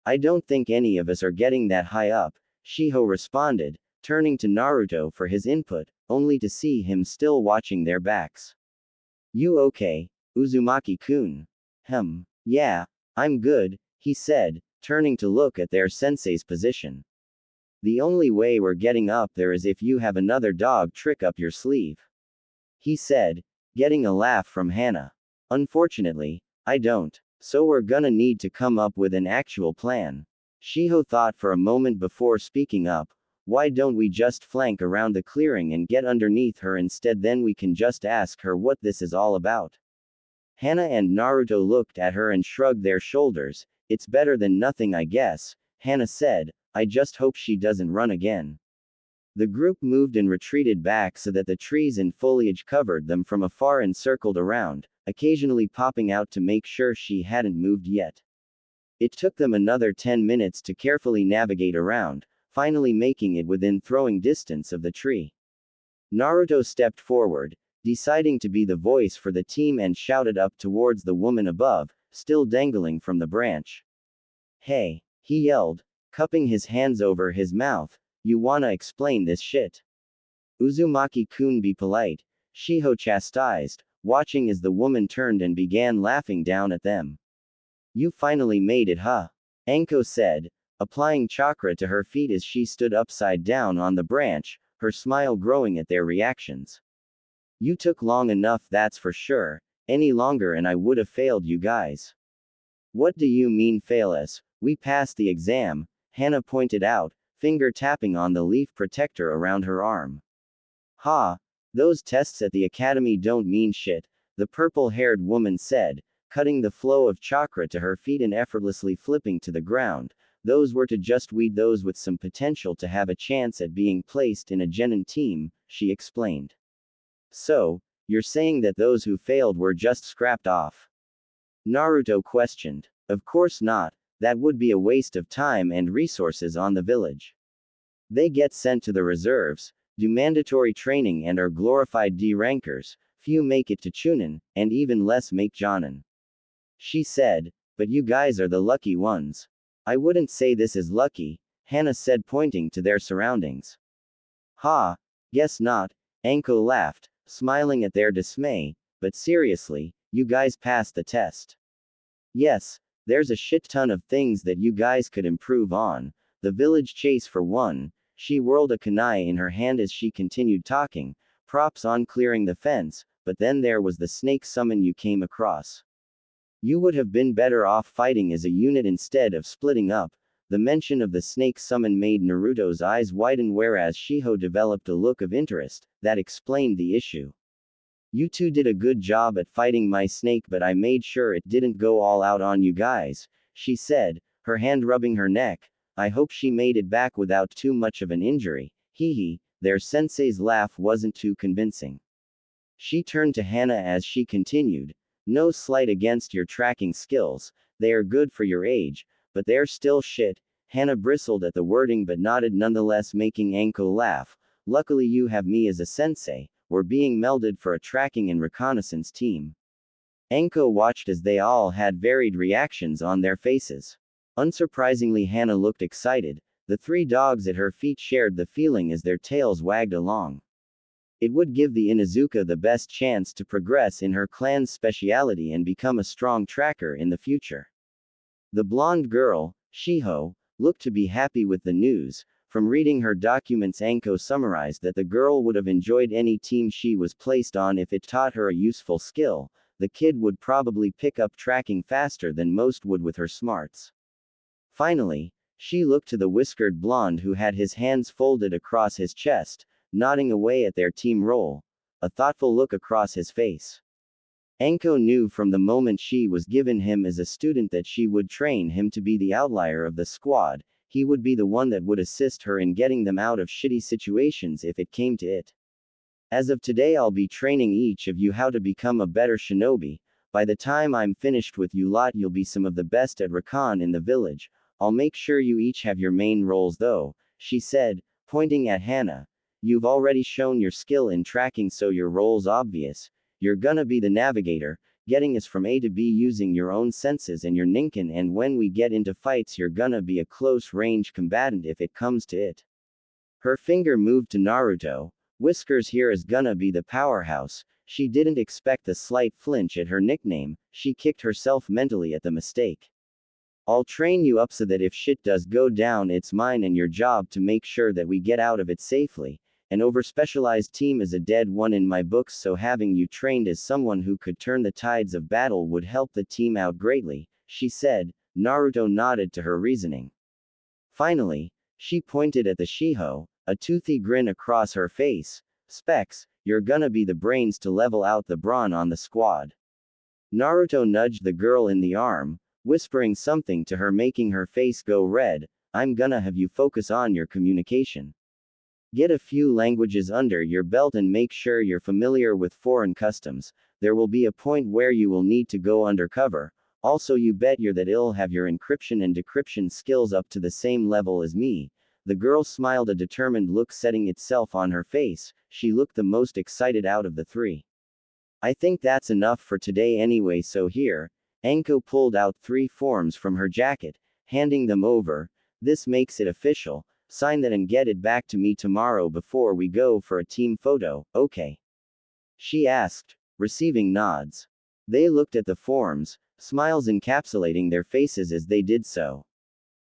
I don't think any of us are getting that high up, Shiho responded, turning to Naruto for his input, only to see him still watching their backs. You okay, Uzumaki-kun? Yeah, I'm good, he said, turning to look at their sensei's position. The only way we're getting up there is if you have another dog trick up your sleeve, he said, getting a laugh from Hana. Unfortunately, I don't. So we're gonna need to come up with an actual plan. Shiho thought for a moment before speaking up. Why don't we just flank around the clearing and get underneath her instead? Then we can just ask her what this is all about. Hana and Naruto looked at her and shrugged their shoulders. It's better than nothing, I guess, Hana said. I just hope she doesn't run again. The group moved and retreated back so that the trees and foliage covered them from afar and circled around, occasionally popping out to make sure she hadn't moved yet. It took them another 10 minutes to carefully navigate around, finally making it within throwing distance of the tree. Naruto stepped forward, deciding to be the voice for the team, and shouted up towards the woman above, still dangling from the branch. Hey, he yelled, cupping his hands over his mouth, you wanna explain this shit? Uzumaki-kun, be polite, Shiho chastised, watching as the woman turned and began laughing down at them. You finally made it, huh? Anko said, applying chakra to her feet as she stood upside down on the branch, her smile growing at their reactions. You took long enough, that's for sure. Any longer and I would have failed you guys. What do you mean fail us? We passed the exam, Hana pointed out, finger tapping on the leaf protector around her arm. Ha! Those tests at the academy don't mean shit, the purple-haired woman said, cutting the flow of chakra to her feet and effortlessly flipping to the ground. Those were to just weed those with some potential to have a chance at being placed in a genin team, she explained. So, you're saying that those who failed were just scrapped off? Naruto questioned. Of course not, that would be a waste of time and resources on the village. They get sent to the reserves, do mandatory training and are glorified D-rankers, few make it to Chunin, and even less make Jonin. She said, but you guys are the lucky ones. I wouldn't say this is lucky, Hana said pointing to their surroundings. Ha, guess not, Anko laughed, smiling at their dismay, but seriously, you guys passed the test. Yes, there's a shit ton of things that you guys could improve on, the village chase for one. She whirled a kunai in her hand as she continued talking, props on clearing the fence, but then there was the snake summon you came across. You would have been better off fighting as a unit instead of splitting up. The mention of the snake summon made Naruto's eyes widen, whereas Shiho developed a look of interest that explained the issue. You two did a good job at fighting my snake, but I made sure it didn't go all out on you guys, she said, her hand rubbing her neck. I hope she made it back without too much of an injury. Hee hee, their sensei's laugh wasn't too convincing. She turned to Hana as she continued, no slight against your tracking skills, they are good for your age, but they're still shit. Hana bristled at the wording but nodded nonetheless, making Anko laugh. Luckily you have me as a sensei, we're being melded for a tracking and reconnaissance team. Anko watched as they all had varied reactions on their faces. Unsurprisingly, Hana looked excited. The three dogs at her feet shared the feeling as their tails wagged along. It would give the Inuzuka the best chance to progress in her clan's speciality and become a strong tracker in the future. The blonde girl, Shiho, looked to be happy with the news. From reading her documents, Anko summarized that the girl would have enjoyed any team she was placed on if it taught her a useful skill. The kid would probably pick up tracking faster than most would with her smarts. Finally, she looked to the whiskered blonde who had his hands folded across his chest, nodding away at their team role, a thoughtful look across his face. Anko knew from the moment she was given him as a student that she would train him to be the outlier of the squad. He would be the one that would assist her in getting them out of shitty situations if it came to it. As of today, I'll be training each of you how to become a better shinobi. By the time I'm finished with you lot, you'll be some of the best at recon in the village. I'll make sure you each have your main roles though, she said, pointing at Hana. You've already shown your skill in tracking, so your role's obvious. You're gonna be the navigator, getting us from A to B using your own senses and your ninkin, and when we get into fights you're gonna be a close-range combatant if it comes to it. Her finger moved to Naruto. Whiskers here is gonna be the powerhouse. She didn't expect the slight flinch at her nickname. She kicked herself mentally at the mistake. I'll train you up so that if shit does go down, it's mine and your job to make sure that we get out of it safely. An overspecialized team is a dead one in my books, so having you trained as someone who could turn the tides of battle would help the team out greatly, she said. Naruto nodded to her reasoning. Finally, she pointed at the Shiho, a toothy grin across her face. Specs, you're gonna be the brains to level out the brawn on the squad. Naruto nudged the girl in the arm, whispering something to her, making her face go red. I'm gonna have you focus on your communication. Get a few languages under your belt and make sure you're familiar with foreign customs. There will be a point where you will need to go undercover. Also, you bet you'll have your encryption and decryption skills up to the same level as me. The girl smiled, a determined look setting itself on her face. She looked the most excited out of the three. I think that's enough for today anyway, so here. Anko pulled out 3 forms from her jacket, handing them over. This makes it official. Sign that and get it back to me tomorrow before we go for a team photo, okay? She asked, receiving nods. They looked at the forms, smiles encapsulating their faces as they did so.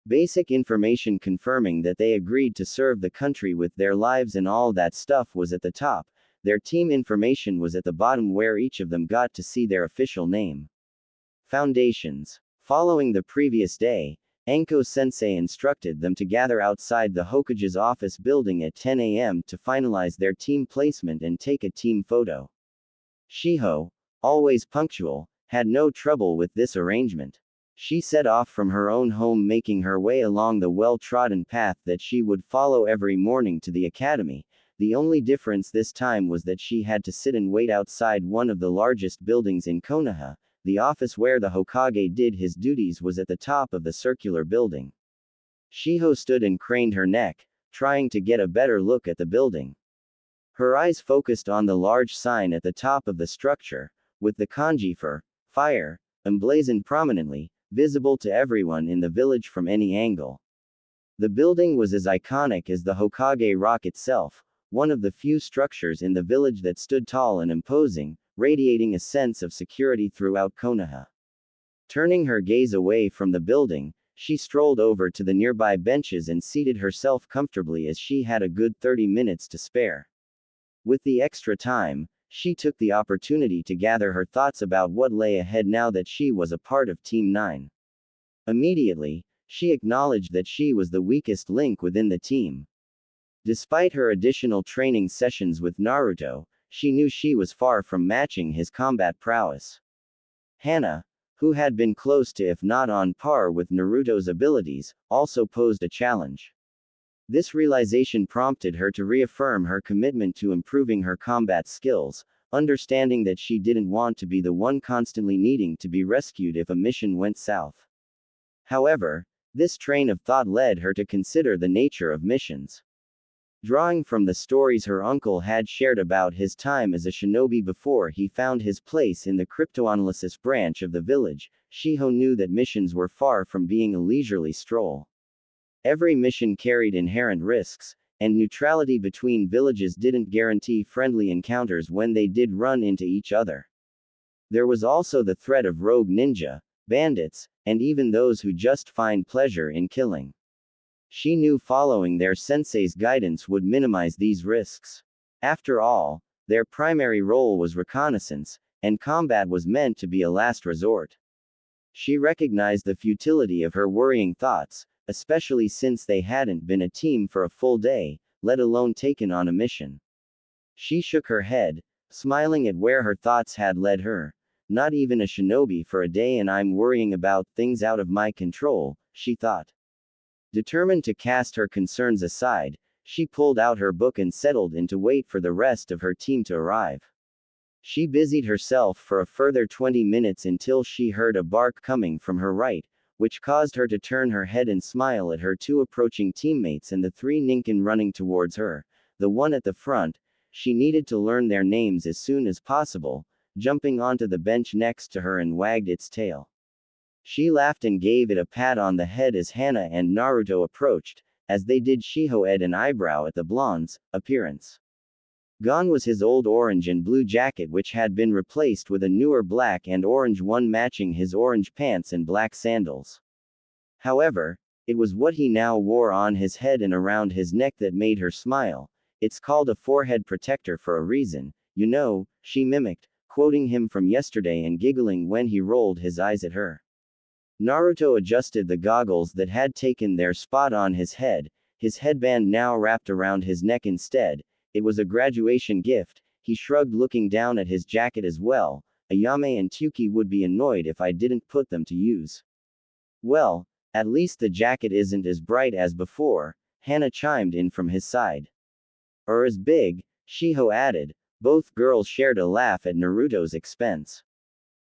Basic information confirming that they agreed to serve the country with their lives and all that stuff was at the top. Their team information was at the bottom, where each of them got to see their official name. Foundations. Following the previous day, Anko-sensei instructed them to gather outside the Hokage's office building at 10 a.m. to finalize their team placement and take a team photo. Shiho, always punctual, had no trouble with this arrangement. She set off from her own home, making her way along the well-trodden path that she would follow every morning to the academy. The only difference this time was that she had to sit and wait outside one of the largest buildings in Konoha. the office where the Hokage did his duties was at the top of the circular building. Shiho stood and craned her neck, trying to get a better look at the building. Her eyes focused on the large sign at the top of the structure, with the kanji for fire emblazoned prominently, visible to everyone in the village from any angle. The building was as iconic as the Hokage Rock itself, one of the few structures in the village that stood tall and imposing, radiating a sense of security throughout Konoha. Turning her gaze away from the building, she strolled over to the nearby benches and seated herself comfortably as she had a good 30 minutes to spare. With the extra time, she took the opportunity to gather her thoughts about what lay ahead now that she was a part of Team 9. Immediately, she acknowledged that she was the weakest link within the team. Despite her additional training sessions with Naruto, she knew she was far from matching his combat prowess. Hana, who had been close to if not on par with Naruto's abilities, also posed a challenge. This realization prompted her to reaffirm her commitment to improving her combat skills, understanding that she didn't want to be the one constantly needing to be rescued if a mission went south. However, this train of thought led her to consider the nature of missions. Drawing from the stories her uncle had shared about his time as a shinobi before he found his place in the cryptoanalysis branch of the village, Shiho knew that missions were far from being a leisurely stroll. Every mission carried inherent risks, and neutrality between villages didn't guarantee friendly encounters when they did run into each other. There was also the threat of rogue ninja, bandits, and even those who just find pleasure in killing. She knew following their sensei's guidance would minimize these risks. After all, their primary role was reconnaissance, and combat was meant to be a last resort. She recognized the futility of her worrying thoughts, especially since they hadn't been a team for a full day, let alone taken on a mission. She shook her head, smiling at where her thoughts had led her. Not even a shinobi for a day and I'm worrying about things out of my control, she thought. Determined to cast her concerns aside, she pulled out her book and settled in to wait for the rest of her team to arrive. She busied herself for a further 20 minutes until she heard a bark coming from her right, which caused her to turn her head and smile at her two approaching teammates and the three ninkin running towards her. The one at the front, she needed to learn their names as soon as possible, jumping onto the bench next to her and wagged its tail. She laughed and gave it a pat on the head as Hana and Naruto approached, as they did Shiho ed an eyebrow at the blonde's appearance. Gone was his old orange and blue jacket, which had been replaced with a newer black and orange one matching his orange pants and black sandals. However, it was what he now wore on his head and around his neck that made her smile. It's called a forehead protector for a reason, you know, she mimicked, quoting him from yesterday and giggling when he rolled his eyes at her. Naruto adjusted the goggles that had taken their spot on his head, his headband now wrapped around his neck instead. It was a graduation gift, he shrugged, looking down at his jacket as well. Ayame and Tuki would be annoyed if I didn't put them to use. Well, at least the jacket isn't as bright as before, Hana chimed in from his side. Or as big, Shiho added. Both girls shared a laugh at Naruto's expense.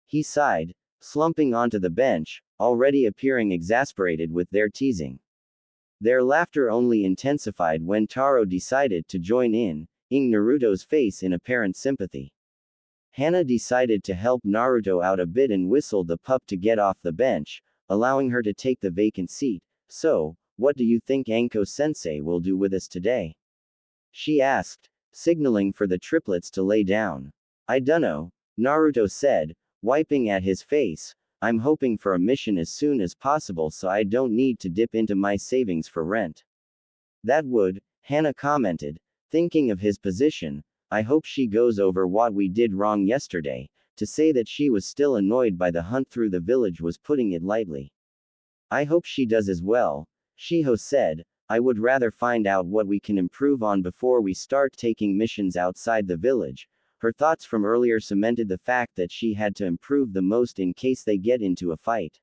He sighed, slumping onto the bench, already appearing exasperated with their teasing. Their laughter only intensified when Taro decided to join in, ing Naruto's face in apparent sympathy. Hana decided to help Naruto out a bit and whistled the pup to get off the bench, allowing her to take the vacant seat. So, what do you think Anko-sensei will do with us today? She asked, signaling for the triplets to lay down. I dunno, Naruto said, wiping at his face. I'm hoping for a mission as soon as possible so I don't need to dip into my savings for rent. That would, Hana commented, thinking of his position. I hope she goes over what we did wrong yesterday. To say that she was still annoyed by the hunt through the village was putting it lightly. I hope she does as well, Shiho said. I would rather find out what we can improve on before we start taking missions outside the village. Her thoughts from earlier cemented the fact that she had to improve the most in case they get into a fight.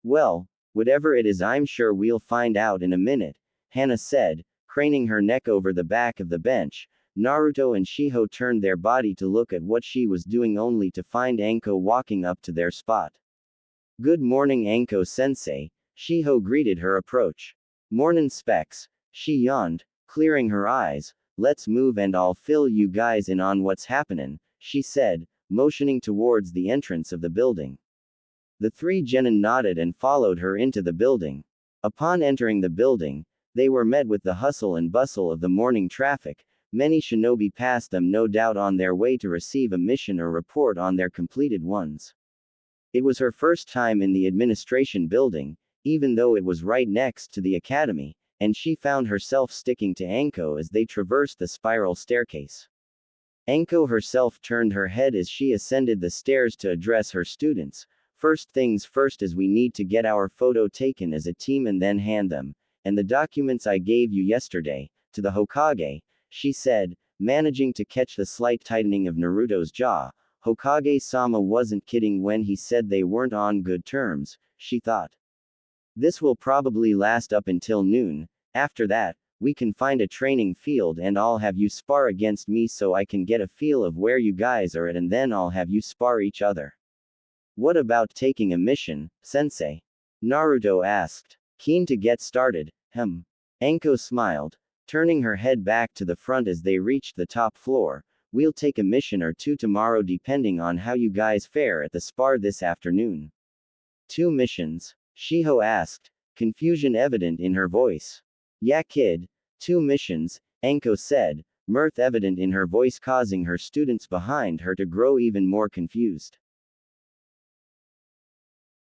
Well, whatever it is, I'm sure we'll find out in a minute, Hana said, craning her neck over the back of the bench. Naruto and Shiho turned their body to look at what she was doing only to find Anko walking up to their spot. Good morning Anko-sensei, Shiho greeted her approach. Mornin' specs, she yawned, clearing her eyes. Let's move and I'll fill you guys in on what's happening, she said, motioning towards the entrance of the building. The three genin nodded and followed her into the building. Upon entering the building, they were met with the hustle and bustle of the morning traffic. Many shinobi passed them, no doubt on their way to receive a mission or report on their completed ones. It was her first time in the administration building, even though it was right next to the academy, and she found herself sticking to Anko as they traversed the spiral staircase. Anko herself turned her head as she ascended the stairs to address her students. First things first, is we need to get our photo taken as a team and then hand them, and the documents I gave you yesterday, to the Hokage, she said, managing to catch the slight tightening of Naruto's jaw. Hokage-sama wasn't kidding when he said they weren't on good terms, she thought. This will probably last up until noon. After that, we can find a training field and I'll have you spar against me so I can get a feel of where you guys are at, and then I'll have you spar each other. What about taking a mission, sensei? Naruto asked. Keen to get started, Anko smiled, turning her head back to the front as they reached the top floor. We'll take a mission or two tomorrow depending on how you guys fare at the spar this afternoon. 2 missions? Shiho asked, confusion evident in her voice. Yeah kid, 2 missions, Anko said, mirth evident in her voice causing her students behind her to grow even more confused.